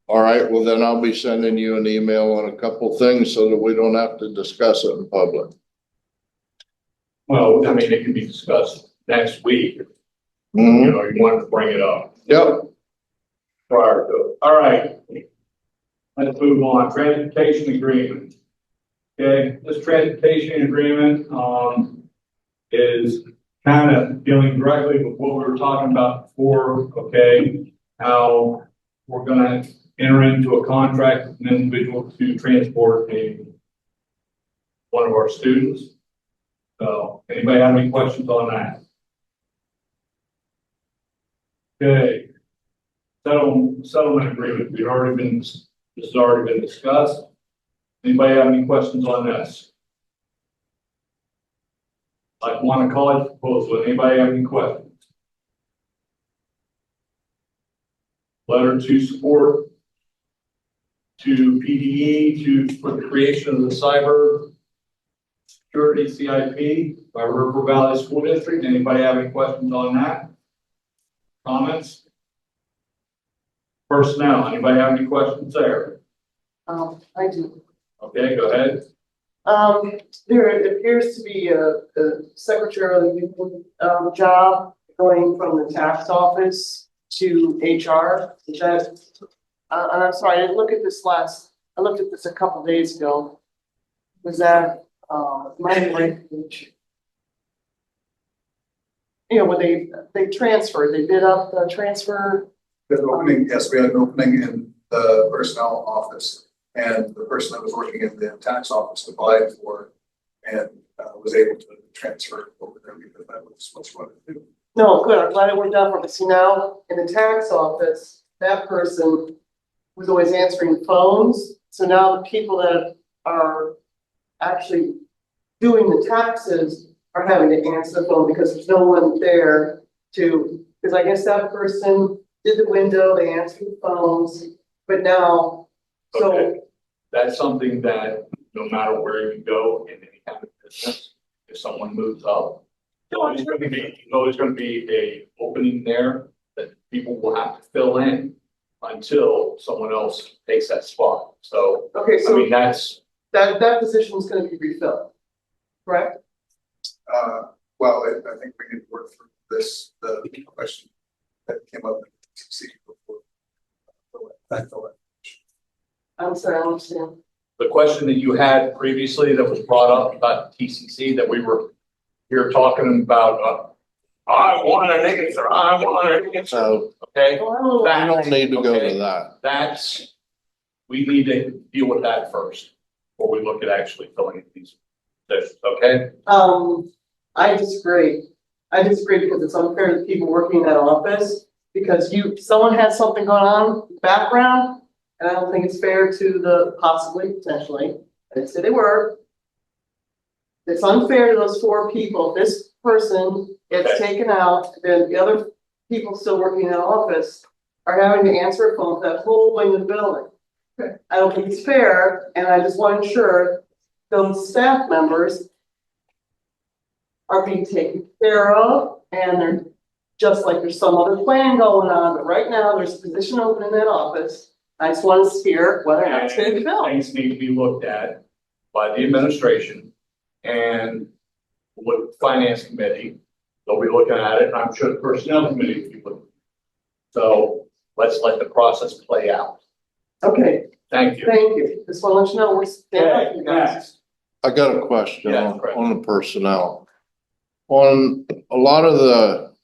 all right, well then I'll be sending you an email on a couple things so that we don't have to discuss it in public. Well, I mean, it can be discussed next week. You Mhm. know, you want to bring it up Yep, prior to it. All right. Let's move on. Transportation agreement. Okay, this transportation agreement, is kind of dealing directly with what we were talking about before, okay? How we're gonna enter into a contract with an individual to transport one of our students. So, anybody have any questions on that? Okay. Settlement agreement, this has already been discussed. Anybody have any questions on this? Like one college proposal, anybody have any questions? Letter to support to PDE for the creation of the cyber security CIP by River Valley School District. Anybody have any questions on that? Comments? Personnel, anybody have any questions there? I do. Okay, go ahead. There appears to be a secretarial job going from the tax office to HR. Is that, and I'm sorry, I didn't look at this I looked at this a couple days ago. Was that, my range? You know, when they transferred, they did up the transfer. There's an opening, yes, we had an opening in the personnel office, and the person that was working in the tax office applied for and was able to transfer over there because that was what she wanted to do. No, good, I'm glad it worked out for me. See, now, in the tax office, that person was always answering phones. So now the people that are actually doing the taxes are having to answer the phone because there's no one there to, because I guess that person did the window, they answered the phones, but now, so. Okay. That's something that no matter where you go in any kind of business, if someone moves up. There's always gonna be a opening there that people will have to fill in until someone else takes that spot. So, Okay, I so mean, that's, that position is gonna be refilled, correct? Well, I think we need to work through this, the question that came up in TCC before. I'm sorry, I don't understand. the question that you had previously that was brought up about TCC that we were here talking about, I want an answer, I want an answer, So okay? Well, I don't need to go Okay. to that. That's, we need to deal with that first, before we look at actually filling in these positions, okay? I disagree. I disagree because it's unfair to the people working in that office, because someone has something going on in the background, and I don't think it's fair to the potentially, I didn't say they were. It's unfair to those 4 people. If this person gets taken out, then the other people still working in that office are having to answer a phone for that whole wing of the building. I don't think it's fair, and I just want to ensure those staff members are being taken care of, and they're just like there's some other plan going on, but right now there's a position open in that office. I just want to hear whether or not it's going to be filled. Things need to be looked at by the administration and with finance committee. They'll be looking at it, and I'm sure the personnel committee will be looking. So let's let the process play out. Okay, Thank you. thank you. Just want to let you know we're standing up for you guys. Next. I got a question Yeah, on, correct. on the personnel. On a lot of the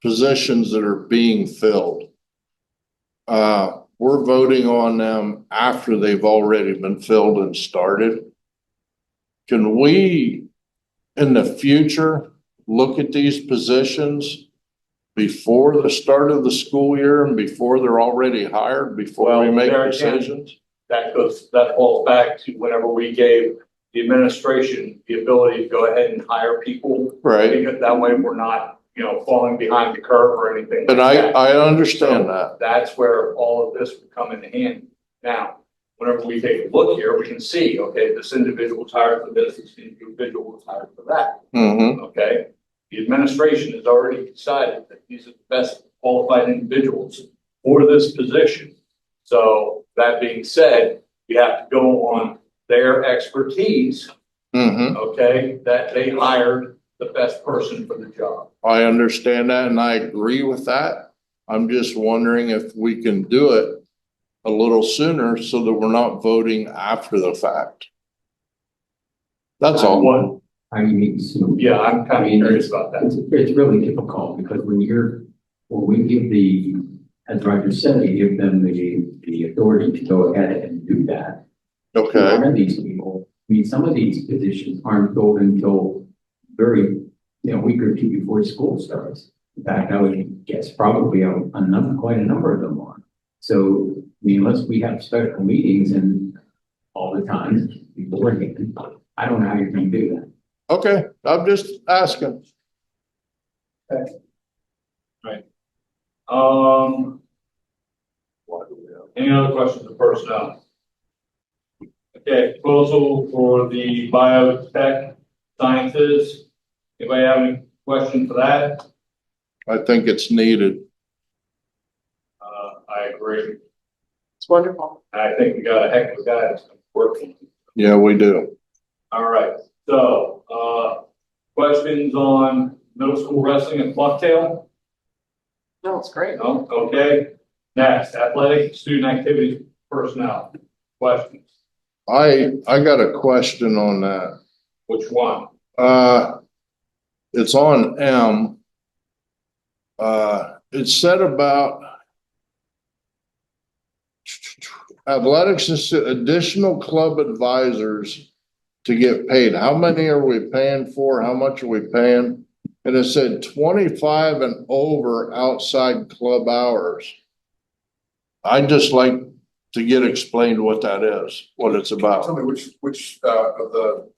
positions that are being filled, we're voting on them after they've already been filled and started. Can we, in the future, look at these positions before the start of the school year and before they're already hired, before we Well, make there again, decisions? That falls back to whenever we gave the administration the ability to go ahead and hire people. Right, Because that way we're not, falling behind the curve or anything. and like that. I understand So that. That's where all of this would come into hand. Now, whenever we take a look here, we can see, okay, this individual was hired for this individual was hired for that, Mm-hmm, okay? The administration has already decided that these are the best qualified individuals for this position. So that being said, we have to go on their expertise, mm-hmm. okay, that they hired the best person for the job. I understand that and I agree with that. I'm just wondering if we can do it a little sooner so that we're not voting after the fact. That's all. One, How you mean soon? yeah, I'm kind of curious about that. It's really difficult because when we give as Roger said, we give them the authority to go ahead and do that. Okay, Hire these people. I mean, some of these positions aren't filled until very, a week or 2 before school starts. In fact, I would guess probably quite a number of them are. So, I mean, unless we have special meetings and all the time beforehand, I don't know how you're going to do that. okay, I'm just asking. Any other questions of personnel? Okay, proposal for the biotech sciences. Anybody have any question for that? I think it's needed. I agree. It's wonderful. I think we got a heck of a guy that's working. Yeah, we do. All right, so, questions on middle school wrestling at Bucktail? No, it's great. No, okay. Next, athletic student activities personnel. Questions? I got a question on that. Which one? It's on M. It said about athletics, additional club advisors to get paid. How many are we paying for? How much are we paying? And it said 25 and over outside club hours. I'd just like to get explained what that is, what it's about. Tell me which of the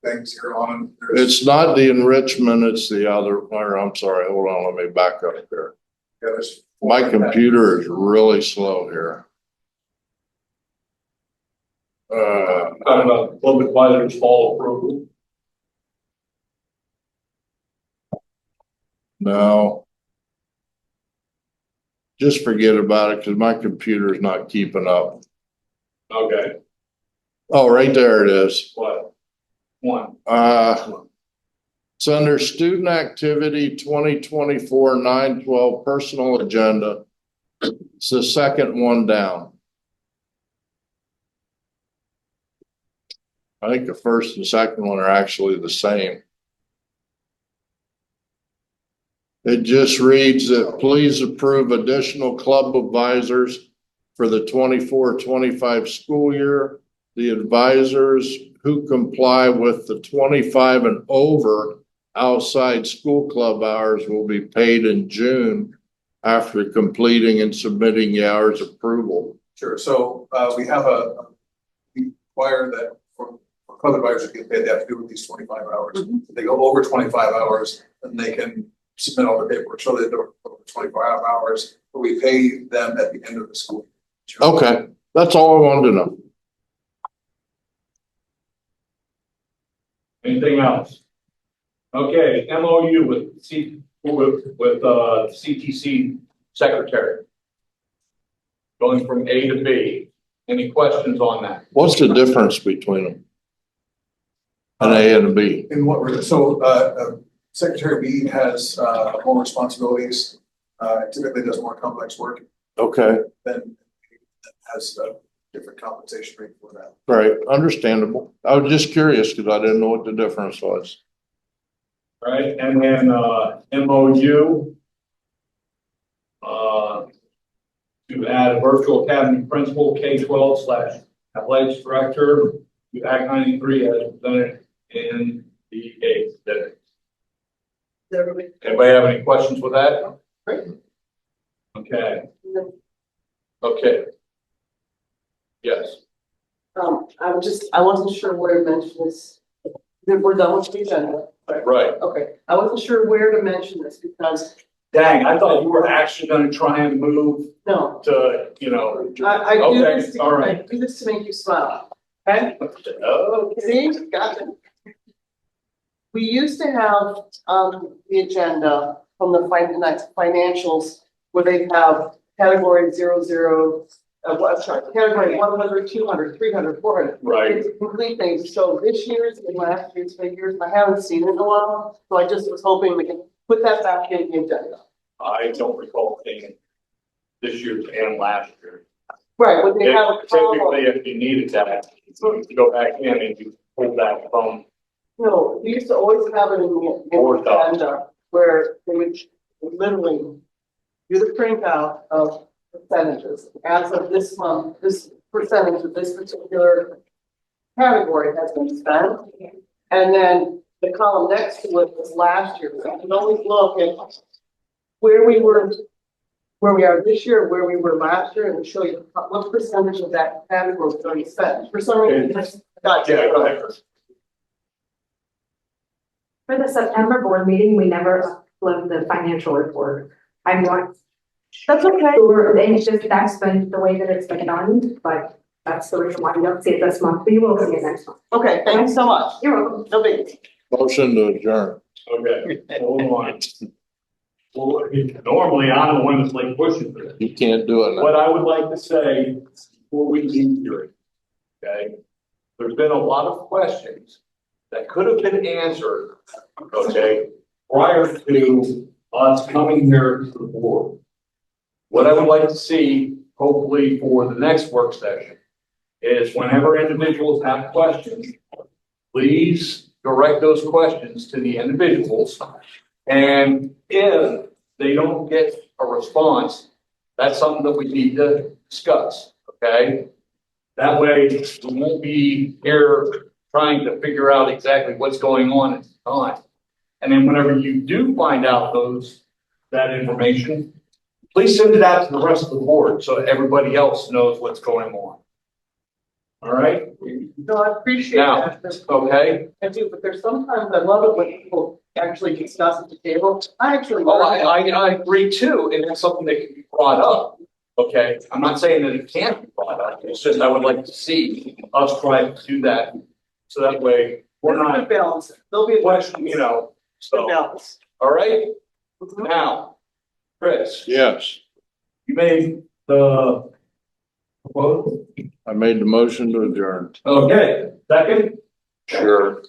things you're on. It's not the enrichment, it's the other, or I'm sorry, hold on, let me back up here. My computer is really slow here. Talking about club advisors fall approval. No. Just forget about it, cause my computer's not keeping up. Okay, Oh, right there it is. what? One. It's under student activity 2024-9/12 personal agenda. It's the second one down. I think the first and second one are actually the same. It just reads that please approve additional club advisors for the 24-25 school year. The advisors who comply with the 25 and over outside school club hours will be paid in June after completing and submitting the hours approval. Sure, so, we have we require that for club advisors to get paid, they have to do at least 25 hours. If they go over 25 hours, then they can submit all the paperwork, so they do over 25 hours, but we pay them at the end of the school year. Okay, that's all I wanted to know. Anything else? Okay, MOU with CTC secretary. Going from A to B. Any questions on that? What's the difference between them? An A and a B? In what, Secretary B has, more responsibilities, typically does more complex work Okay, than has a different compensation rate for that. right, understandable. I was just curious because I didn't know what the difference was. Right, and then, MOU. To add a virtual academy principal, K-12 / athletics director, to Act 93 as presented in the eighth. Anybody have any questions with that? Great. Okay. Okay. Yes. I wasn't sure where to mention this. We're done with the agenda. Right. Okay, I wasn't sure where to mention this because, Dang, I thought you were actually gonna try and move no, to, you know. I do Okay, this, all I right. do this to make you smile, okay? See, gotcha. We used to have, the agenda from the financials where they have category 00, category 100, 200, 300, 400. Right. It's complete things. So this year's and last year's figures, I haven't seen it in a while. So I just was hoping we can put that back in the agenda. I don't recall seeing this year's and last year. Right, when they have a column. Typically, if you needed that, you go back in and you pull that from. No, we used to always have it in the agenda where they would literally do the printout of percentages. As of this month, this percentage of this particular category has been spent. And then the column next to it was last year. So you can always look at where we are this year, where we were last year, and show you what percentage of that category was already spent. For some reason, that's not. Yeah, go ahead. For the September board meeting, we never upload the financial report. I'm not That's okay. sure, it's just that's been the way that it's been done, but that's the reason why you don't see it this month, but you will see it next month. Okay, thanks so much. You're welcome. No big. Motion to adjourn. Okay, hold on. Well, normally I'm the one that's like pushing for this. You can't do it now. What I would like to say before we leave here, okay? There's been a lot of questions that could have been answered, okay, prior to us coming here to the board. What I would like to see, hopefully for the next work session, is whenever individuals have questions, please direct those questions to the individuals. And if they don't get a response, that's something that we need to discuss, okay? That way, we won't be here trying to figure out exactly what's going on at the time. And then whenever you do find out that information, please send it out to the rest of the board so everybody else knows what's going on. All right? No, I appreciate Now, that. okay? I do, but there's sometimes I love it when people actually discuss at the table. I actually. Well, I agree too, and that's something that can be brought up, okay? I'm not saying that it can't be brought up, it's just I would like to see us try to do that, so that way we're There's a not good balance. There'll be a questioning, you know, good so, balance. all right? Now, Chris, Yes, you made the quote. I made the motion to adjourn. Okay, second? Sure.